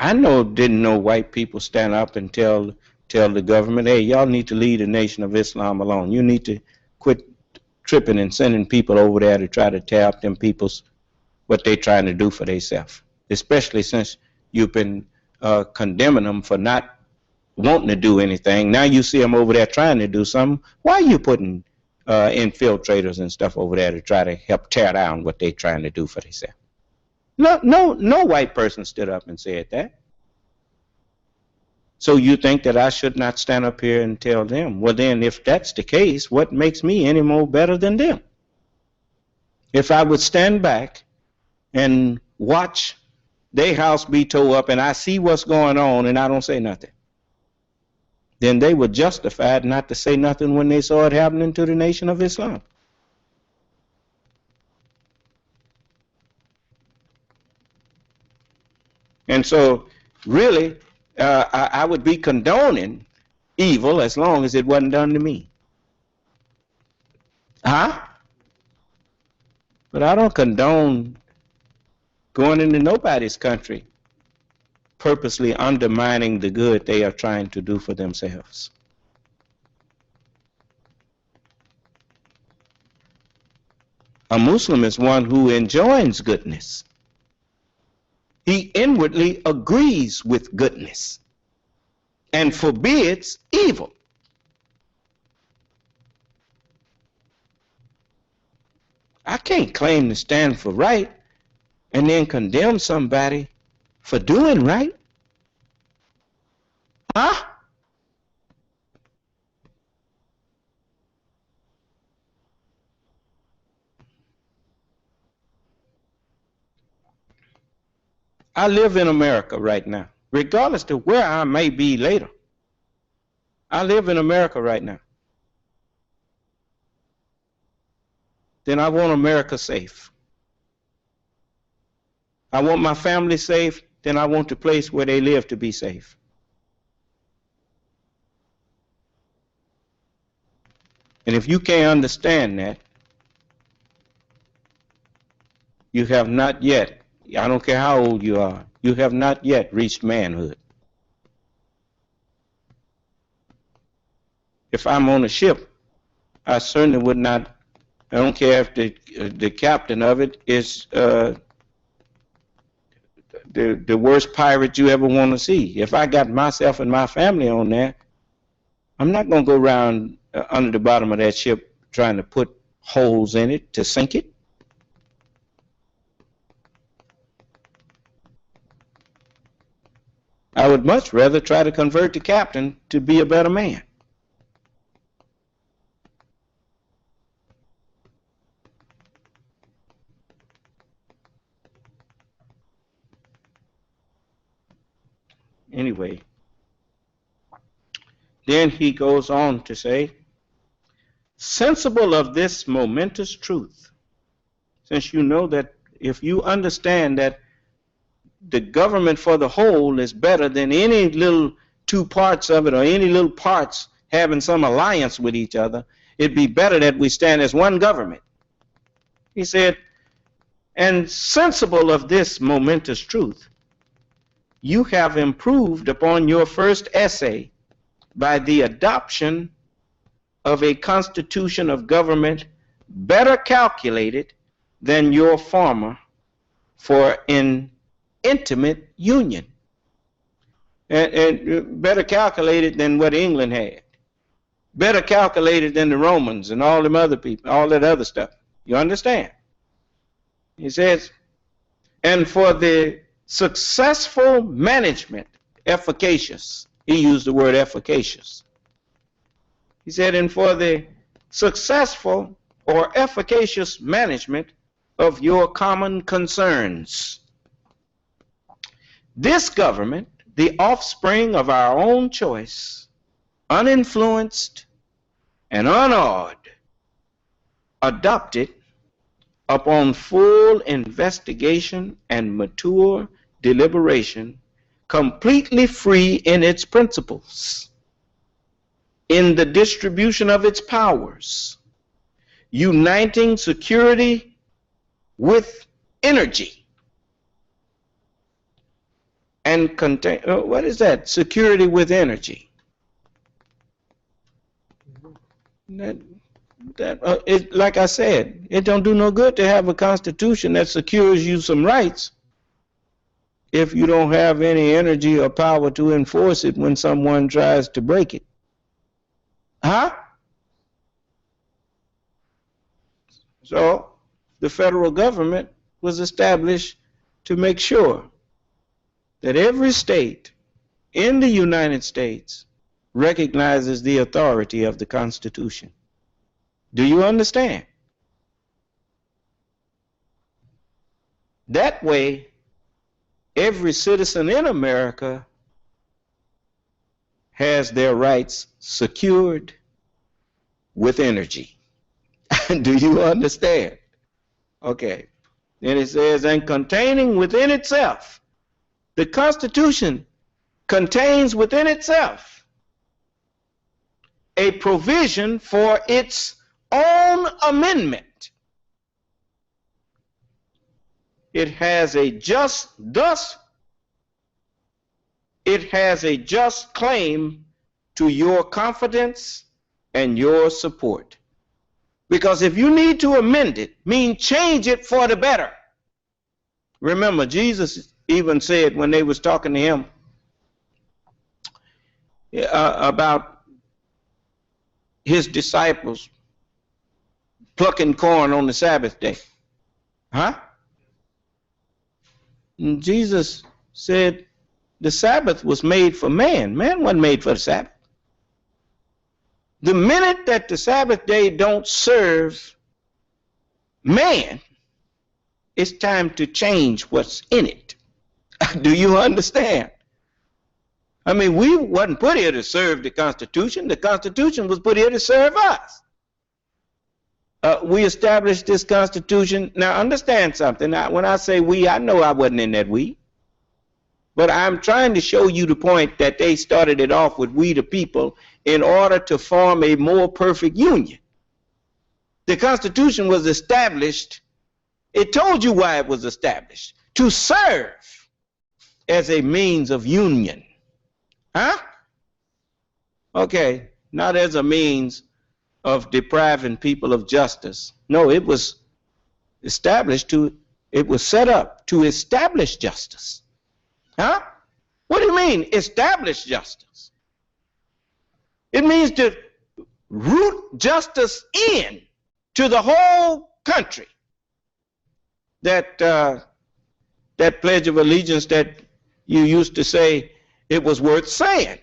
I didn't know white people stand up and tell the government, hey, y'all need to leave the Nation of Islam alone. You need to quit tripping and sending people over there to try to tear up them people's what they trying to do for themselves, especially since you've been condemning them for not wanting to do anything. Now you see them over there trying to do something. Why are you putting infiltrators and stuff over there to try to help tear down what they're trying to do for themselves? No white person stood up and said that. So you think that I should not stand up here and tell them? Well, then, if that's the case, what makes me any more better than them? If I would stand back and watch their house be tore up and I see what's going on and I don't say nothing, then they were justified not to say nothing when they saw it happening to the Nation of Islam. And so, really, I would be condoning evil as long as it wasn't done to me. But I don't condone going into nobody's country purposely undermining the good they are trying to do for themselves. A Muslim is one who enjoins goodness. He inwardly agrees with goodness and forbids evil. I can't claim to stand for right and then condemn somebody for doing right. I live in America right now, regardless of where I may be later. I live in America right now. Then I want America safe. I want my family safe, then I want the place where they live to be safe. And if you can't understand that, you have not yet, I don't care how old you are, you have not yet reached manhood. If I'm on a ship, I certainly would not, I don't care if the captain of it is the worst pirate you ever want to see. If I got myself and my family on there, I'm not going to go around under the bottom of that ship trying to put holes in it to sink it. I would much rather try to convert the captain to be a better man. Anyway, then he goes on to say, sensible of this momentous truth, since you know that if you understand that the government for the whole is better than any little two parts of it or any little parts having some alliance with each other, it'd be better that we stand as one government. He said, and sensible of this momentous truth, you have improved upon your first essay by the adoption of a constitution of government better calculated than your former for an intimate union, and better calculated than what England had, better calculated than the Romans and all them other people, all that other stuff. You understand? He says, and for the successful management, efficacious. He used the word efficacious. He said, and for the successful or efficacious management of your common concerns. This government, the offspring of our own choice, uninfluenced and unawed, adopted upon full investigation and mature deliberation, completely free in its principles, in the distribution of its powers, uniting security with energy, and contain, what is that? Security with energy. It, like I said, it don't do no good to have a constitution that secures you some rights if you don't have any energy or power to enforce it when someone tries to break it. Huh? So the federal government was established to make sure that every state in the United States recognizes the authority of the Constitution. Do you understand? That way, every citizen in America has their rights secured with energy. Do you understand? Okay. Then it says, and containing within itself, the Constitution contains within itself a provision for its own amendment. It has a just, thus, it has a just claim to your confidence and your support. Because if you need to amend it, mean change it for the better. Remember, Jesus even said when they was talking to him about his disciples plucking corn on the Sabbath day. Huh? And Jesus said the Sabbath was made for man. Man wasn't made for the Sabbath. The minute that the Sabbath day don't serve man, it's time to change what's in it. Do you understand? I mean, we wasn't put here to serve the Constitution. The Constitution was put here to serve us. We established this Constitution. Now, understand something. Now, when I say we, I know I wasn't in that we. But I'm trying to show you the point that they started it off with we the people in order to form a more perfect union. The Constitution was established, it told you why it was established, to serve as a means of union. Huh? Okay, not as a means of depriving people of justice. No, it was established to, it was set up to establish justice. Huh? What do you mean, establish justice? It means to root justice in to the whole country. That Pledge of Allegiance that you used to say, it was worth saying.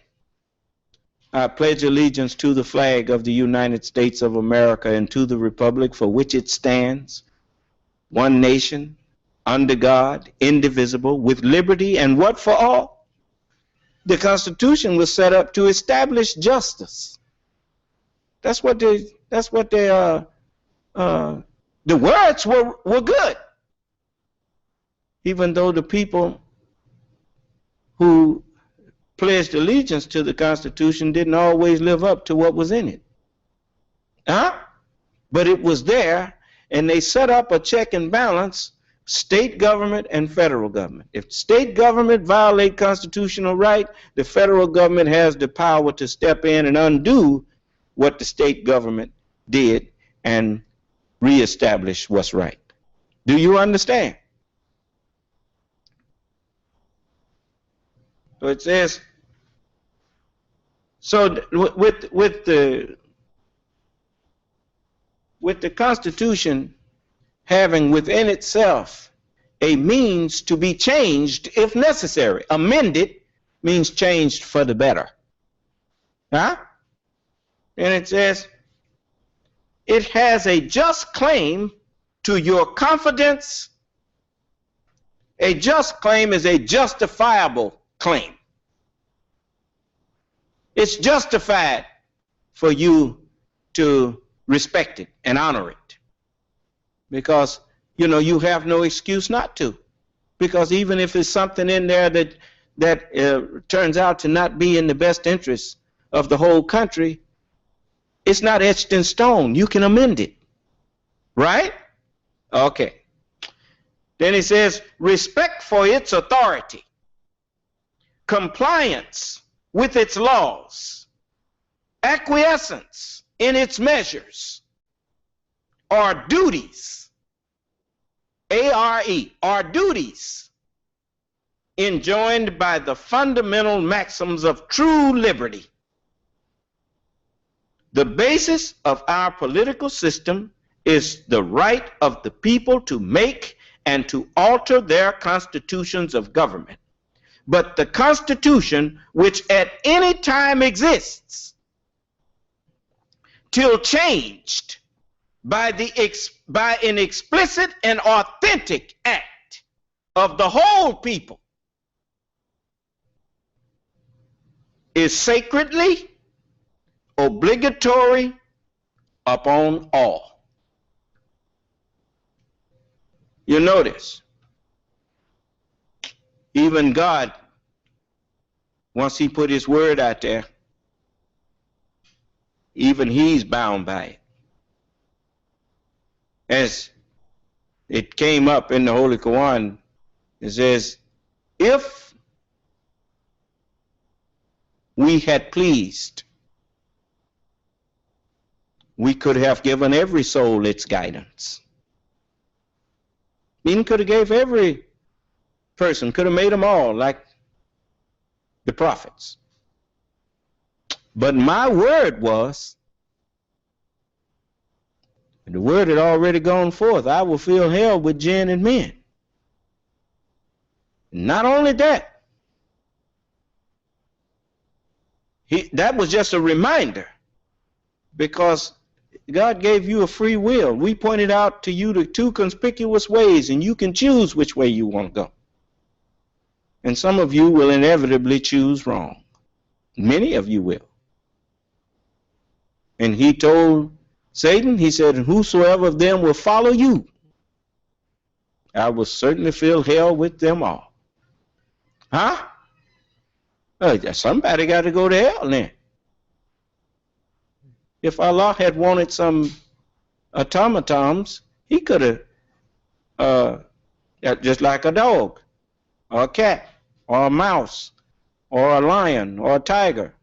I pledge allegiance to the flag of the United States of America and to the republic for which it stands, one nation, under God, indivisible, with liberty and what for all? The Constitution was set up to establish justice. That's what the words were good. Even though the people who pledged allegiance to the Constitution didn't always live up to what was in it. Huh? But it was there, and they set up a check and balance, state government and federal government. If state government violate constitutional right, the federal government has the power to step in and undo what the state government did and reestablish what's right. Do you understand? So it says, so with the Constitution having within itself a means to be changed if necessary. Amended means changed for the better. Huh? And it says, it has a just claim to your confidence. A just claim is a justifiable claim. It's justified for you to respect it and honor it. Because, you know, you have no excuse not to. Because even if there's something in there that turns out to not be in the best interest of the whole country, it's not etched in stone. You can amend it. Right? Okay. Then he says, respect for its authority. compliance with its laws, acquiescence in its measures, or duties, A-R-E, are duties enjoined by the fundamental maxims of true liberty. The basis of our political system is the right of the people to make and to alter their constitutions of government. But the Constitution, which at any time exists, till changed by an explicit and authentic act of the whole people, is sacredly obligatory upon all. You notice, even God, once he put his word out there, even he's bound by it. As it came up in the Holy Quran, it says, if we had pleased, we could have given every soul its guidance. Meaning could have gave every person, could have made them all like the prophets. But my word was, and the word had already gone forth, I will fill hell with jinn and men. Not only that, that was just a reminder, because God gave you a free will. We pointed out to you the two conspicuous ways, and you can choose which way you want to go. And some of you will inevitably choose wrong. Many of you will. And he told Satan, he said, whosoever of them will follow you, I will certainly fill hell with them all. Huh? Somebody got to go to hell then. If Allah had wanted some automatons, he could have, just like a dog, or a cat, or a mouse, or a lion, or a tiger.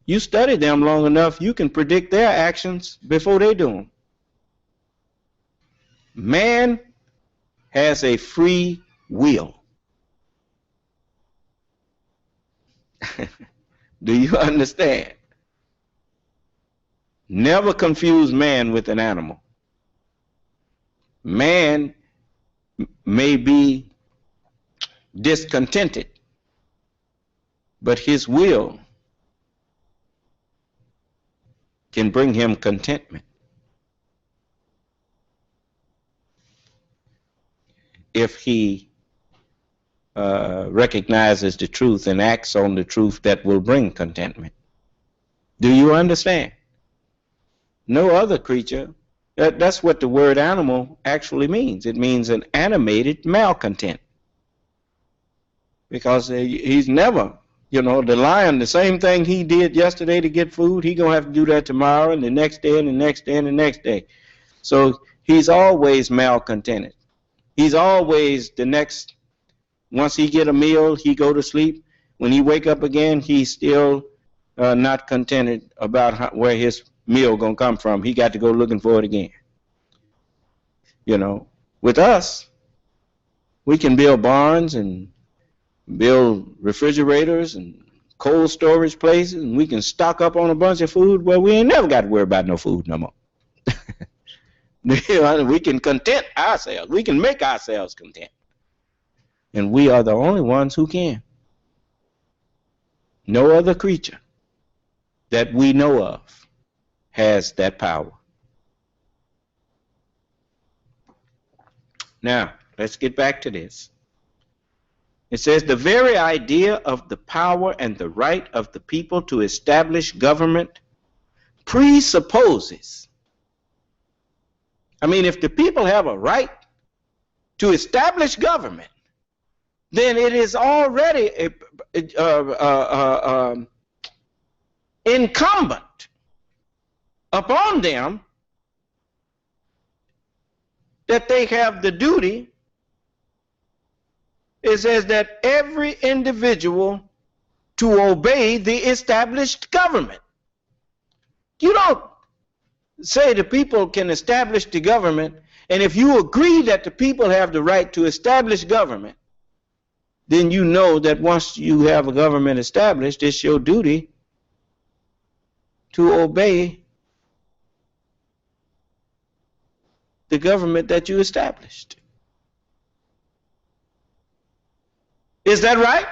You study them long enough, you can predict their actions before they do them. Man has a free will. Do you understand? Never confuse man with an animal. Man may be discontented, but his will can bring him contentment. If he recognizes the truth and acts on the truth that will bring contentment. Do you understand? No other creature, that's what the word animal actually means. It means an animated malcontent. Because he's never, the lion, the same thing he did yesterday to get food, he's going to have to do that tomorrow and the next day and the next day and the next day. So he's always malcontented. He's always once he get a meal, he go to sleep. When he wake up again, he's still not contented about where his meal gonna come from. He got to go looking for it again. With us, we can build barns and build refrigerators and cold storage places, and we can stock up on a bunch of food where we ain't never got to worry about no food no more. We can content ourselves. We can make ourselves content. And we are the only ones who can. No other creature that we know of has that power. Now, let's get back to this. It says, the very idea of the power and the right of the people to establish government presupposes. If the people have a right to establish government, then it is already incumbent upon them that they have the duty It says that every individual to obey the established government. You don't say the people can establish the government, and if you agree that the people have the right to establish government, then you know that once you have a government established, it's your duty to obey the government that you established. Is that right?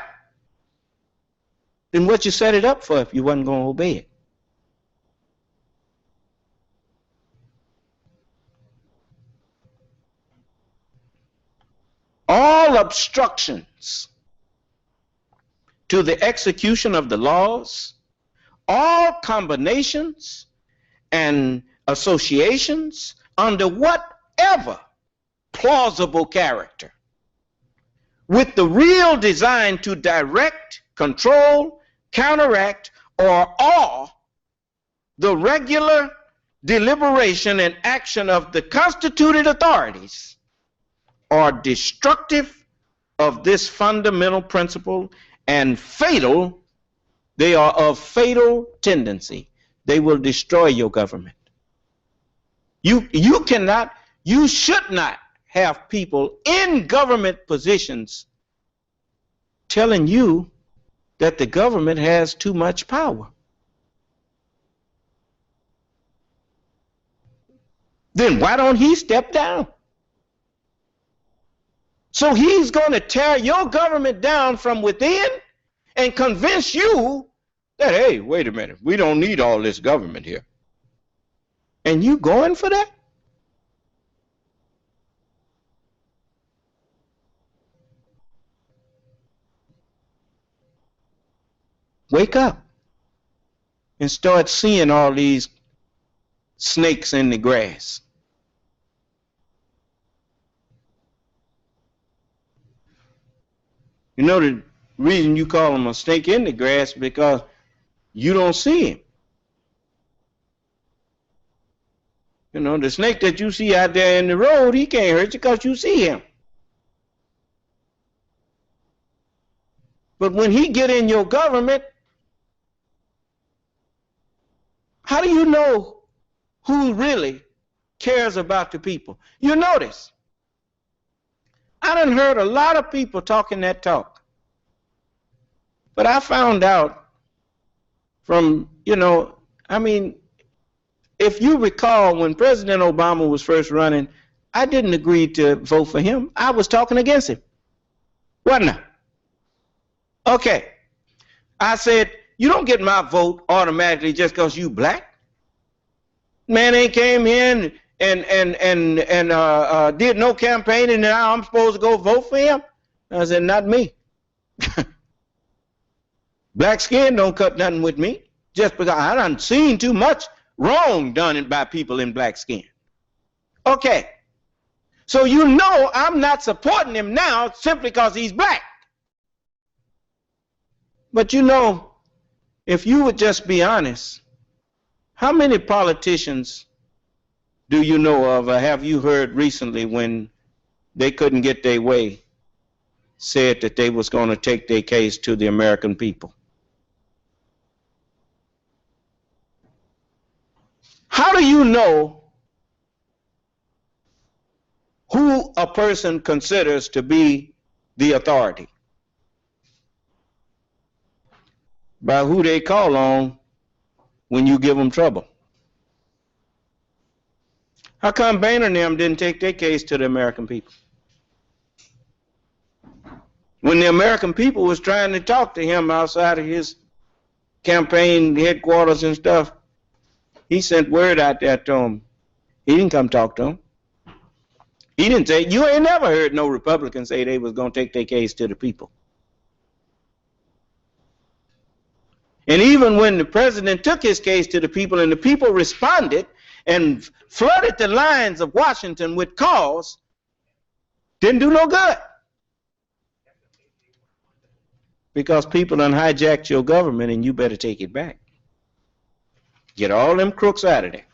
Then what you set it up for if you wasn't going to obey it? All obstructions to the execution of the laws, all combinations and associations under whatever plausible character, with the real design to direct, control, counteract, or awe the regular deliberation and action of the constituted authorities, are destructive of this fundamental principle and fatal. They are of fatal tendency. They will destroy your government. You should not have people in government positions telling you that the government has too much power. Then why don't he step down? So he's going to tear your government down from within and convince you that, hey, wait a minute, we don't need all this government here. And you going for that? Wake up and start seeing all these snakes in the grass. You know the reason you call him a snake in the grass because you don't see him. You know, the snake that you see out there in the road, he can't hurt you because you see him. But when he get in your government, how do you know who really cares about the people? You notice, I done heard a lot of people talking that talk. But I found out from, if you recall when President Obama was first running, I didn't agree to vote for him. I was talking against him. Wasn't I? Okay. I said, you don't get my vote automatically just because you black. Man ain't came in and did no campaign, and now I'm supposed to go vote for him? I said, not me. Black skin don't cut nothing with me, just because I done seen too much wrong done by people in black skin. Okay, so you know I'm not supporting him now simply because he's black. But you know, if you would just be honest, how many politicians do you know of, or have you heard recently when they couldn't get their way, said that they was going to take their case to the American people? How do you know who a person considers to be the authority? By who they call on when you give them trouble. How come Boehner and them didn't take their case to the American people? When the American people was trying to talk to him outside of his campaign headquarters and stuff, he sent word out there to him. He didn't come talk to him. He didn't say, you ain't never heard no Republican say they was going to take their case to the people. And even when the president took his case to the people and the people responded and flooded the lines of Washington with calls, didn't do no good. Because people done hijacked your government and you better take it back. Get all them crooks out of there.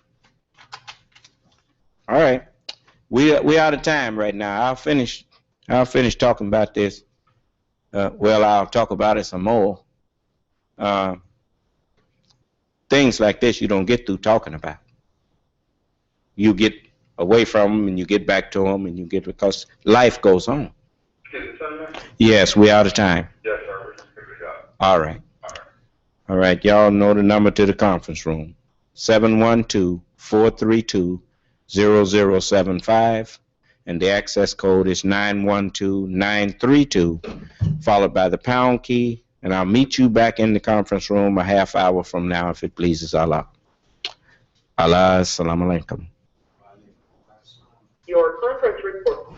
All right. We out of time right now. I'll finish talking about this Well, I'll talk about it some more. Things like this you don't get through talking about. You get away from them and you get back to them and you get, because life goes on. Yes, we're out of time. Yes, sir. Good job. All right. All right, y'all know the number to the conference room. 712-432-0075, and the access code is 912932, followed by the pound key, and I'll meet you back in the conference room a half hour from now if it pleases Allah. Allah, assalamu alaikum. Your conference report.